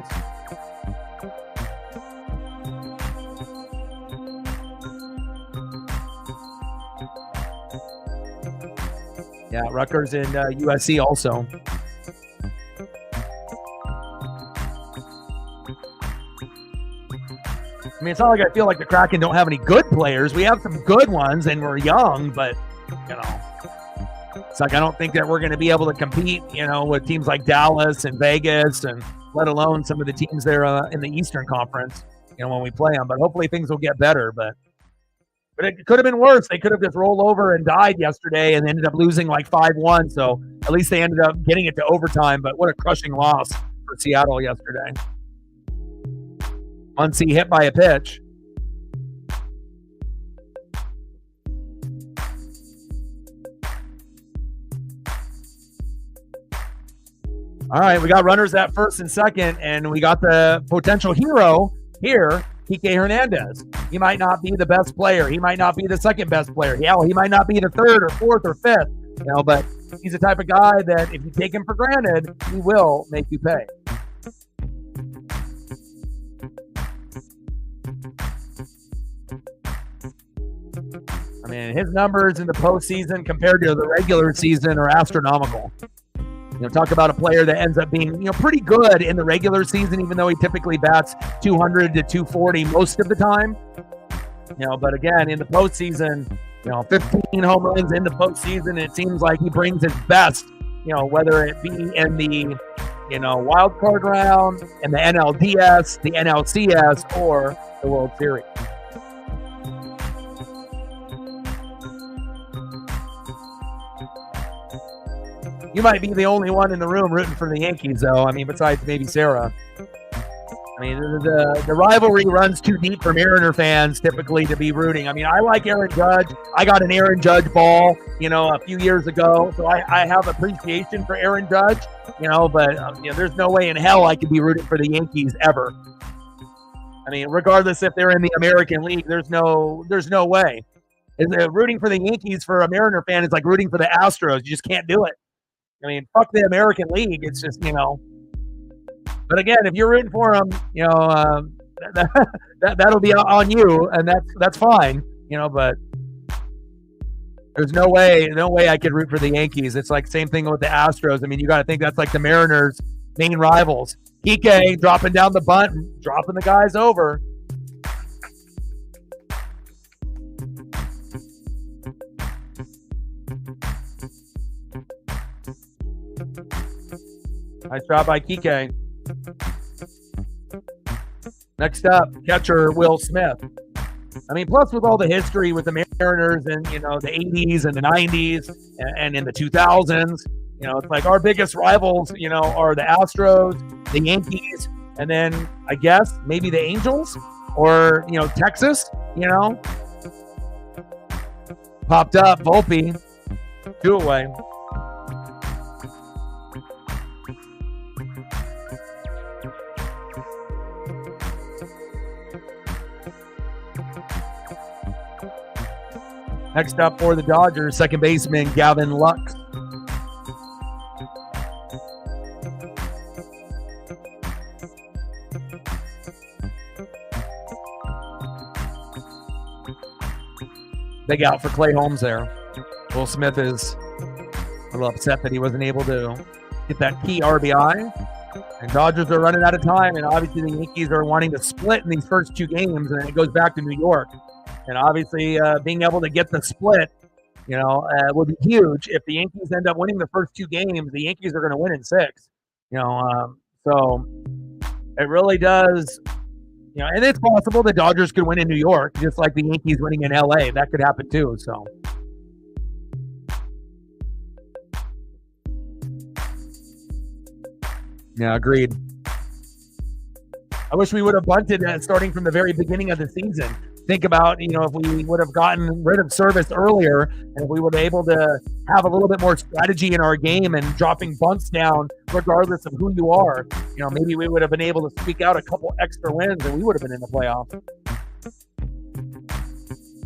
Yeah, Rutgers and USC also. It's not like I feel like the Kraken don't have any good players. We have some good ones, and we're young, but, it's like I don't think that we're going to be able to compete, with teams like Dallas and Vegas, and let alone some of the teams there in the Eastern Conference, when we play them. But hopefully things will get better. But But it could have been worse. They could have just rolled over and died yesterday and ended up losing like 5-1. So at least they ended up getting it to overtime. But what a crushing loss for Seattle yesterday. Muncy hit by a pitch. All right, we got runners at first and second, and we got the potential hero here, Kike Hernandez. He might not be the best player. He might not be the second best player. Yeah, he might not be the third or fourth or fifth, but he's the type of guy that if you take him for granted, he will make you pay. I mean, his numbers in the postseason compared to the regular season are astronomical. Talk about a player that ends up being, pretty good in the regular season, even though he typically bats 200 to 240 most of the time. But again, in the postseason, 15 home runs in the postseason, it seems like he brings his best, whether it be in the, wild card round, in the NLDS, the NLCS, or the World Series. You might be the only one in the room rooting for the Yankees, though. I mean, besides maybe Sarah. I mean, the rivalry runs too deep for Mariner fans typically to be rooting. I mean, I like Aaron Judge. I got an Aaron Judge ball, a few years ago. So I have appreciation for Aaron Judge, but there's no way in hell I could be rooting for the Yankees ever. I mean, regardless if they're in the American League, there's no way. Rooting for the Yankees for a Mariner fan is like rooting for the Astros. You just can't do it. I mean, fuck the American League. It's just, But again, if you're rooting for them, that'll be on you, and that's fine, But there's no way I could root for the Yankees. It's like same thing with the Astros. I mean, you got to think that's like the Mariners' main rivals. Kike dropping down the bunt, and dropping the guys over. Nice job by Kike. Next up, catcher Will Smith. I mean, plus with all the history with the Mariners and, the 80s and the 90s and in the 2000s, it's like our biggest rivals, are the Astros, the Yankees, and then I guess maybe the Angels or, Texas, Popped up, Volpe, 2 away. Next up for the Dodgers, second baseman Gavin Lux. Big out for Clay Holmes there. Will Smith is a little upset that he wasn't able to get that key RBI. And Dodgers are running out of time, and obviously the Yankees are wanting to split in these first 2 games, and it goes back to New York. And obviously, being able to get the split, would be huge. If the Yankees end up winning the first 2 games, the Yankees are going to win in 6. So it really does. And it's possible the Dodgers could win in New York, just like the Yankees winning in LA. That could happen too. So. Yeah, agreed. I wish we would have bunted starting from the very beginning of the season. Think about, if we would have gotten rid of service earlier and if we were able to have a little bit more strategy in our game and dropping bunts down regardless of who you are, maybe we would have been able to squeak out a couple extra wins and we would have been in the playoffs.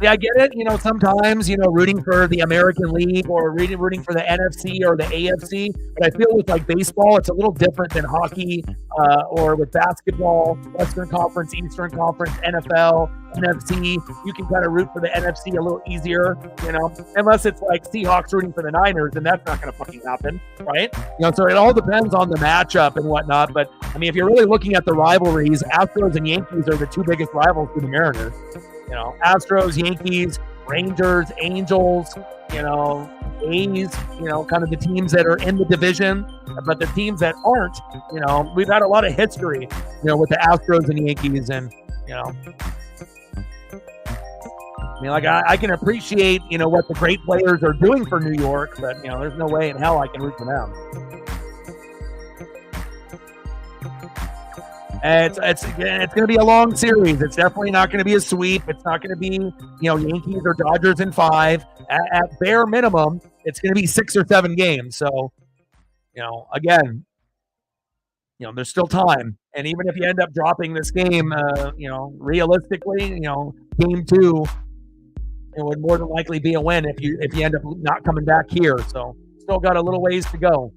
Yeah, I get it. Sometimes, rooting for the American League or rooting for the NFC or the AFC. But I feel with like baseball, it's a little different than hockey or with basketball, Western Conference, Eastern Conference, NFL, NFC. You can kind of root for the NFC a little easier, unless it's like Seahawks rooting for the Niners, and that's not going to fucking happen, right? So it all depends on the matchup and whatnot. But I mean, if you're really looking at the rivalries, Astros and Yankees are the 2 biggest rivals for the Mariners. Astros, Yankees, Rangers, Angels, A's, kind of the teams that are in the division, but the teams that aren't, we've had a lot of history, with the Astros and the Yankees and, I mean, like I can appreciate, what the great players are doing for New York, but there's no way in hell I can root for them. And it's going to be a long series. It's definitely not going to be a sweep. It's not going to be, Yankees or Dodgers in 5. At bare minimum, it's going to be 6 or 7 games. So, again, there's still time. And even if you end up dropping this game, realistically, game 2, it would more than likely be a win if you end up not coming back here. So still got a little ways to go.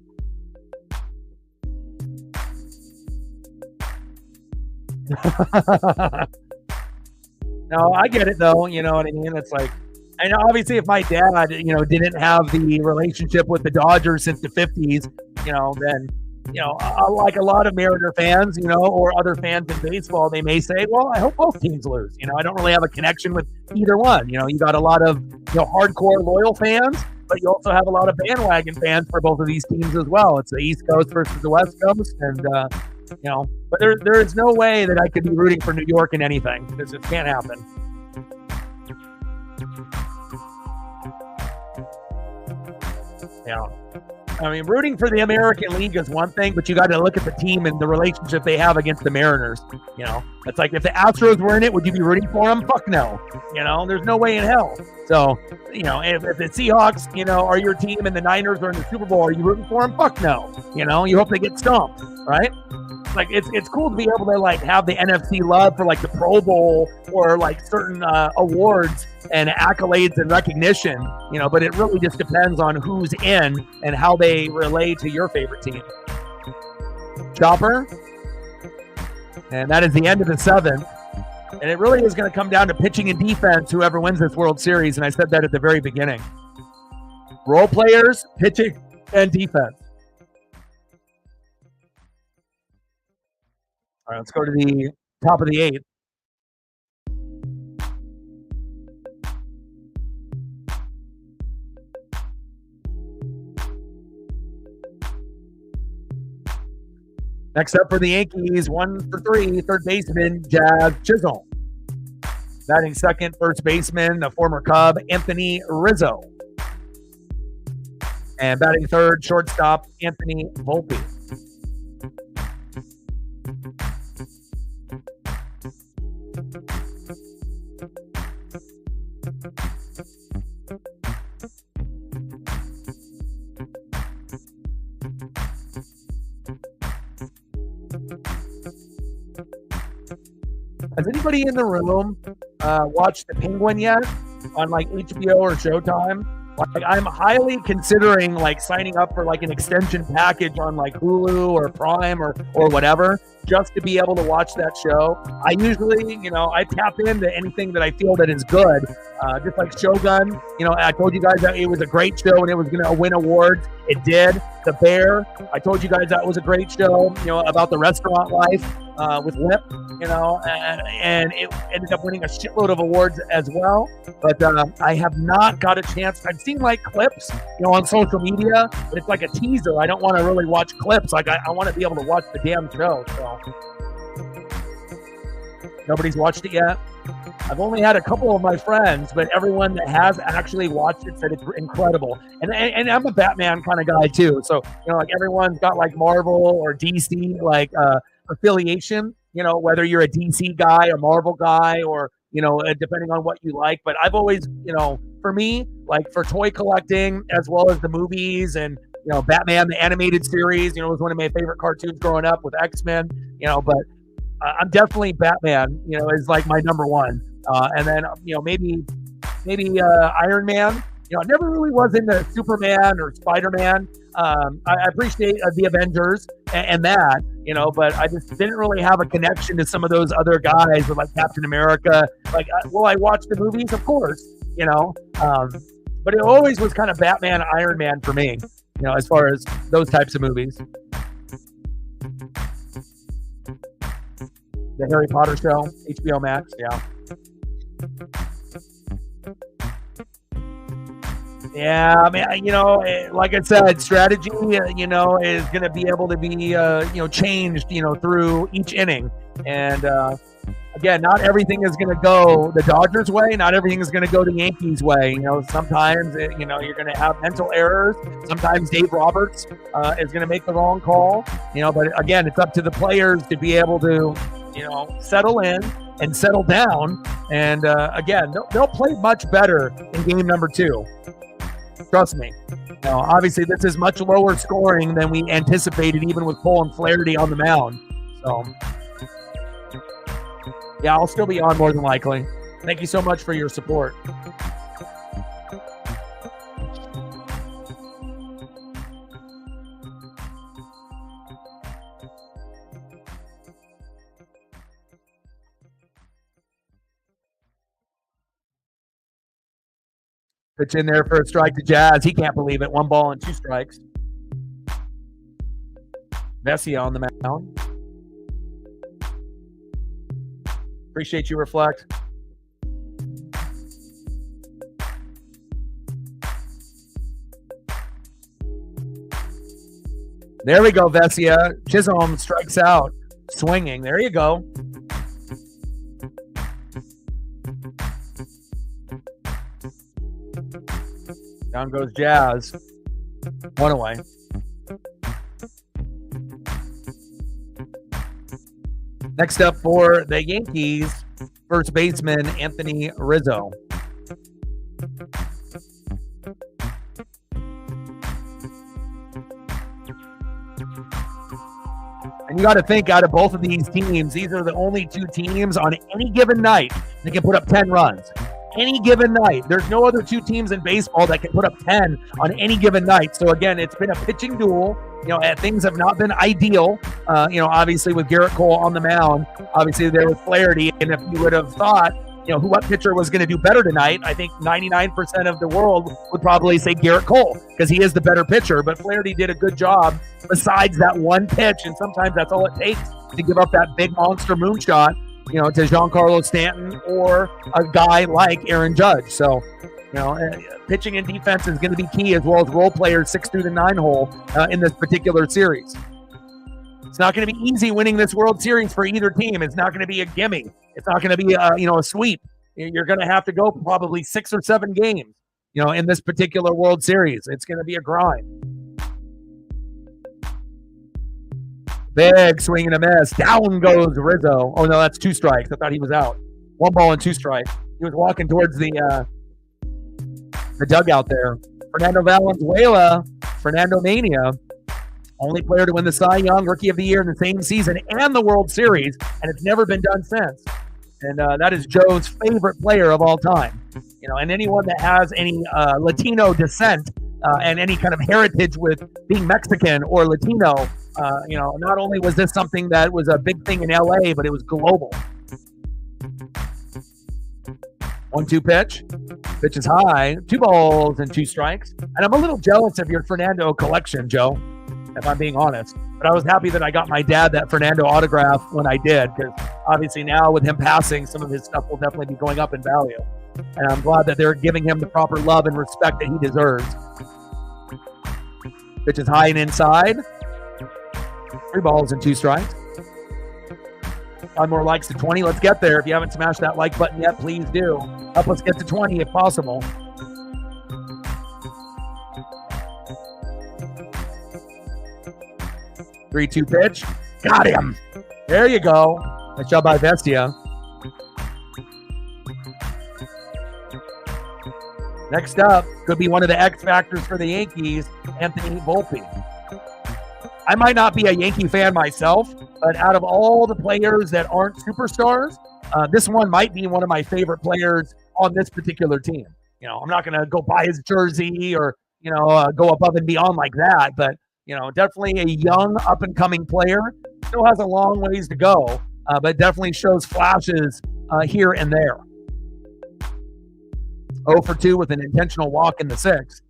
No, I get it though. You know what I mean? It's like, and obviously if my dad, didn't have the relationship with the Dodgers since the 50s, then, like a lot of Mariner fans, or other fans in baseball, they may say, well, I hope both teams lose. I don't really have a connection with either one. You got a lot of, hardcore loyal fans, but you also have a lot of bandwagon fans for both of these teams as well. It's the East Coast versus the West Coast. And, but there is no way that I could be rooting for New York in anything. This just can't happen. Yeah. I mean, rooting for the American League is one thing, but you got to look at the team and the relationship they have against the Mariners. It's like if the Astros were in it, would you be rooting for them? Fuck no. There's no way in hell. So, if the Seahawks, are your team and the Niners are in the Super Bowl, are you rooting for them? Fuck no. You hope they get stomped, right? Like it's cool to be able to like have the NFC love for like the Pro Bowl or like certain awards and accolades and recognition, but it really just depends on who's in and how they relate to your favorite team. Chopper. And that is the end of the 7th. And it really is going to come down to pitching and defense, whoever wins this World Series. And I said that at the very beginning. Role players, pitching, and defense. All right, let's go to the top of the 8th. Next up for the Yankees, 1 for 3, third baseman, Jazz Chisholm. Batting second, first baseman, the former Cub, Anthony Rizzo. And batting third, shortstop, Anthony Volpe. Has anybody in the room watched The Penguin yet on like HBO or Showtime? Like I'm highly considering like signing up for like an extension package on like Hulu or Prime or whatever, just to be able to watch that show. I usually, I tap into anything that I feel that is good. Just like Shogun, I told you guys that it was a great show and it was going to win awards. It did. The Bear, I told you guys that was a great show, about the restaurant life with Lip, and it ended up winning a shitload of awards as well. But I have not got a chance. I've seen like clips, on social media, but it's like a teaser. I don't want to really watch clips. Like I want to be able to watch the damn show. So nobody's watched it yet. I've only had a couple of my friends, but everyone that has actually watched it said it's incredible. And I'm a Batman kind of guy too. So, like everyone's got like Marvel or DC like affiliation, whether you're a DC guy or Marvel guy or, depending on what you like. But I've always, for me, like for toy collecting as well as the movies and, Batman, the animated series, was one of my favorite cartoons growing up with X-Men, but I'm definitely Batman, is like my number one. And then, maybe Iron Man. I never really was into Superman or Spider-Man. I appreciate the Avengers and that, but I just didn't really have a connection to some of those other guys with like Captain America. Like, will I watch the movies? Of course, but it always was kind of Batman, Iron Man for me, as far as those types of movies. The Harry Potter show, HBO Max, yeah. Yeah, I mean, like I said, strategy, is going to be able to be, changed, through each inning. And again, not everything is going to go the Dodgers' way. Not everything is going to go the Yankees' way. You know, sometimes, you know, you're going to have mental errors. Sometimes Dave Roberts is going to make the wrong call. You know, but again, it's up to the players to be able to, you know, settle in and settle down. And again, they'll play much better in game number 2. Trust me. Now, obviously, this is much lower scoring than we anticipated, even with Cole and Flaherty on the mound. So, yeah, I'll still be on more than likely. Thank you so much for your support. Pitch in there for a strike to Jazz. He can't believe it. 1 ball and 2 strikes. Vesia on the mound. Appreciate you, Reflect. There we go, Vesia. Chisholm strikes out. Swinging. There you go. Down goes Jazz. 1 away. Next up for the Yankees, first baseman Anthony Rizzo. And you got to think, out of both of these teams, these are the only 2 teams on any given night that can put up 10 runs. Any given night. There's no other 2 teams in baseball that can put up 10 on any given night. So again, it's been a pitching duel. You know, things have not been ideal. You know, obviously with Garrett Cole on the mound, obviously there was Flaherty. And if you would have thought, you know, what pitcher was going to do better tonight, I think 99% of the world would probably say Garrett Cole because he is the better pitcher. But Flaherty did a good job besides that one pitch. And sometimes that's all it takes to give up that big monster moonshot, you know, to Giancarlo Stanton or a guy like Aaron Judge. So, you know, pitching and defense is going to be key, as well as role players 6 through the 9 hole in this particular series. It's not going to be easy winning this World Series for either team. It's not going to be a gimme. It's not going to be a sweep. You're going to have to go probably 6 or 7 games, you know, in this particular World Series. It's going to be a grind. Big swing and a miss. Down goes Rizzo. Oh, no, that's 2 strikes. I thought he was out. 1 ball and 2 strikes. He was walking towards the dugout there. Fernando Valenzuela, Fernando Mania, only player to win the Cy Young Rookie of the Year in the same season and the World Series, and it's never been done since. And that is Joe's favorite player of all time. You know, and anyone that has any Latino descent and any kind of heritage with being Mexican or Latino, you know, not only was this something that was a big thing in LA, but it was global. 1-2 pitch. Pitch is high. 2 balls and 2 strikes. And I'm a little jealous of your Fernando collection, Joe, if I'm being honest. But I was happy that I got my dad that Fernando autograph when I did, because obviously now with him passing, some of his stuff will definitely be going up in value. And I'm glad that they're giving him the proper love and respect that he deserves. Pitch is high and inside. 3 balls and 2 strikes. 5 more likes to 20. Let's get there. If you haven't smashed that like button yet, please do. Help us get to 20 if possible. Three-two pitch. Got him. There you go. Nice job by Vesia. Next up, could be one of the X factors for the Yankees, Anthony Volpe. I might not be a Yankee fan myself, but out of all the players that aren't superstars, this one might be one of my favorite players on this particular team. You know, I'm not going to go buy his jersey or, you know, go above and beyond like that, but, you know, definitely a young up-and-coming player. Still has a long ways to go, but definitely shows flashes here and there. 0 for 2 with an intentional walk in the 6th.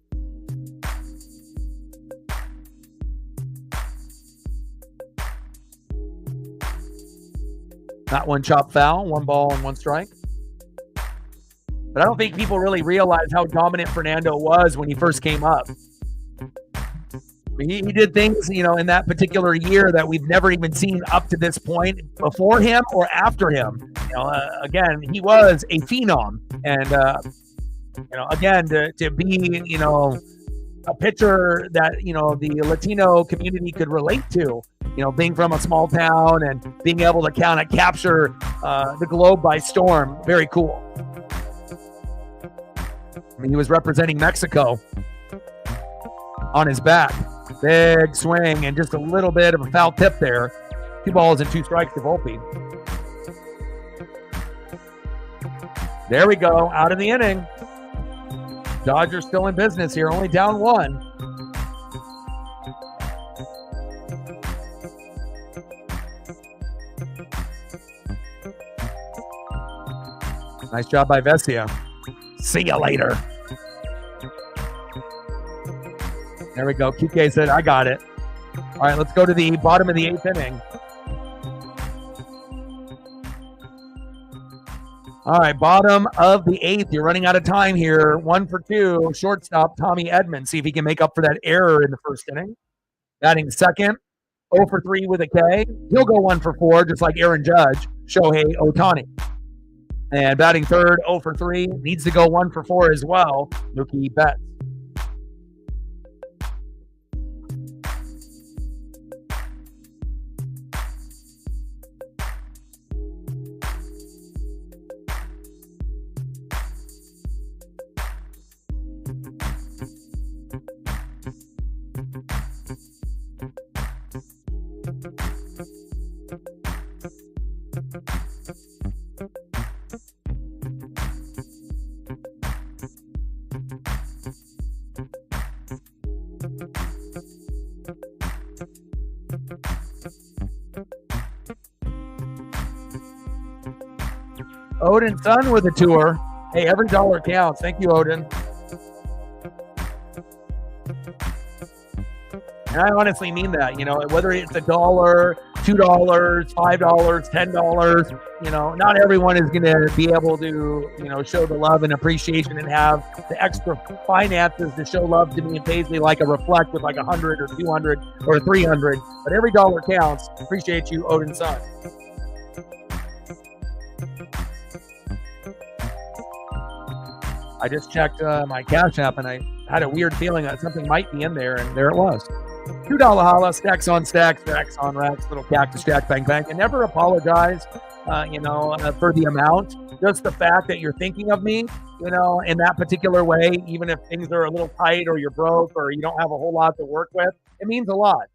That one chopped foul, 1 ball and 1 strike. But I don't think people really realize how dominant Fernando was when he first came up. He did things, in that particular year that we've never even seen up to this point before him or after him. Again, he was a phenom. And, again, to be, a pitcher that, the Latino community could relate to, being from a small town and being able to kind of capture the globe by storm. Very cool. I mean, he was representing Mexico on his back. Big swing and just a little bit of a foul tip there. 2 balls and 2 strikes to Volpe. There we go. Out of the inning. Dodgers still in business here. Only down 1. Nice job by Vesia. See you later. There we go. Kike said, I got it. All right, let's go to the bottom of the 8th inning. All right, bottom of the 8th. You're running out of time here. 1 for 2. Shortstop Tommy Edman. See if he can make up for that error in the first inning. Batting second. 0 for 3 with a K. He'll go 1 for 4, just like Aaron Judge. Shohei Ohtani. And batting third, 0 for 3. Needs to go 1 for 4 as well. Mookie Betts. Odin Sun with a tour. Hey, every dollar counts. Thank you, Odin. And I honestly mean that, whether it's $1, $2, $5, $10, not everyone is going to be able to, show the love and appreciation and have the extra finances to show love to me and Paisley like a Reflect with like 100 or 200 or 300. But every dollar counts. Appreciate you, Odin Sun. I just checked my Cash App, and I had a weird feeling that something might be in there, and there it was. $2 holla, stacks on stacks, racks on racks, little cactus jack, bang, bang. And never apologize, for the amount. Just the fact that you're thinking of me, in that particular way, even if things are a little tight or you're broke or you don't have a whole lot to work with, it means a lot,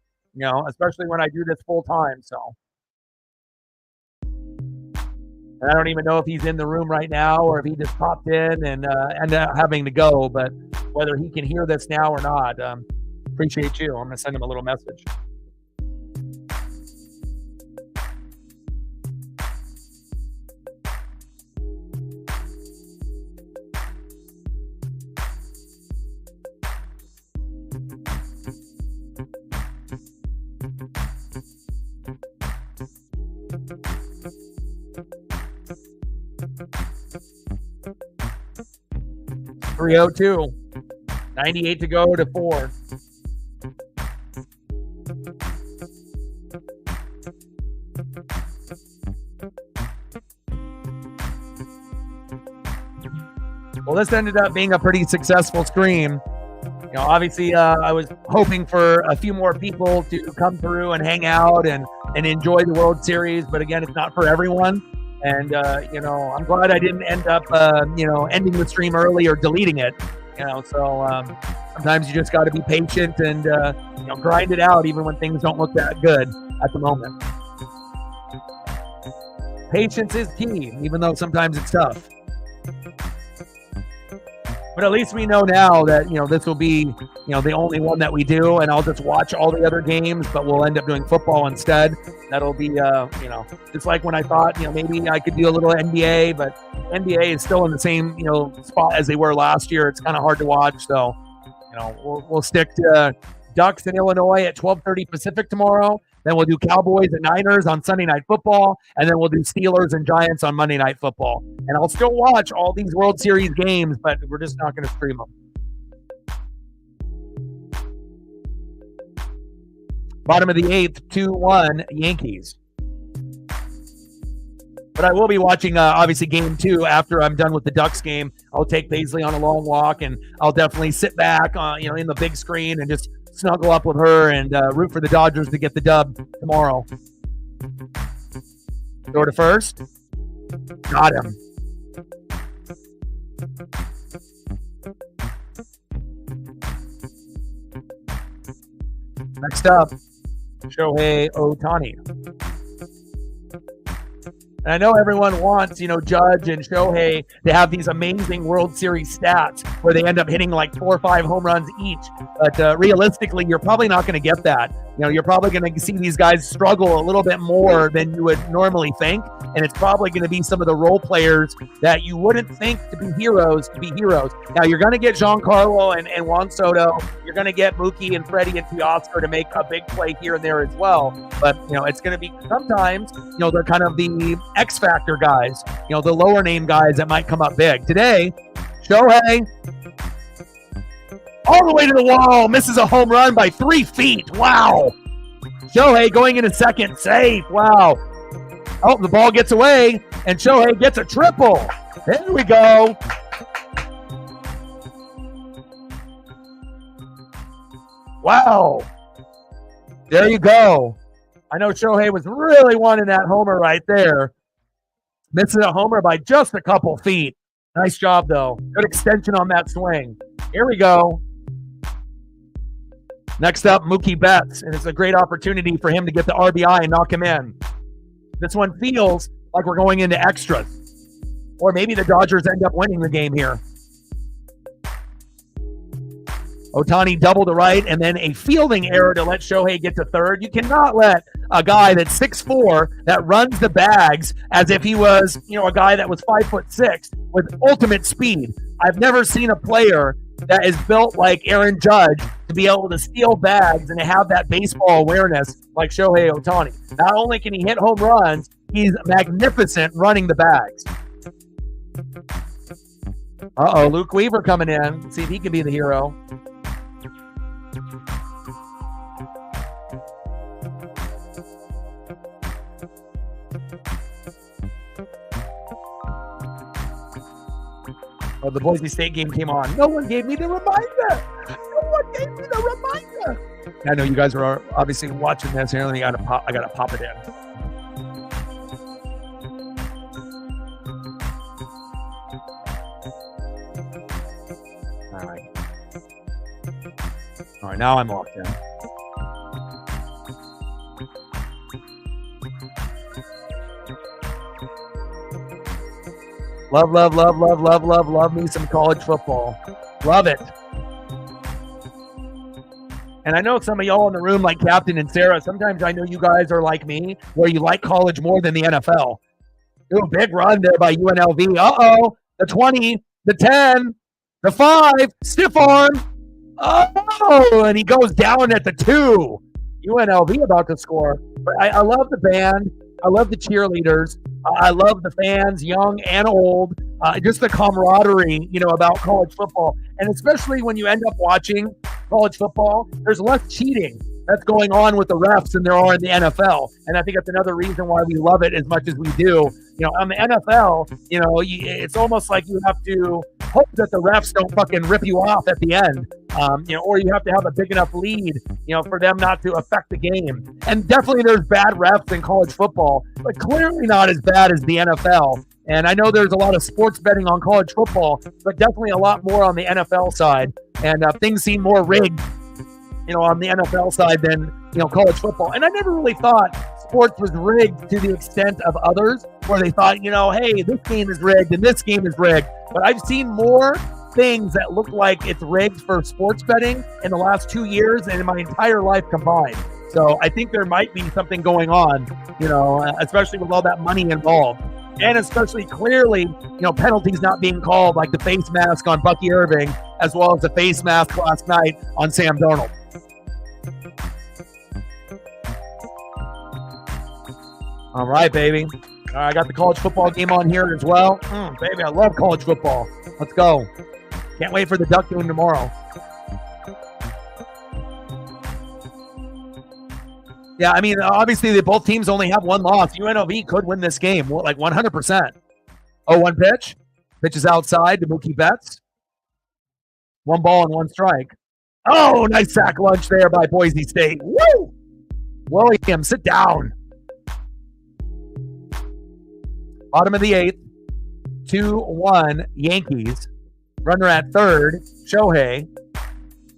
especially when I do this full time. So. And I don't even know if he's in the room right now or if he just popped in and ended up having to go. But whether he can hear this now or not, appreciate you. I'm going to send him a little message. .302. 98 to go to 4. Well, this ended up being a pretty successful stream. Obviously, I was hoping for a few more people to come through and hang out and enjoy the World Series. But again, it's not for everyone. And, I'm glad I didn't end up, ending the stream early or deleting it. So sometimes you just got to be patient and, grind it out even when things don't look that good at the moment. Patience is key, even though sometimes it's tough. But at least we know now that, this will be, the only one that we do, and I'll just watch all the other games, but we'll end up doing football instead. That'll be, just like when I thought, maybe I could do a little NBA, but NBA is still in the same, spot as they were last year. It's kind of hard to watch. So, we'll stick to Ducks in Illinois at 12:30 Pacific tomorrow. Then we'll do Cowboys and Niners on Sunday Night Football. And then we'll do Steelers and Giants on Monday Night Football. And I'll still watch all these World Series games, but we're just not going to stream them. Bottom of the 8th, 2-1 Yankees. But I will be watching, obviously, game 2 after I'm done with the Ducks game. I'll take Paisley on a long walk, and I'll definitely sit back, in the big screen and just snuggle up with her and root for the Dodgers to get the dub tomorrow. Go to first. Got him. Next up, Shohei Ohtani. And I know everyone wants, Judge and Shohei to have these amazing World Series stats where they end up hitting like 4 or 5 home runs each. But realistically, you're probably not going to get that. You're probably going to see these guys struggle a little bit more than you would normally think. And it's probably going to be some of the role players that you wouldn't think to be heroes. Now, you're going to get Giancarlo and Juan Soto. You're going to get Mookie and Freddie and Teoscar to make a big play here and there as well. But, it's going to be sometimes, they're kind of the X Factor guys, the lower name guys that might come up big. Today, Shohei, all the way to the wall, misses a home run by 3 feet. Wow. Shohei going into second, safe. Wow. Oh, the ball gets away, and Shohei gets a triple. There we go. Wow. There you go. I know Shohei was really wanting that homer right there. Missing a homer by just a couple feet. Nice job, though. Good extension on that swing. Here we go. Next up, Mookie Betts, and it's a great opportunity for him to get the RBI and knock him in. This one feels like we're going into extras. Or maybe the Dodgers end up winning the game here. Ohtani double to right, and then a fielding error to let Shohei get to third. You cannot let a guy that's 6'4", that runs the bags as if he was, a guy that was 5'6" with ultimate speed. I've never seen a player that is built like Aaron Judge to be able to steal bags and to have that baseball awareness like Shohei Ohtani. Not only can he hit home runs, he's magnificent running the bags. Uh-oh, Luke Weaver coming in. Let's see if he can be the hero. Oh, the Boise State game came on. No one gave me the reminder. I know you guys are obviously watching this. Here, I gotta pop it in. All right, now I'm locked in. Love me some college football. Love it. And I know some of y'all in the room, like Captain and Sarah, sometimes I know you guys are like me, where you like college more than the NFL. Ooh, big run there by UNLV. Uh-oh, the 20, the 10, the 5, stiff arm. Oh, and he goes down at the 2. UNLV about to score. But I love the band. I love the cheerleaders. I love the fans, young and old. Just the camaraderie, about college football. And especially when you end up watching college football, there's less cheating that's going on with the refs than there are in the NFL. And I think that's another reason why we love it as much as we do. On the NFL, it's almost like you have to hope that the refs don't fucking rip you off at the end. Or you have to have a big enough lead, for them not to affect the game. And definitely there's bad refs in college football, but clearly not as bad as the NFL. And I know there's a lot of sports betting on college football, but definitely a lot more on the NFL side. And things seem more rigged, on the NFL side than, college football. And I never really thought sports was rigged to the extent of others, where they thought, hey, this game is rigged and this game is rigged. But I've seen more things that look like it's rigged for sports betting in the last 2 years and in my entire life combined. So I think there might be something going on, especially with all that money involved. And especially clearly, penalties not being called, like the face mask on Bucky Irving, as well as the face mask last night on Sam Darnold. All right, baby. All right, I got the college football game on here as well. Baby, I love college football. Let's go. Can't wait for the Duck game tomorrow. Yeah, I mean, obviously, both teams only have one loss. UNLV could win this game, like 100%. 0-1 pitch. Pitch is outside to Mookie Betts. 1 ball and 1 strike. Oh, nice sack lunch there by Boise State. Woo! Williams, sit down. Bottom of the 8th. 2-1 Yankees. Runner at third. Shohei.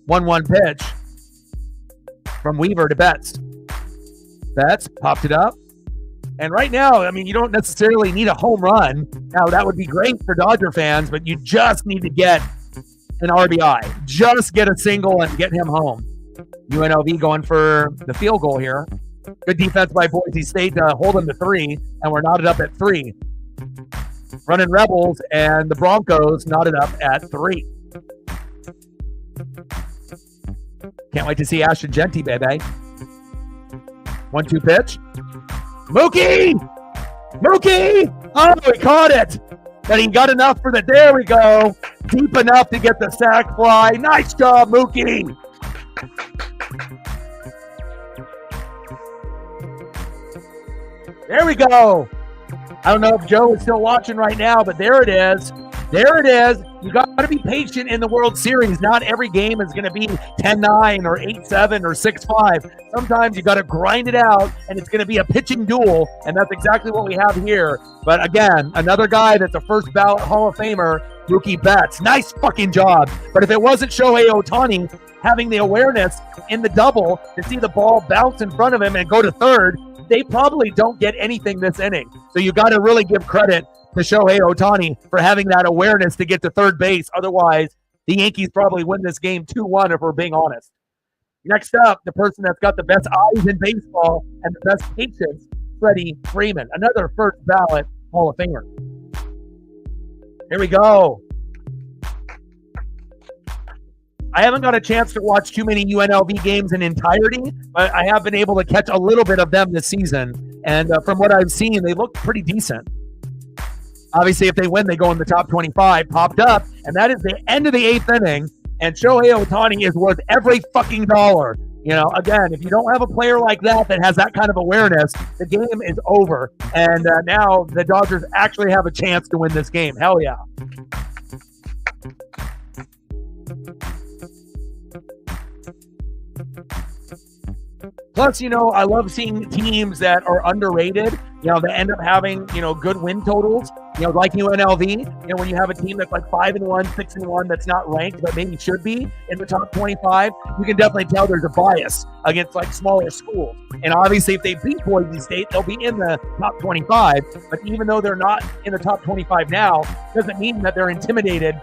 1-1 pitch from Weaver to Betts. Betts popped it up. And right now, I mean, you don't necessarily need a home run. Now, that would be great for Dodger fans, but you just need to get an RBI. Just get a single and get him home. UNLV going for the field goal here. Good defense by Boise State to hold them to 3, and we're knotted up at 3. Running Rebels, and the Broncos knotted up at 3. Can't wait to see Ashton Genty, baby. 1-2 pitch. Mookie! Mookie! Oh, he caught it. But he got enough for the, there we go. Deep enough to get the sac fly. Nice job, Mookie. There we go. I don't know if Joe is still watching right now, but there it is. There it is. You got to be patient in the World Series. Not every game is going to be 10-9 or 8-7 or 6-5. Sometimes you got to grind it out, and it's going to be a pitching duel, and that's exactly what we have here. But again, another guy that's a first ballot Hall of Famer, Mookie Betts. Nice fucking job. But if it wasn't Shohei Ohtani having the awareness in the double to see the ball bounce in front of him and go to third, they probably don't get anything this inning. So you got to really give credit to Shohei Ohtani for having that awareness to get to third base. Otherwise, the Yankees probably win this game 2-1 if we're being honest. Next up, the person that's got the best eyes in baseball and the best patience, Freddie Freeman, another first ballot Hall of Famer. Here we go. I haven't got a chance to watch too many UNLV games in entirety, but I have been able to catch a little bit of them this season. And from what I've seen, they look pretty decent. Obviously, if they win, they go in the top 25, popped up, and that is the end of the 8th inning, and Shohei Ohtani is worth every fucking dollar. You know, again, if you don't have a player like that that has that kind of awareness, the game is over, and now the Dodgers actually have a chance to win this game. Hell yeah. Plus, you know, I love seeing teams that are underrated, you know, that end up having, you know, good win totals, you know, like UNLV, you know, when you have a team that's like 5-1, 6-1, that's not ranked, but maybe should be in the top 25, you can definitely tell there's a bias against like smaller schools. And obviously, if they beat Boise State, they'll be in the top 25. But even though they're not in the top 25 now, doesn't mean that they're intimidated,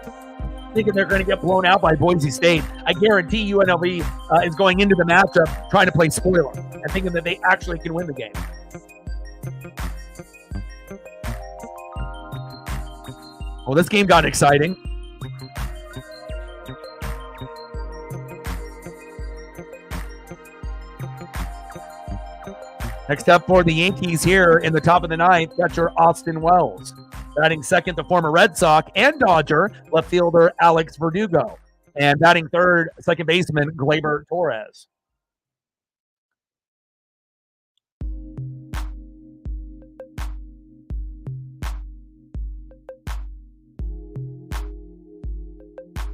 thinking they're going to get blown out by Boise State. I guarantee UNLV is going into the matchup trying to play spoiler and thinking that they actually can win the game. Well, this game got exciting. Next up for the Yankees here in the top of the 9th, catcher Austin Wells. Batting second, the former Red Sox and Dodger left fielder Alex Verdugo. And batting third, second baseman Gleyber Torres.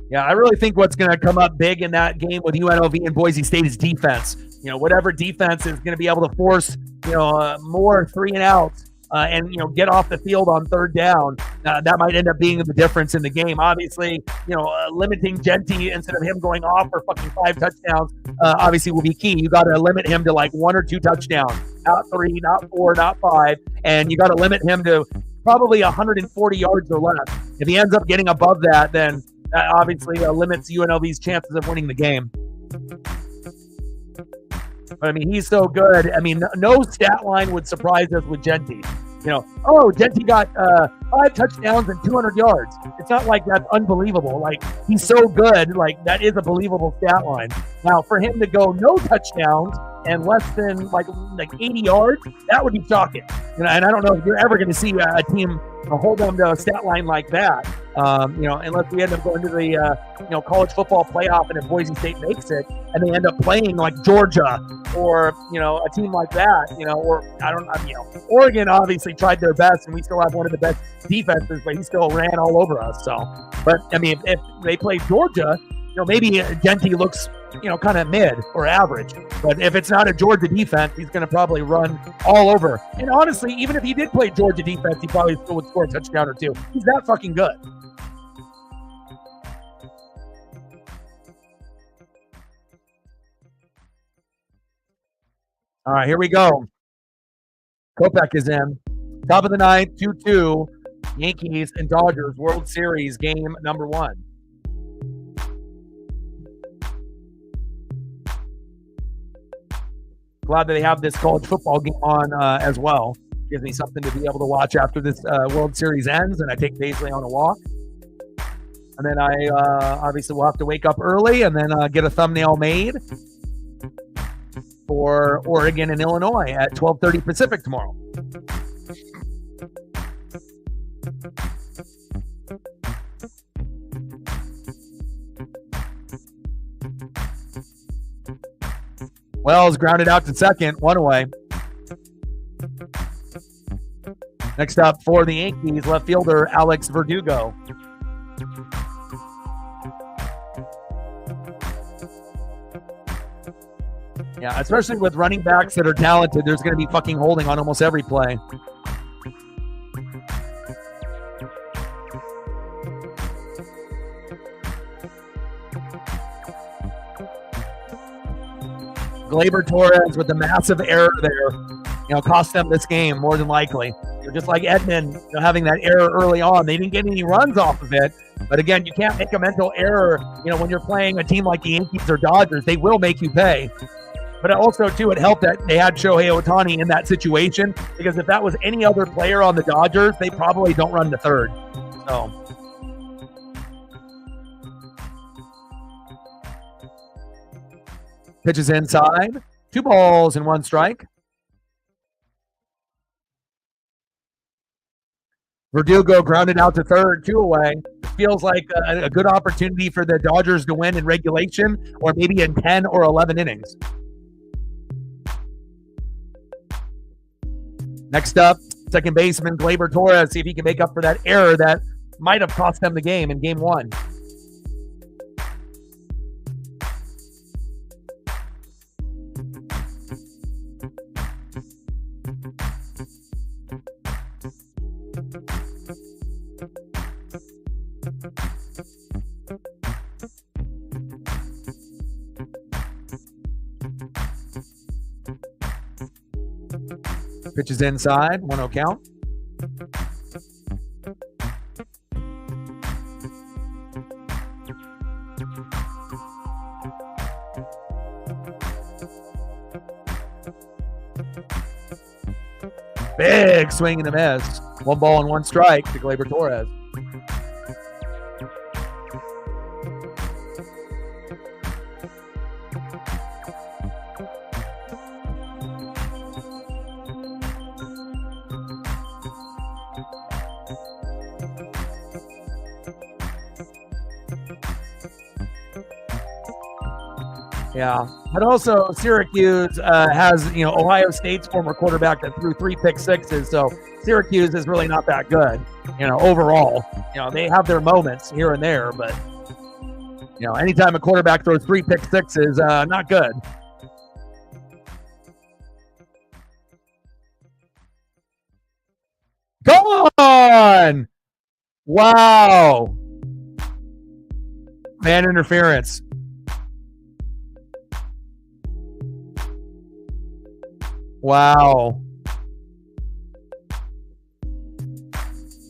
Yeah, I really think what's going to come up big in that game with UNLV and Boise State is defense. You know, whatever defense is going to be able to force, you know, more 3-and-outs. And, you know, get off the field on third down. That might end up being the difference in the game. Obviously, you know, limiting Genty instead of him going off for fucking 5 touchdowns, obviously will be key. You got to limit him to like 1 or 2 touchdowns, not 3, not 4, not 5. And you got to limit him to probably 140 yards or less. If he ends up getting above that, then that obviously limits UNLV's chances of winning the game. But I mean, he's so good. I mean, no stat line would surprise us with Genty. You know, oh, Genty got 5 touchdowns and 200 yards. It's not like that's unbelievable. Like, he's so good. Like, that is a believable stat line. Now, for him to go no touchdowns and less than like 80 yards, that would be shocking. And I don't know if you're ever going to see a team hold them to a stat line like that. Unless we end up going to the college football playoff and if Boise State makes it and they end up playing like Georgia or a team like that, Oregon obviously tried their best and we still have one of the best defenses, but he still ran all over us. So, but I mean, if they play Georgia, maybe Genty looks kind of mid or average, but if it's not a Georgia defense, he's going to probably run all over. And honestly, even if he did play Georgia defense, he probably still would score a touchdown or two. He's that fucking good. All right, here we go. Kopech is in. Top of the ninth, 2-2. Yankees and Dodgers World Series game number 1. Glad that they have this college football game on as well. Gives me something to be able to watch after this World Series ends, and I take Paisley on a walk. And then I obviously will have to wake up early and then get a thumbnail made for Oregon and Illinois at 12:30 Pacific tomorrow. Wells grounded out to second, 1 away. Next up for the Yankees, left fielder Alex Verdugo. Yeah, especially with running backs that are talented, there's going to be fucking holding on almost every play. Gleyber Torres with the massive error there, cost them this game more than likely. Just like Edmund, having that error early on, they didn't get any runs off of it. But again, you can't make a mental error, when you're playing a team like the Yankees or Dodgers. They will make you pay. But also, too, it helped that they had Shohei Ohtani in that situation, because if that was any other player on the Dodgers, they probably don't run to third. So. Pitches inside. 2 balls and 1 strike. Verdugo grounded out to third, 2 away. Feels like a good opportunity for the Dodgers to win in regulation or maybe in 10 or 11 innings. Next up, second baseman Gleyber Torres. See if he can make up for that error that might have cost them the game in game 1. Pitches inside, 1-0 count. Big swing and a miss. 1 ball and 1 strike to Gleyber Torres. Yeah, but also Syracuse has, Ohio State's former quarterback that threw 3 pick sixes. So Syracuse is really not that good, overall. They have their moments here and there, but, anytime a quarterback throws 3 pick sixes, not good. Gone! Wow. Man interference. Wow.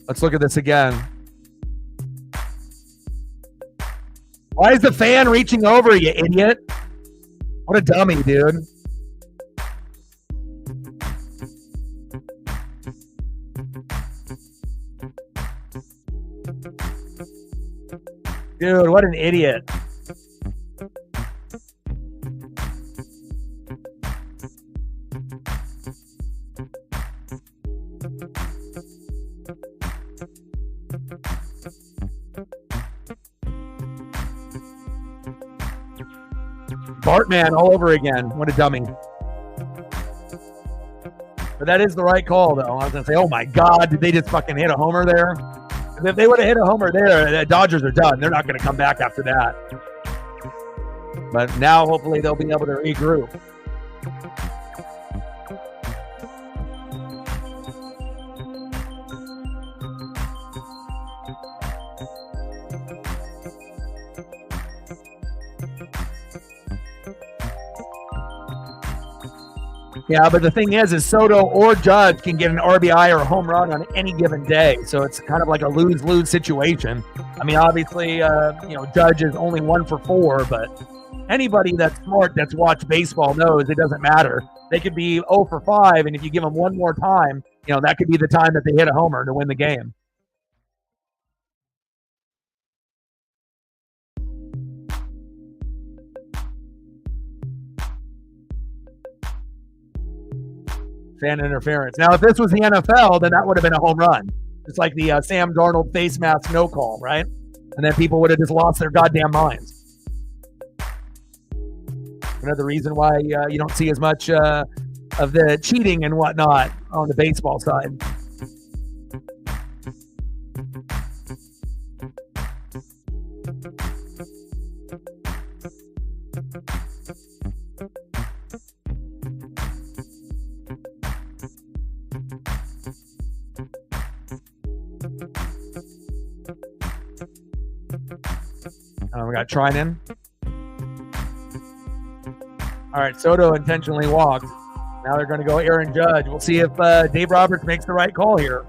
Let's look at this again. Why is the fan reaching over, you idiot? What a dummy, dude. Dude, what an idiot. Bartman all over again. What a dummy. But that is the right call, though. I was going to say, oh my God, did they just fucking hit a homer there? If they would have hit a homer there, the Dodgers are done. They're not going to come back after that. But now, hopefully, they'll be able to regroup. Yeah, but the thing is Soto or Judge can get an RBI or a home run on any given day. So it's kind of like a lose-lose situation. I mean, obviously, Judge is only 1 for 4, but anybody that's smart that's watched baseball knows it doesn't matter. They could be 0 for 5, and if you give them one more time, that could be the time that they hit a homer to win the game. Fan interference. Now, if this was the NFL, then that would have been a home run. It's like the Sam Darnold face mask no call, right? And then people would have just lost their goddamn minds. Another reason why you don't see as much of the cheating and whatnot on the baseball side. We got Trinan. All right, Soto intentionally walked. Now they're going to go Aaron Judge. We'll see if Dave Roberts makes the right call here.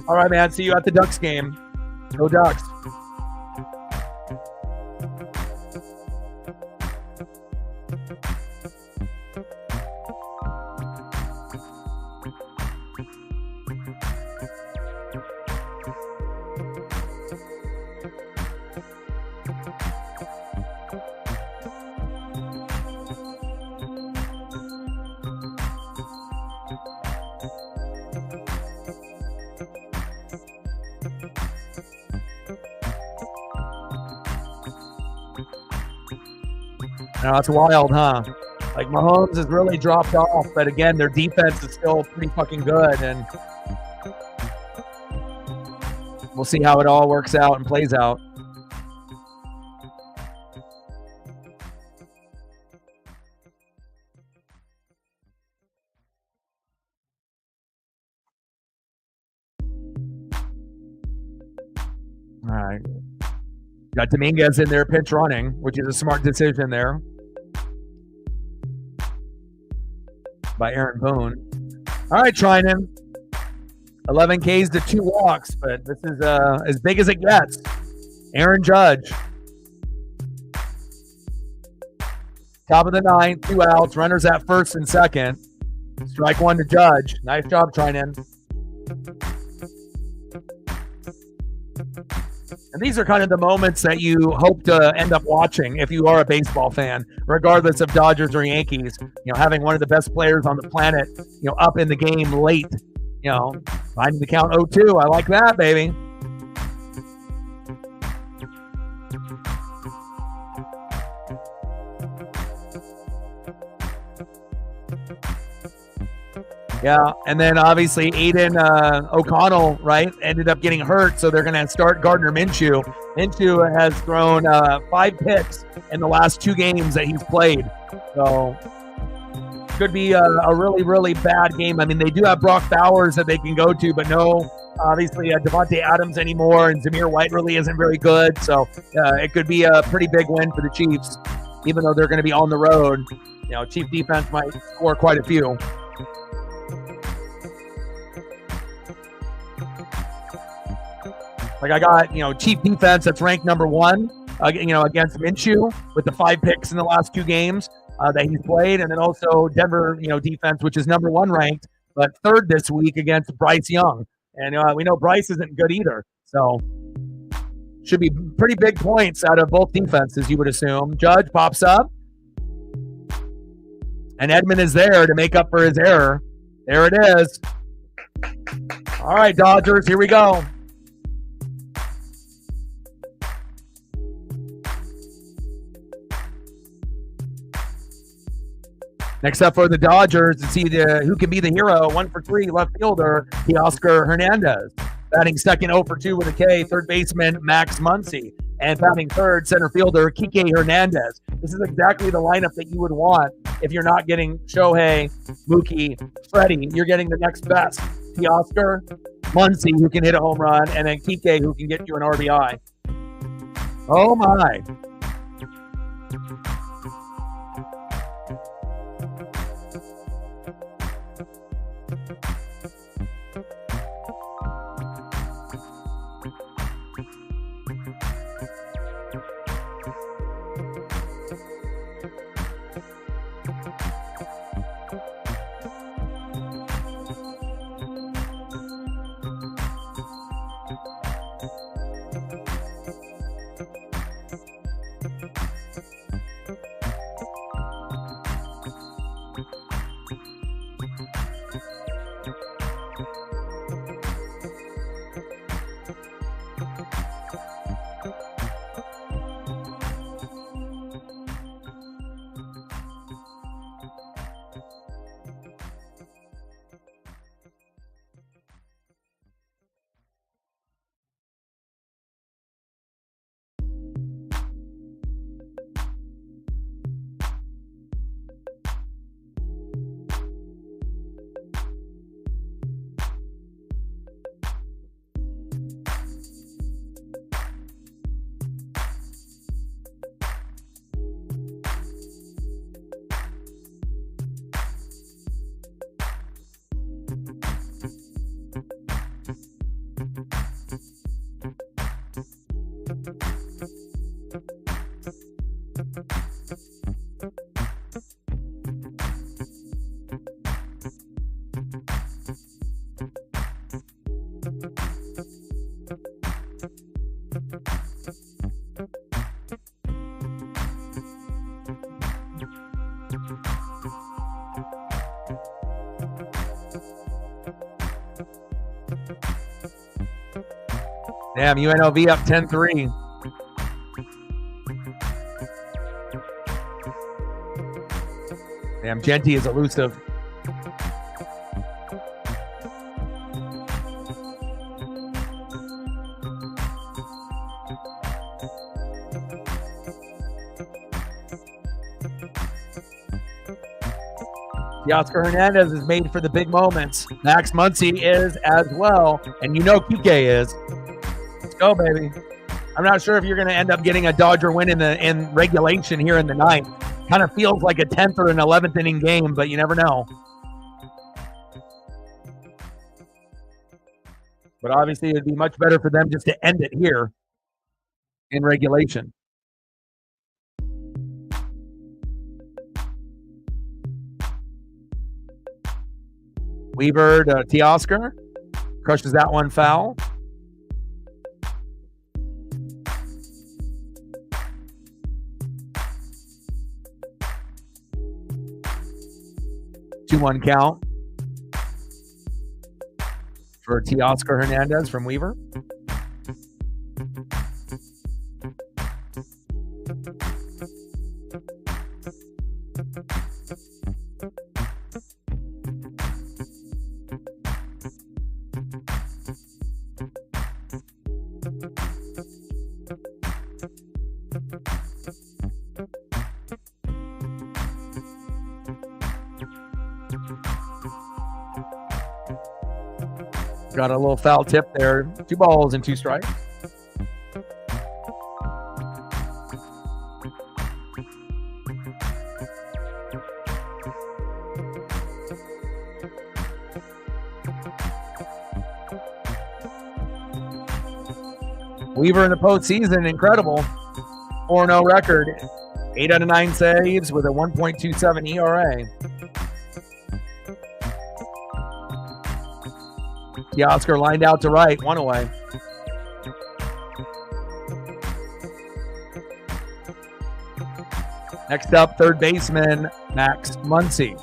All right, man. See you at the Ducks game. Go Ducks. Now it's wild, huh? Like Mahomes has really dropped off, but again, their defense is still pretty fucking good, and we'll see how it all works out and plays out. All right. Got Dominguez in there pinch running, which is a smart decision there by Aaron Boone. All right, Trinan. 11 Ks to 2 walks, but this is as big as it gets. Aaron Judge. Top of the 9th, 2 outs. Runners at first and second. Strike 1 to Judge. Nice job, Trinan. And these are kind of the moments that you hope to end up watching if you are a baseball fan, regardless of Dodgers or Yankees. Having one of the best players on the planet, up in the game late, finding the count 0-2. I like that, baby. Yeah, and then obviously Aiden O'Connell, right, ended up getting hurt, so they're going to start Gardner Minshew. Minshew has thrown 5 picks in the last 2 games that he's played, so could be a really, really bad game. I mean, they do have Brock Bowers that they can go to, but no, obviously Devontae Adams anymore, and Zamir White really isn't very good, so it could be a pretty big win for the Chiefs, even though they're going to be on the road. Chief defense might score quite a few. Like I got, Chief defense that's ranked number 1, against Minshew with the 5 picks in the last 2 games that he's played. And then also Denver, defense, which is number 1 ranked, but 3rd this week against Bryce Young. And we know Bryce isn't good either. So should be pretty big points out of both defenses, you would assume. Judge pops up. And Edmund is there to make up for his error. There it is. All right, Dodgers, here we go. Next up for the Dodgers to see who can be the hero. 1 for 3 left fielder, Teoscar Hernandez. Batting second, 0 for 2 with a K, third baseman Max Muncy. And batting third, center fielder Kike Hernandez. This is exactly the lineup that you would want if you're not getting Shohei, Mookie, Freddie. You're getting the next best. Teoscar, Muncy, who can hit a home run, and then Kike, who can get you an RBI. Oh, my. Damn, UNLV up 10-3. Damn, Genty is elusive. Teoscar Hernandez is made for the big moments. Max Muncy is as well. And Kike is. Let's go, baby. I'm not sure if you're going to end up getting a Dodger win in regulation here in the ninth. Kind of feels like a 10th or an 11th inning game, but you never know. But obviously, it'd be much better for them just to end it here in regulation. Weaver to Teoscar. Crushes that one foul. Two-one count for Teoscar Hernandez from Weaver. Got a little foul tip there. 2 balls and 2 strikes. Weaver in the postseason, incredible. 4-0 record. 8 out of 9 saves with a 1.27 ERA. Teoscar lined out to right, 1 away. Next up, third baseman Max Muncy.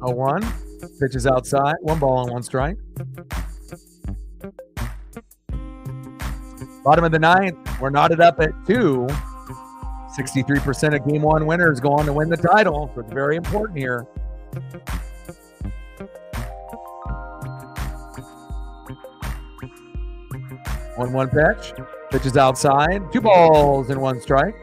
Oh, 1. Pitches outside. 1 ball and 1 strike. Bottom of the 9th. We're knotted up at 2. 63% of Game 1 winners go on to win the title. So it's very important here. One pitch. Pitches outside. 2 balls and 1 strike.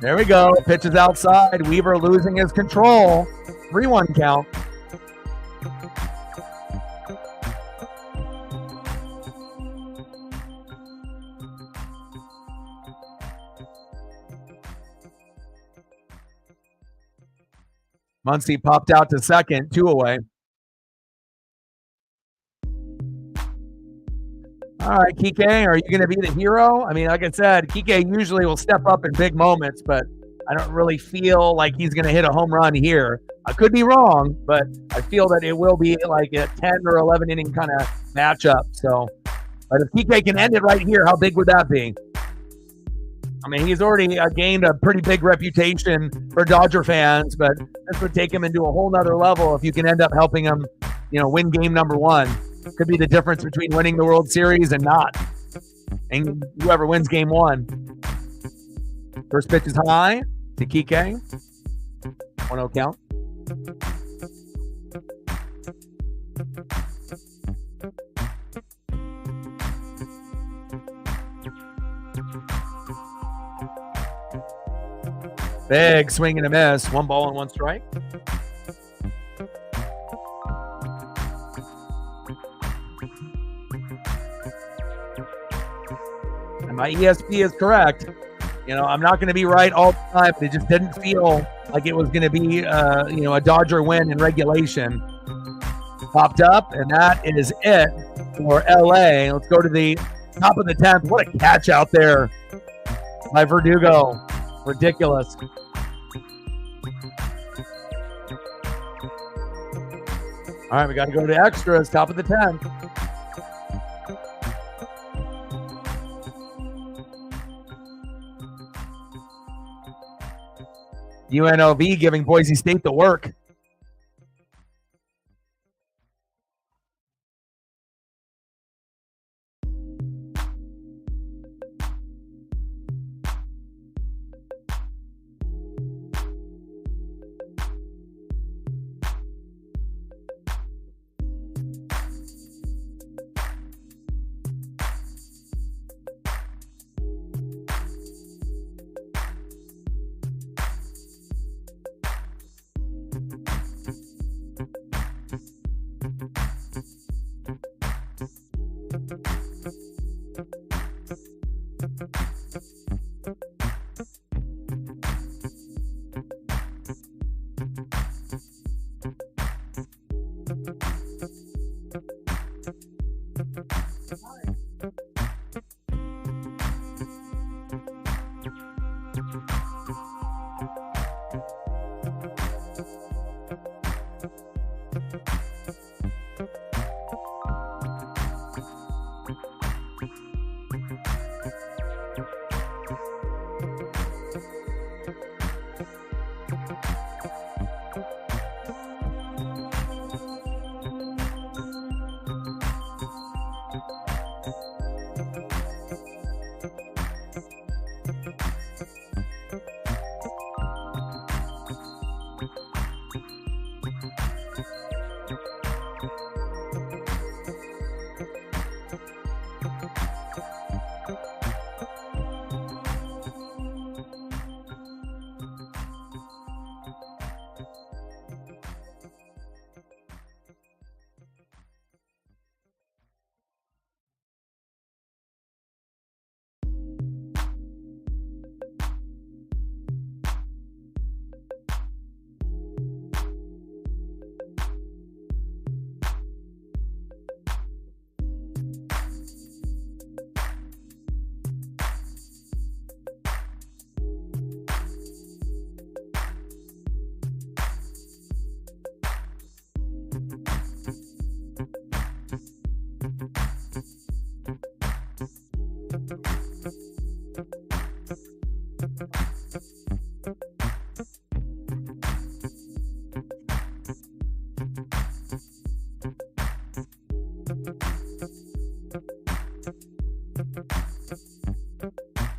There we go. Pitches outside. Weaver losing his control. 3-1 count. Muncy popped out to second, 2 away. All right, Kike, are you going to be the hero? I mean, like I said, Kike usually will step up in big moments, but I don't really feel like he's going to hit a home run here. I could be wrong, but I feel that it will be like a 10 or 11 inning kind of matchup. So, but if Kike can end it right here, how big would that be? I mean, he's already gained a pretty big reputation for Dodger fans, but this would take him into a whole nother level if you can end up helping him, win game number 1. Could be the difference between winning the World Series and not. And whoever wins game 1. First pitch is high to Kike. 1-0 count. Big swing and a miss. 1 ball and 1 strike. And my ESP is correct. I'm not going to be right all the time, but it just didn't feel like it was going to be, a Dodger win in regulation. Popped up, and that is it for LA. Let's go to the top of the 10th. What a catch out there by Verdugo. Ridiculous. All right, we got to go to extras. Top of the 10th. UNLV giving Boise State the work.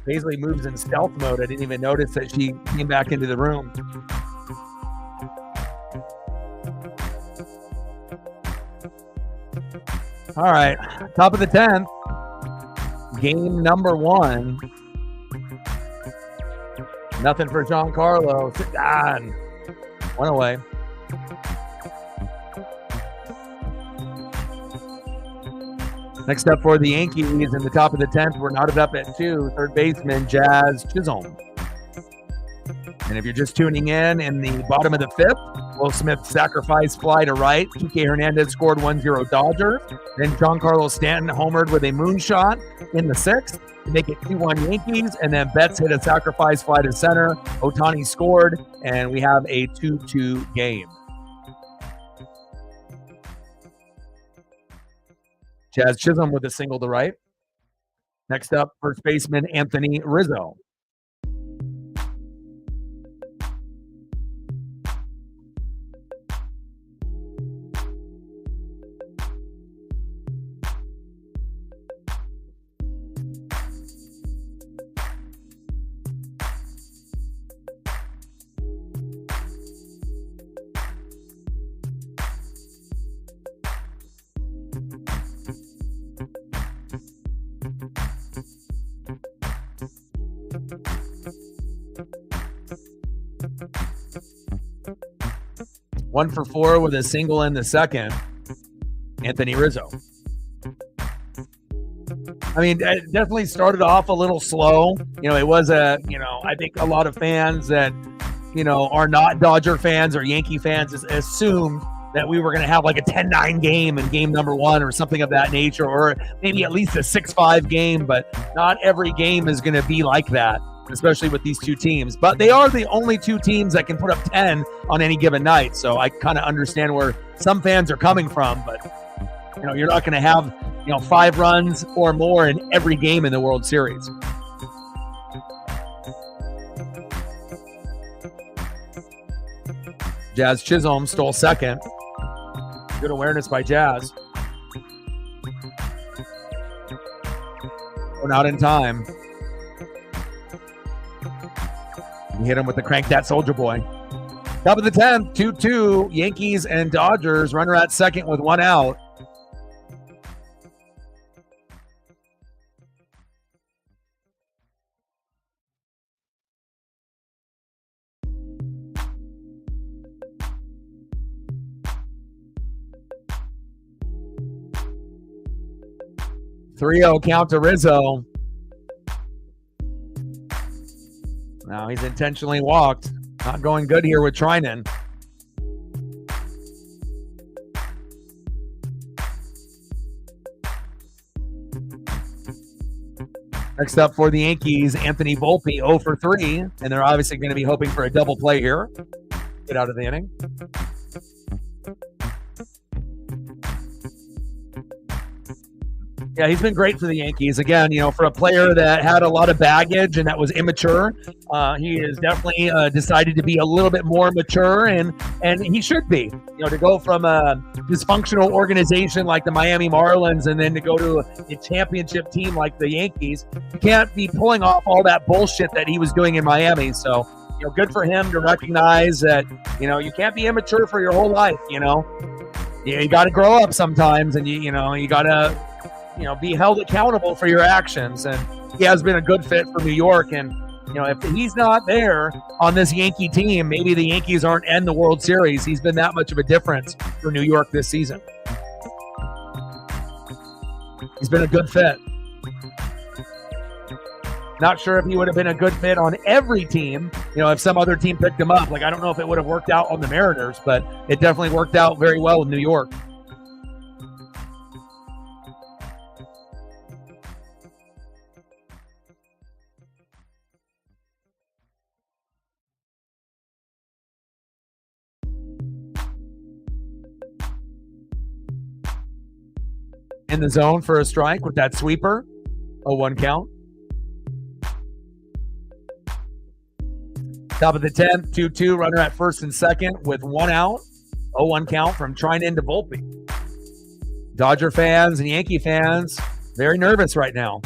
Paisley moves in stealth mode. I didn't even notice that she came back into the room. All right, top of the 10th, game number 1. Nothing for Giancarlo. Sit down. 1 away. Next up for the Yankees in the top of the 10th, we're knotted up at 2, third baseman Jazz Chisholm. And if you're just tuning in the bottom of the 5th, Will Smith sacrifice fly to right. Kike Hernandez scored 1-0 Dodgers. Then Giancarlo Stanton homered with a moonshot in the 6th to make it 2-1 Yankees. And then Betts hit a sacrifice fly to center. Ohtani scored, and we have a 2-2 game. Jazz Chisholm with a single to right. Next up, first baseman Anthony Rizzo. One for 4 with a single in the 2nd, Anthony Rizzo. I mean, it definitely started off a little slow. You know, it was I think a lot of fans that, are not Dodger fans or Yankee fans assumed that we were going to have like a 10-9 game in game number 1 or something of that nature, or maybe at least a 6-5 game, but not every game is going to be like that, especially with these two teams. But they are the only two teams that can put up 10 on any given night. So I kind of understand where some fans are coming from, but you're not going to have 5 runs or more in every game in the World Series. Jazz Chisholm stole second. Good awareness by Jazz. We're not in time. We hit him with the crank that soldier boy. Top of the 10th, 2-2. Yankees and Dodgers. Runner at second with one out. Three-0 count to Rizzo. Now he's intentionally walked. Not going good here with Trinan. Next up for the Yankees, Anthony Volpe, 0 for 3. And they're obviously going to be hoping for a double play here. Get out of the inning. Yeah, he's been great for the Yankees. Again, for a player that had a lot of baggage and that was immature, he has definitely decided to be a little bit more mature, and he should be. To go from a dysfunctional organization like the Miami Marlins and then to go to a championship team like the Yankees, you can't be pulling off all that bullshit that he was doing in Miami. So, good for him to recognize that, you can't be immature for your whole life. You got to grow up sometimes, and you got to be held accountable for your actions. And he has been a good fit for New York. And, if he's not there on this Yankee team, maybe the Yankees aren't in the World Series. He's been that much of a difference for New York this season. He's been a good fit. Not sure if he would have been a good fit on every team, if some other team picked him up. Like, I don't know if it would have worked out on the Mariners, but it definitely worked out very well with New York. In the zone for a strike with that sweeper. 0-1 count. Top of the 10th, 2-2. Runner at first and second with one out. 0-1 count from Trinan to Volpe. Dodger fans and Yankee fans very nervous right now.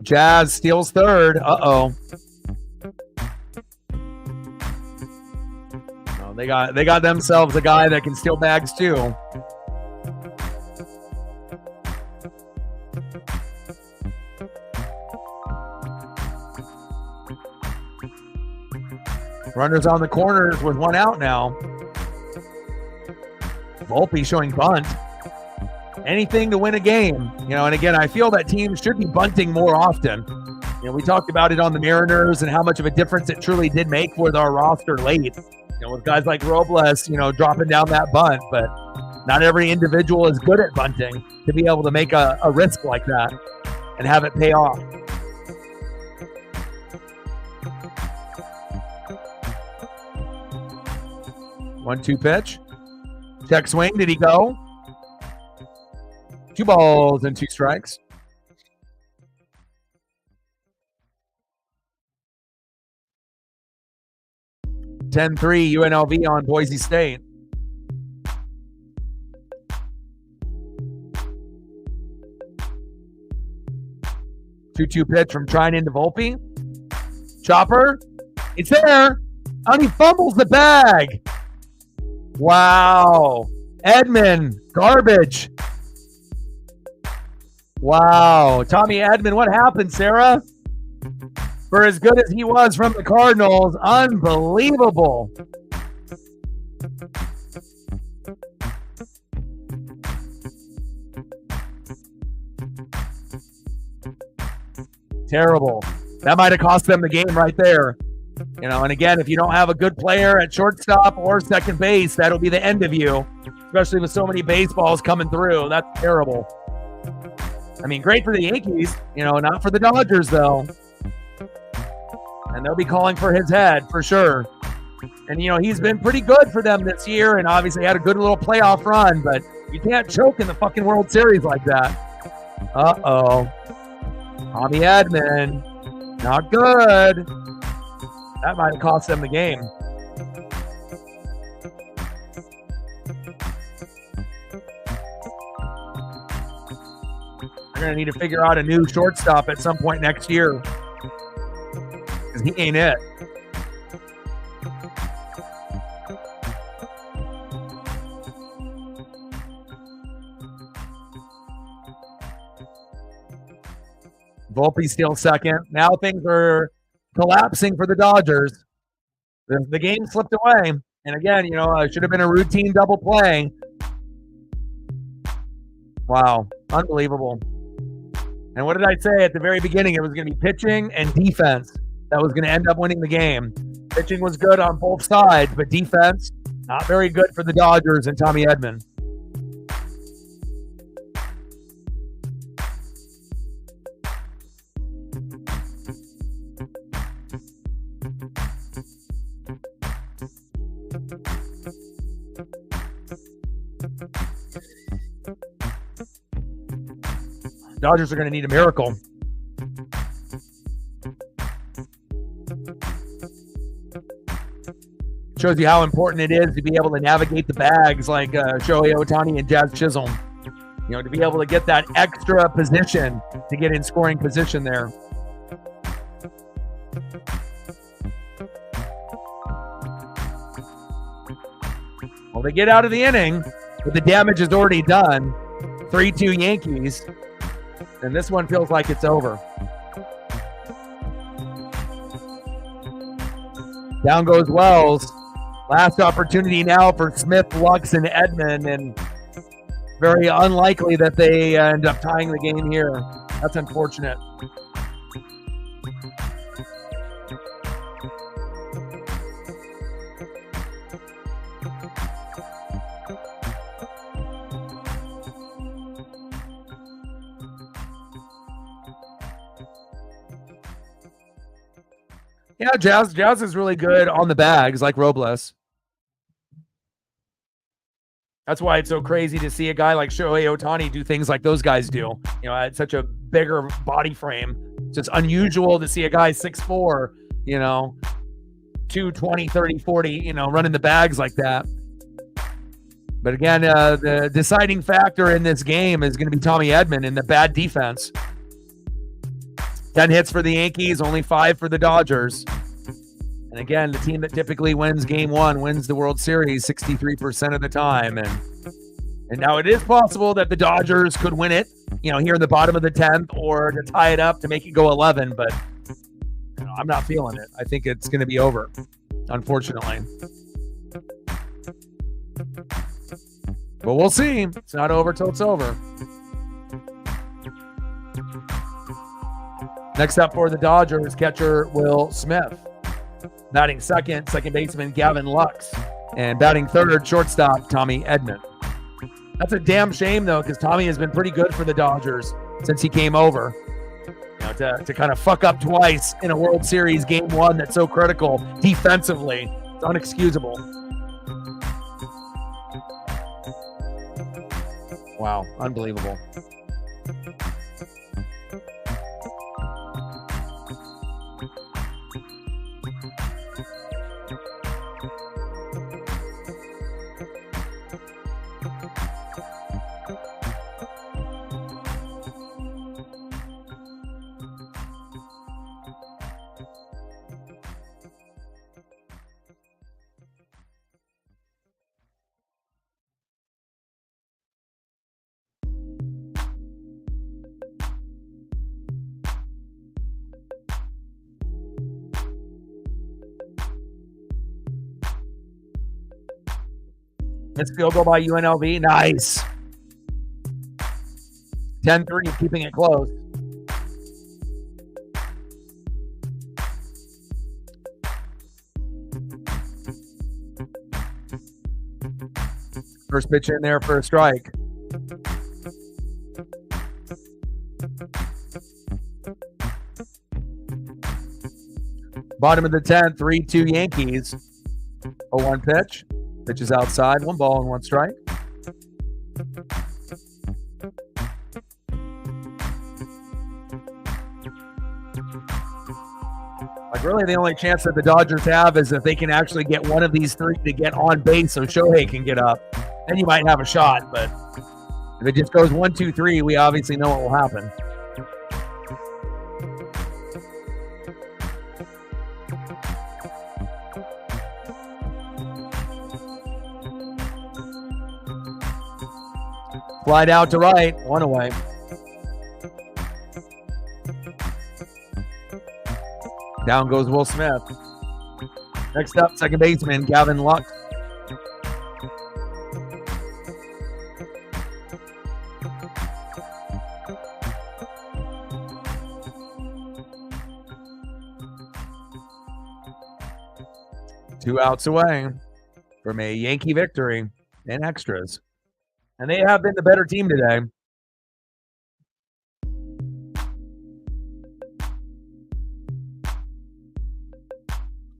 Jazz steals third. Uh-oh. Oh, they got themselves a guy that can steal bags too. Runners on the corners with one out now. Volpe showing bunt. Anything to win a game, and again, I feel that teams should be bunting more often. We talked about it on the Mariners and how much of a difference it truly did make with our roster late. With guys like Robles, dropping down that bunt, but not every individual is good at bunting to be able to make a risk like that and have it pay off. One-two pitch. Check swing. Did he go? 2 balls and 2 strikes. (10-3) UNLV on Boise State. Two pitch from Trinan to Volpe. Chopper. It's there. And he fumbles the bag. Wow. Edman. Garbage. Wow. Tommy Edman, what happened, Sarah? For as good as he was from the Cardinals, unbelievable. Terrible. That might have cost them the game right there. And again, if you don't have a good player at shortstop or second base, that'll be the end of you, especially with so many baseballs coming through. That's terrible. I mean, great for the Yankees, not for the Dodgers, though. And they'll be calling for his head for sure. And, you know, he's been pretty good for them this year and obviously had a good little playoff run, but you can't choke in the fucking World Series like that. Uh-oh. Tommy Edman. Not good. That might have cost them the game. They're going to need to figure out a new shortstop at some point next year. Because he ain't it. Volpe's still second. Now things are collapsing for the Dodgers. The game slipped away. And again, you know, it should have been a routine double play. Wow. Unbelievable. And what did I say at the very beginning? It was going to be pitching and defense that was going to end up winning the game. Pitching was good on both sides, but defense, not very good for the Dodgers and Tommy Edman. Dodgers are going to need a miracle. Shows you how important it is to be able to navigate the bags like Shohei Ohtani and Jazz Chisholm. You know, to be able to get that extra position to get in scoring position there. Well, they get out of the inning, but the damage is already done. 3-2 Yankees. And this one feels like it's over. Down goes Wells. Last opportunity now for Smith, Lux, and Edman, and very unlikely that they end up tying the game here. That's unfortunate. Yeah, Jazz is really good on the bags, like Robles. That's why it's so crazy to see a guy like Shohei Ohtani do things like those guys do. You know, at such a bigger body frame. It's just unusual to see a guy 6'4", you know, 220, 30, 40, you know, running the bags like that. But again, the deciding factor in this game is going to be Tommy Edman and the bad defense. 10 hits for the Yankees, only 5 for the Dodgers. And again, the team that typically wins game one wins the World Series 63% of the time. And now it is possible that the Dodgers could win it, you know, here in the bottom of the 10th or to tie it up to make it go 11. But you know, I'm not feeling it. I think it's going to be over, unfortunately. But we'll see. It's not over till it's over. Next up for the Dodgers, catcher Will Smith. Batting second baseman Gavin Lux. And batting third, shortstop Tommy Edman. That's a damn shame, though, because Tommy has been pretty good for the Dodgers since he came over. You know, to kind of fuck up twice in a World Series game one that's so critical defensively. It's unexcusable. Wow, unbelievable. Missed field goal by UNLV. Nice. 10-3, keeping it close. First pitch in there for a strike. Bottom of the 10th, 3-2 Yankees. 0-1 pitch. Pitch is outside. 1 ball and 1 strike. Like, really, the only chance that the Dodgers have is if they can actually get one of these 3 to get on base so Shohei can get up. Then you might have a shot, but if it just goes 1, 2, 3, we obviously know what will happen. Slide out to right, 1 away. Down goes Will Smith. Next up, second baseman Gavin Lux. Two outs away from a Yankee victory in extras. And they have been the better team today.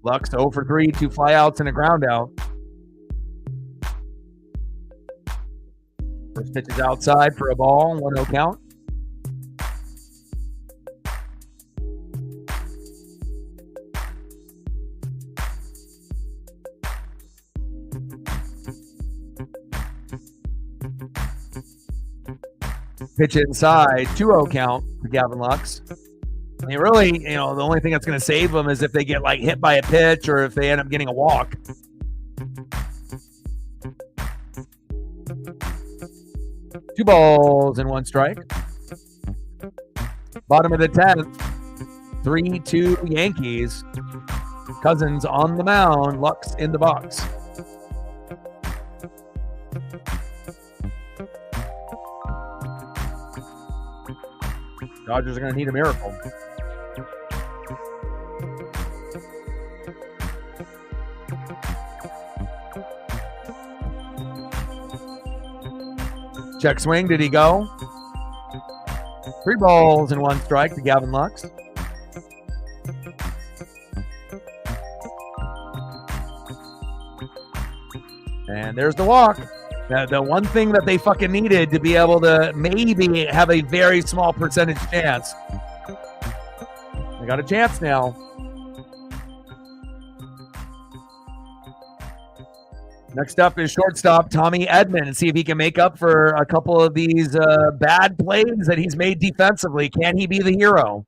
Lux 0 for 3, 2 flyouts and a ground out. First pitch is outside for a ball, 1-0 count. Pitch inside, 2-0 count for Gavin Lux. I mean, really, the only thing that's going to save them is if they get like hit by a pitch or if they end up getting a walk. Two balls and 1 strike. Bottom of the 10th, 3-2 Yankees. Cousins on the mound, Lux in the box. Dodgers are going to need a miracle. Check swing. Did he go? 3 balls and 1 strike to Gavin Lux. And there's the walk. The one thing that they fucking needed to be able to maybe have a very small percentage chance. They got a chance now. Next up is shortstop Tommy Edman, and see if he can make up for a couple of these bad plays that he's made defensively. Can he be the hero?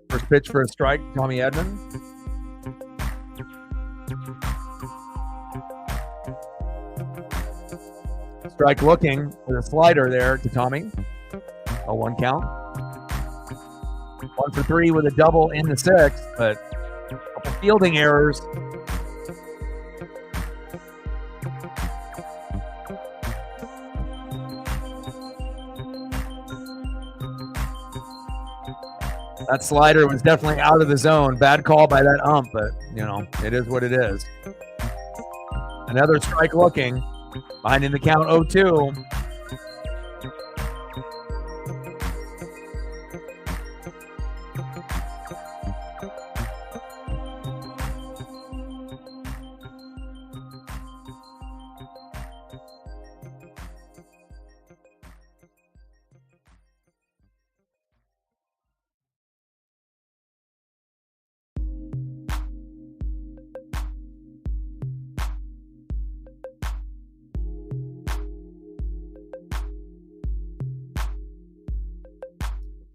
First pitch for a strike, Tommy Edman. Strike looking with a slider there to Tommy. A 1 count. 1 for 3 with a double in the 6th, but a couple fielding errors. That slider was definitely out of the zone. Bad call by that ump, but, it is what it is. Another strike looking. Behind in the count 0-2.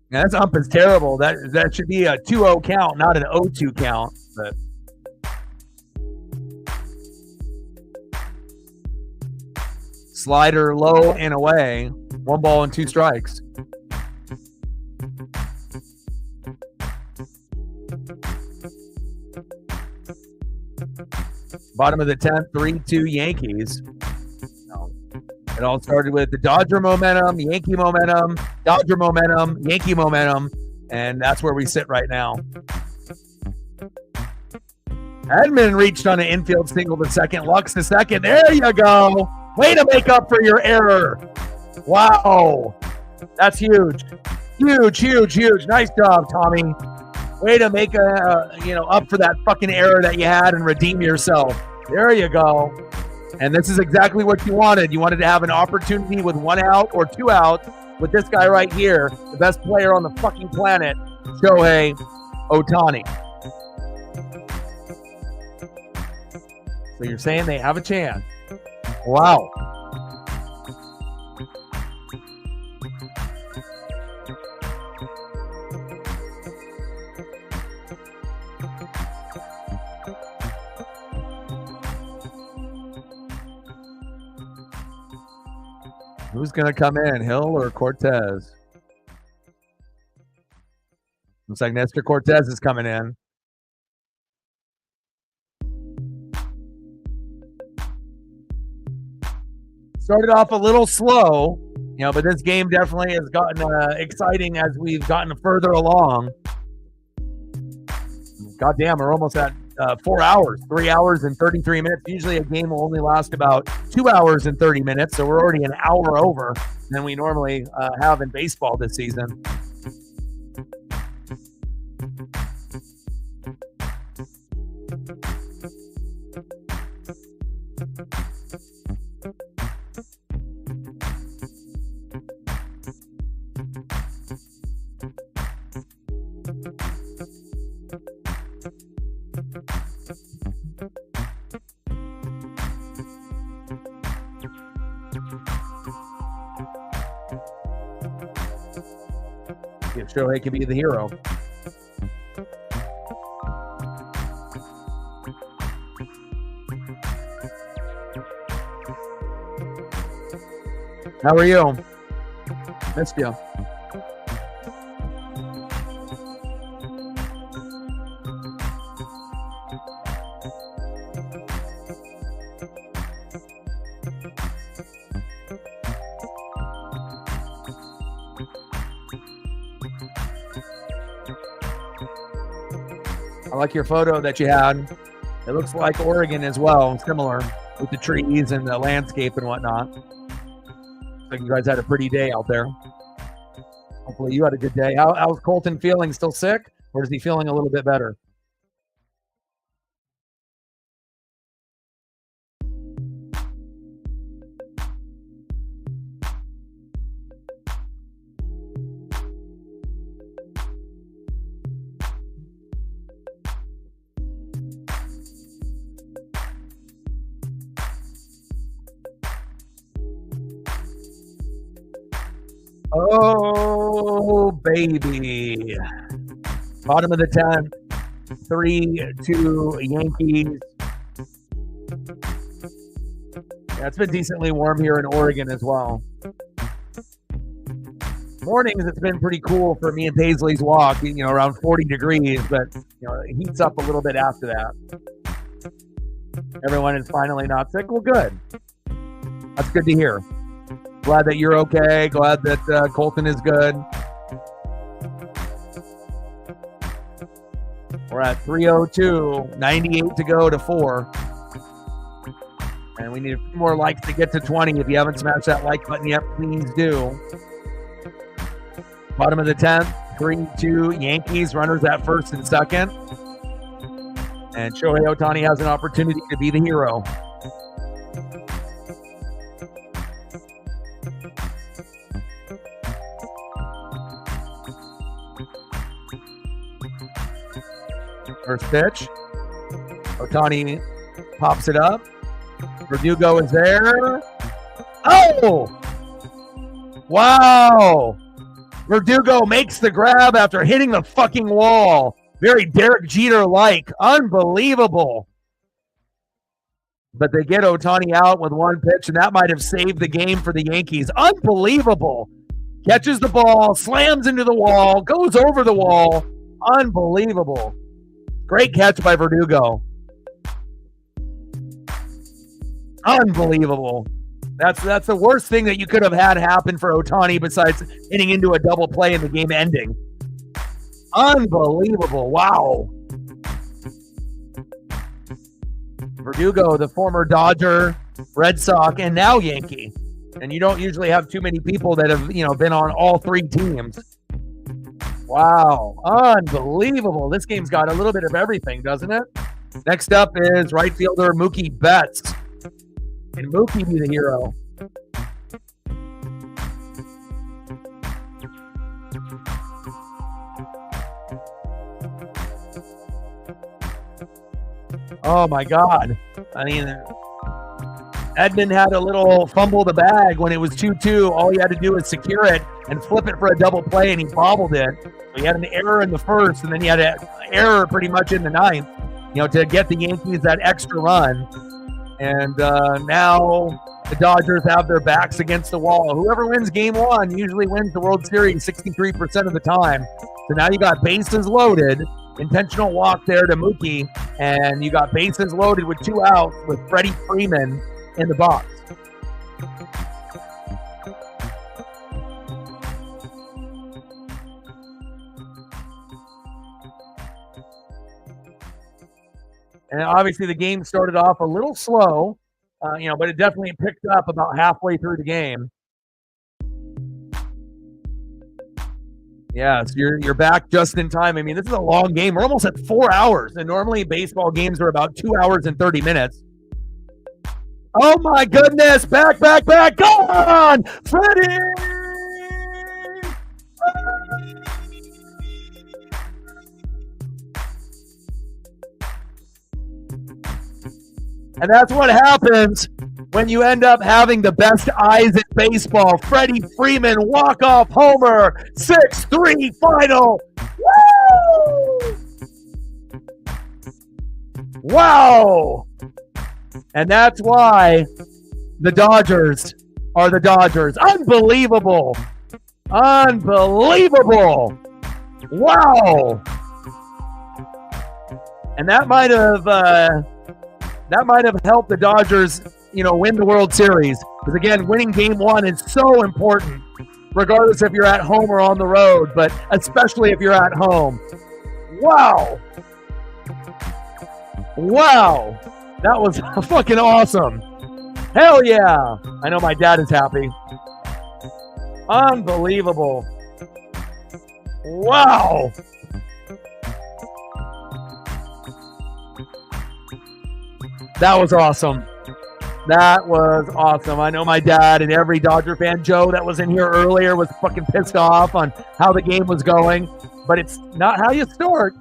Now, this ump is terrible. That should be a 2-0 count, not an 0-2 count. but slider low and away. 1 ball and 2 strikes. Bottom of the 10th, 3-2 Yankees. It all started with the Dodger momentum, Yankee momentum, Dodger momentum, Yankee momentum, and that's where we sit right now. Edmund reached on an infield single to second. Lux to second. There you go. Way to make up for your error. Wow. That's huge. Huge, huge, huge. Nice job, Tommy. Way to make up for that fucking error that you had and redeem yourself. There you go. And this is exactly what you wanted. You wanted to have an opportunity with 1 out or 2 outs with this guy right here, the best player on the fucking planet, Shohei Ohtani. So you're saying they have a chance. Wow. Who's going to come in, Hill or Cortez? Looks like Nestor Cortez is coming in. Started off a little slow, but this game definitely has gotten exciting as we've gotten further along. God damn, we're almost at 4 hours, 3 hours and 33 minutes. Usually a game will only last about 2 hours and 30 minutes, so we're already an hour over than we normally have in baseball this season. If Shohei could be the hero. How are you? Missed you. I like your photo that you had. It looks like Oregon as well, similar with the trees and the landscape and whatnot. Looks like you guys had a pretty day out there. Hopefully you had a good day. How's Colton feeling? Still sick? Or is he feeling a little bit better? Oh, baby. Bottom of the 10th, 3-2 Yankees. Yeah, it's been decently warm here in Oregon as well. Mornings, it's been pretty cool for me and Paisley's walk, around 40 degrees, but, it heats up a little bit after that. Everyone is finally not sick. Well, good. That's good to hear. Glad that you're okay. Glad that Colton is good. We're at 3:02, 98 to go to 4. And we need a few more likes to get to 20. If you haven't smashed that like button yet, please do. Bottom of the 10th, 3-2 Yankees. Runners at first and second. And Shohei Ohtani has an opportunity to be the hero. First pitch. Ohtani pops it up. Verdugo is there. Oh! Wow! Verdugo makes the grab after hitting the fucking wall. Very Derek Jeter-like. Unbelievable. But they get Ohtani out with one pitch, and that might have saved the game for the Yankees. Unbelievable. Catches the ball, slams into the wall, goes over the wall. Unbelievable. Great catch by Verdugo. Unbelievable. That's the worst thing that you could have had happen for Ohtani besides hitting into a double play and the game ending. Unbelievable. Wow. Verdugo, the former Dodger, Red Sox, and now Yankee. And you don't usually have too many people that have, been on all three teams. Wow. Unbelievable. This game's got a little bit of everything, doesn't it? Next up is right fielder Mookie Betts. Can Mookie be the hero? Oh, my God. I mean, Edmund had a little fumble the bag when it was 2-2. All he had to do was secure it and flip it for a double play, and he bobbled it. So he had an error in the first, and then he had an error pretty much in the ninth, to get the Yankees that extra run. And now the Dodgers have their backs against the wall. Whoever wins game one usually wins the World Series 63% of the time. So now you got bases loaded. Intentional walk there to Mookie, and you got bases loaded with 2 outs with Freddie Freeman in the box. And obviously the game started off a little slow, but it definitely picked up about halfway through the game. Yeah, so you're back just in time. I mean, this is a long game. We're almost at 4 hours, and normally baseball games are about 2 hours and 30 minutes. Oh, my goodness. Back. Go on, Freddie. And that's what happens when you end up having the best eyes in baseball. Freddie Freeman, walk-off homer, 6-3 final. Woo! Wow. And that's why the Dodgers are the Dodgers. Unbelievable. Unbelievable. Wow. And that might have helped the Dodgers, win the World Series. Because again, winning game one is so important, regardless if you're at home or on the road, but especially if you're at home. Wow. Wow. That was fucking awesome. Hell yeah. I know my dad is happy. Unbelievable. Wow. That was awesome. That was awesome. I know my dad and every Dodger fan, Joe, that was in here earlier, was fucking pissed off on how the game was going. But it's not how you start,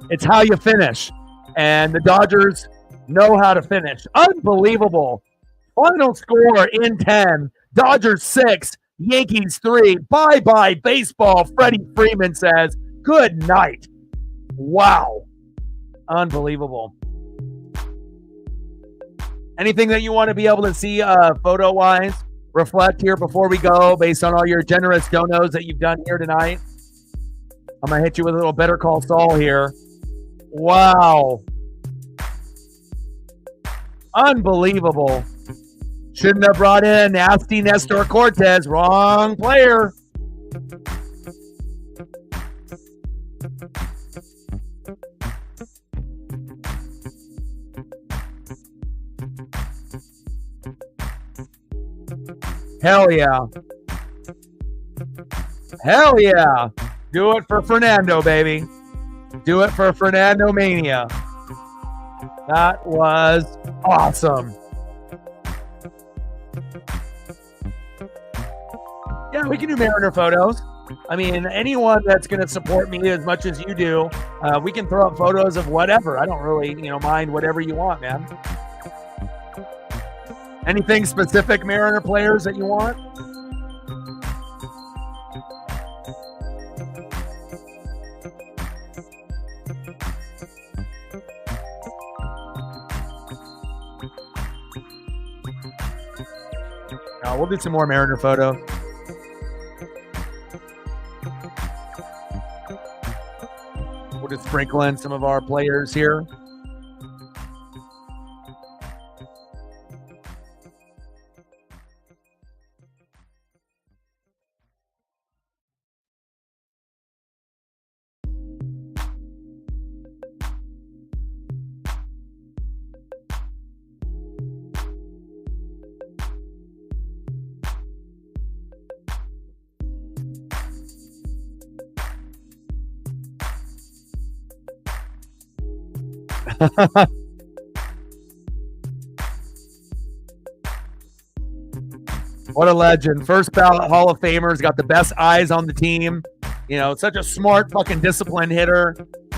it's how you finish. And the Dodgers know how to finish. Unbelievable. Final score in 10. Dodgers 6, Yankees 3. Bye-bye baseball, Freddie Freeman says. Good night. Wow. Unbelievable. Anything that you want to be able to see photo-wise, reflect here before we go based on all your generous donos that you've done here tonight? I'm going to hit you with a little Better Call Saul here. Wow. Unbelievable. Shouldn't have brought in nasty Nestor Cortez. Wrong player. Hell yeah. Hell yeah. Do it for Fernando, baby. Do it for Fernando Mania. That was awesome. Yeah, we can do Mariner photos. I mean, anyone that's going to support me as much as you do, we can throw up photos of whatever. I don't really, mind whatever you want, man. Anything specific, Mariner players, that you want? We'll do some more Mariner photos. We'll just sprinkle in some of our players here. What a legend. First ballot Hall of Famer's got the best eyes on the team. You know, such a smart, fucking disciplined hitter.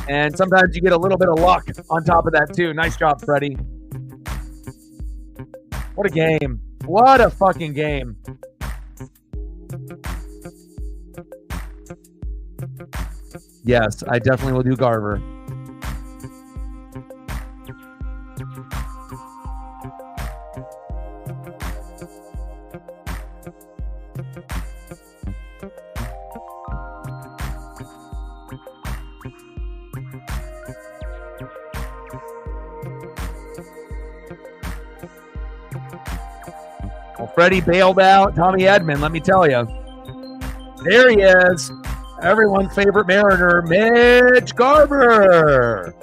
And sometimes you get a little bit of luck on top of that, too. Nice job, Freddie. What a game. What a fucking game. Yes, I definitely will do Garver. Well, Freddie bailed out Tommy Edman, let me tell you. There he is. Everyone's favorite Mariner, Mitch Garver.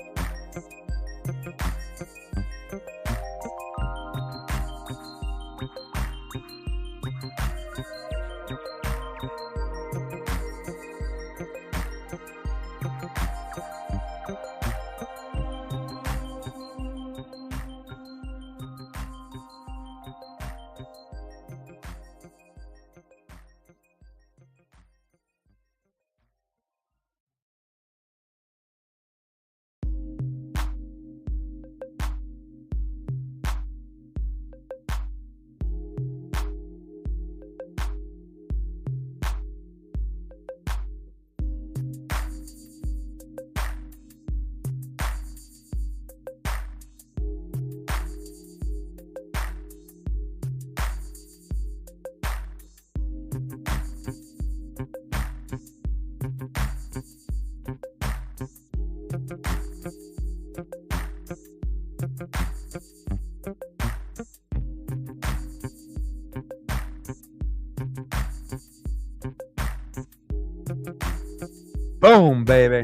Boom, baby.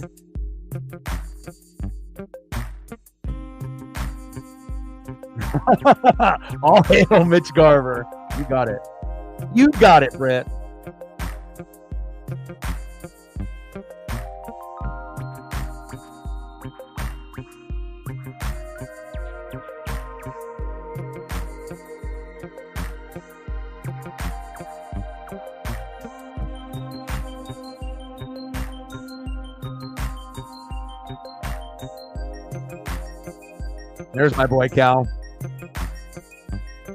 All hail Mitch Garver. You got it. You got it, Brett. There's my boy Cal.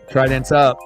Trident's up.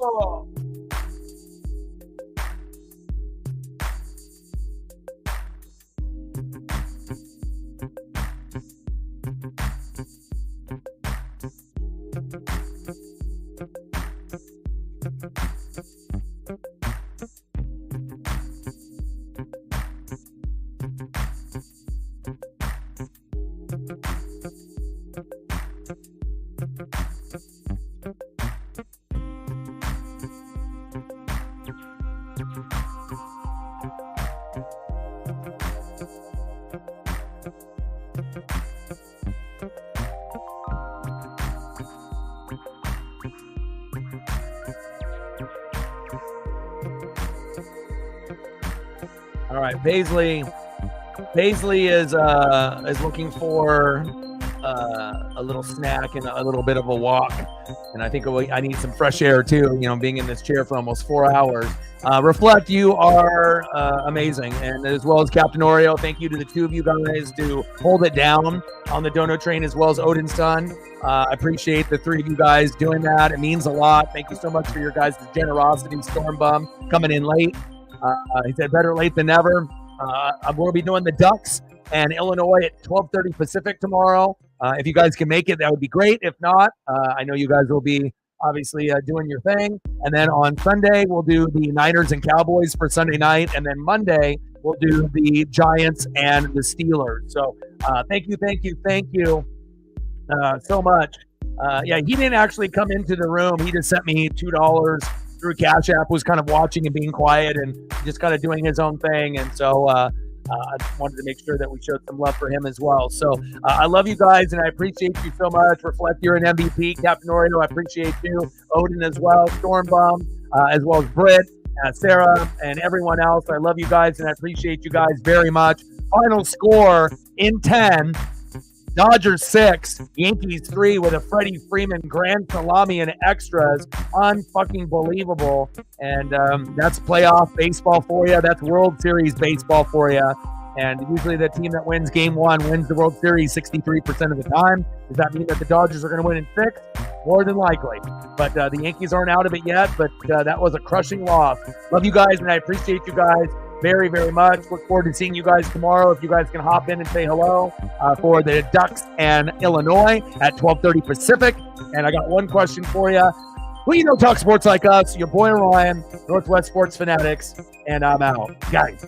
Oh. All right, Paisley is looking for a little snack and a little bit of a walk, and I think I need some fresh air too. You know, being in this chair for almost 4 hours. Reflect, you are amazing, and as well as Captain Oreo, thank you to the two of you guys to hold it down on the dono train, as well as Odin's son. I appreciate the three of you guys doing that. It means a lot. Thank you so much for your guys' generosity. Stormbum coming in late. He said better late than never. We'll be doing the Ducks and Illinois at 12:30 Pacific tomorrow. If you guys can make it, that would be great. If not, I know you guys will be obviously doing your thing. And then on Sunday, we'll do the Niners and Cowboys for Sunday night. And then Monday, we'll do the Giants and the Steelers. So thank you so much. Yeah, he didn't actually come into the room. He just sent me $2 through Cash App, was kind of watching and being quiet and just kind of doing his own thing. And so I just wanted to make sure that we showed some love for him as well. So I love you guys, and I appreciate you so much. Reflect, you're an MVP. Captain Oreo, I appreciate you. Odin as well. Stormbum, as well as Britt, Sarah, and everyone else. I love you guys, and I appreciate you guys very much. Final score in 10. Dodgers 6, Yankees 3 with a Freddie Freeman grand salami and extras. Unfucking believable. And that's playoff baseball for you. That's World Series baseball for you. And usually the team that wins game 1 wins the World Series 63% of the time. Does that mean that the Dodgers are going to win in 6? More than likely. But the Yankees aren't out of it yet, but that was a crushing loss. Love you guys, and I appreciate you guys very, very much. Look forward to seeing you guys tomorrow. If you guys can hop in and say hello for the Ducks and Illinois at 12:30 Pacific. And I got one question for you. Who you know talk sports like us? Your boy Ryan, Northwest Sports Fanatics, and I'm out. Guys.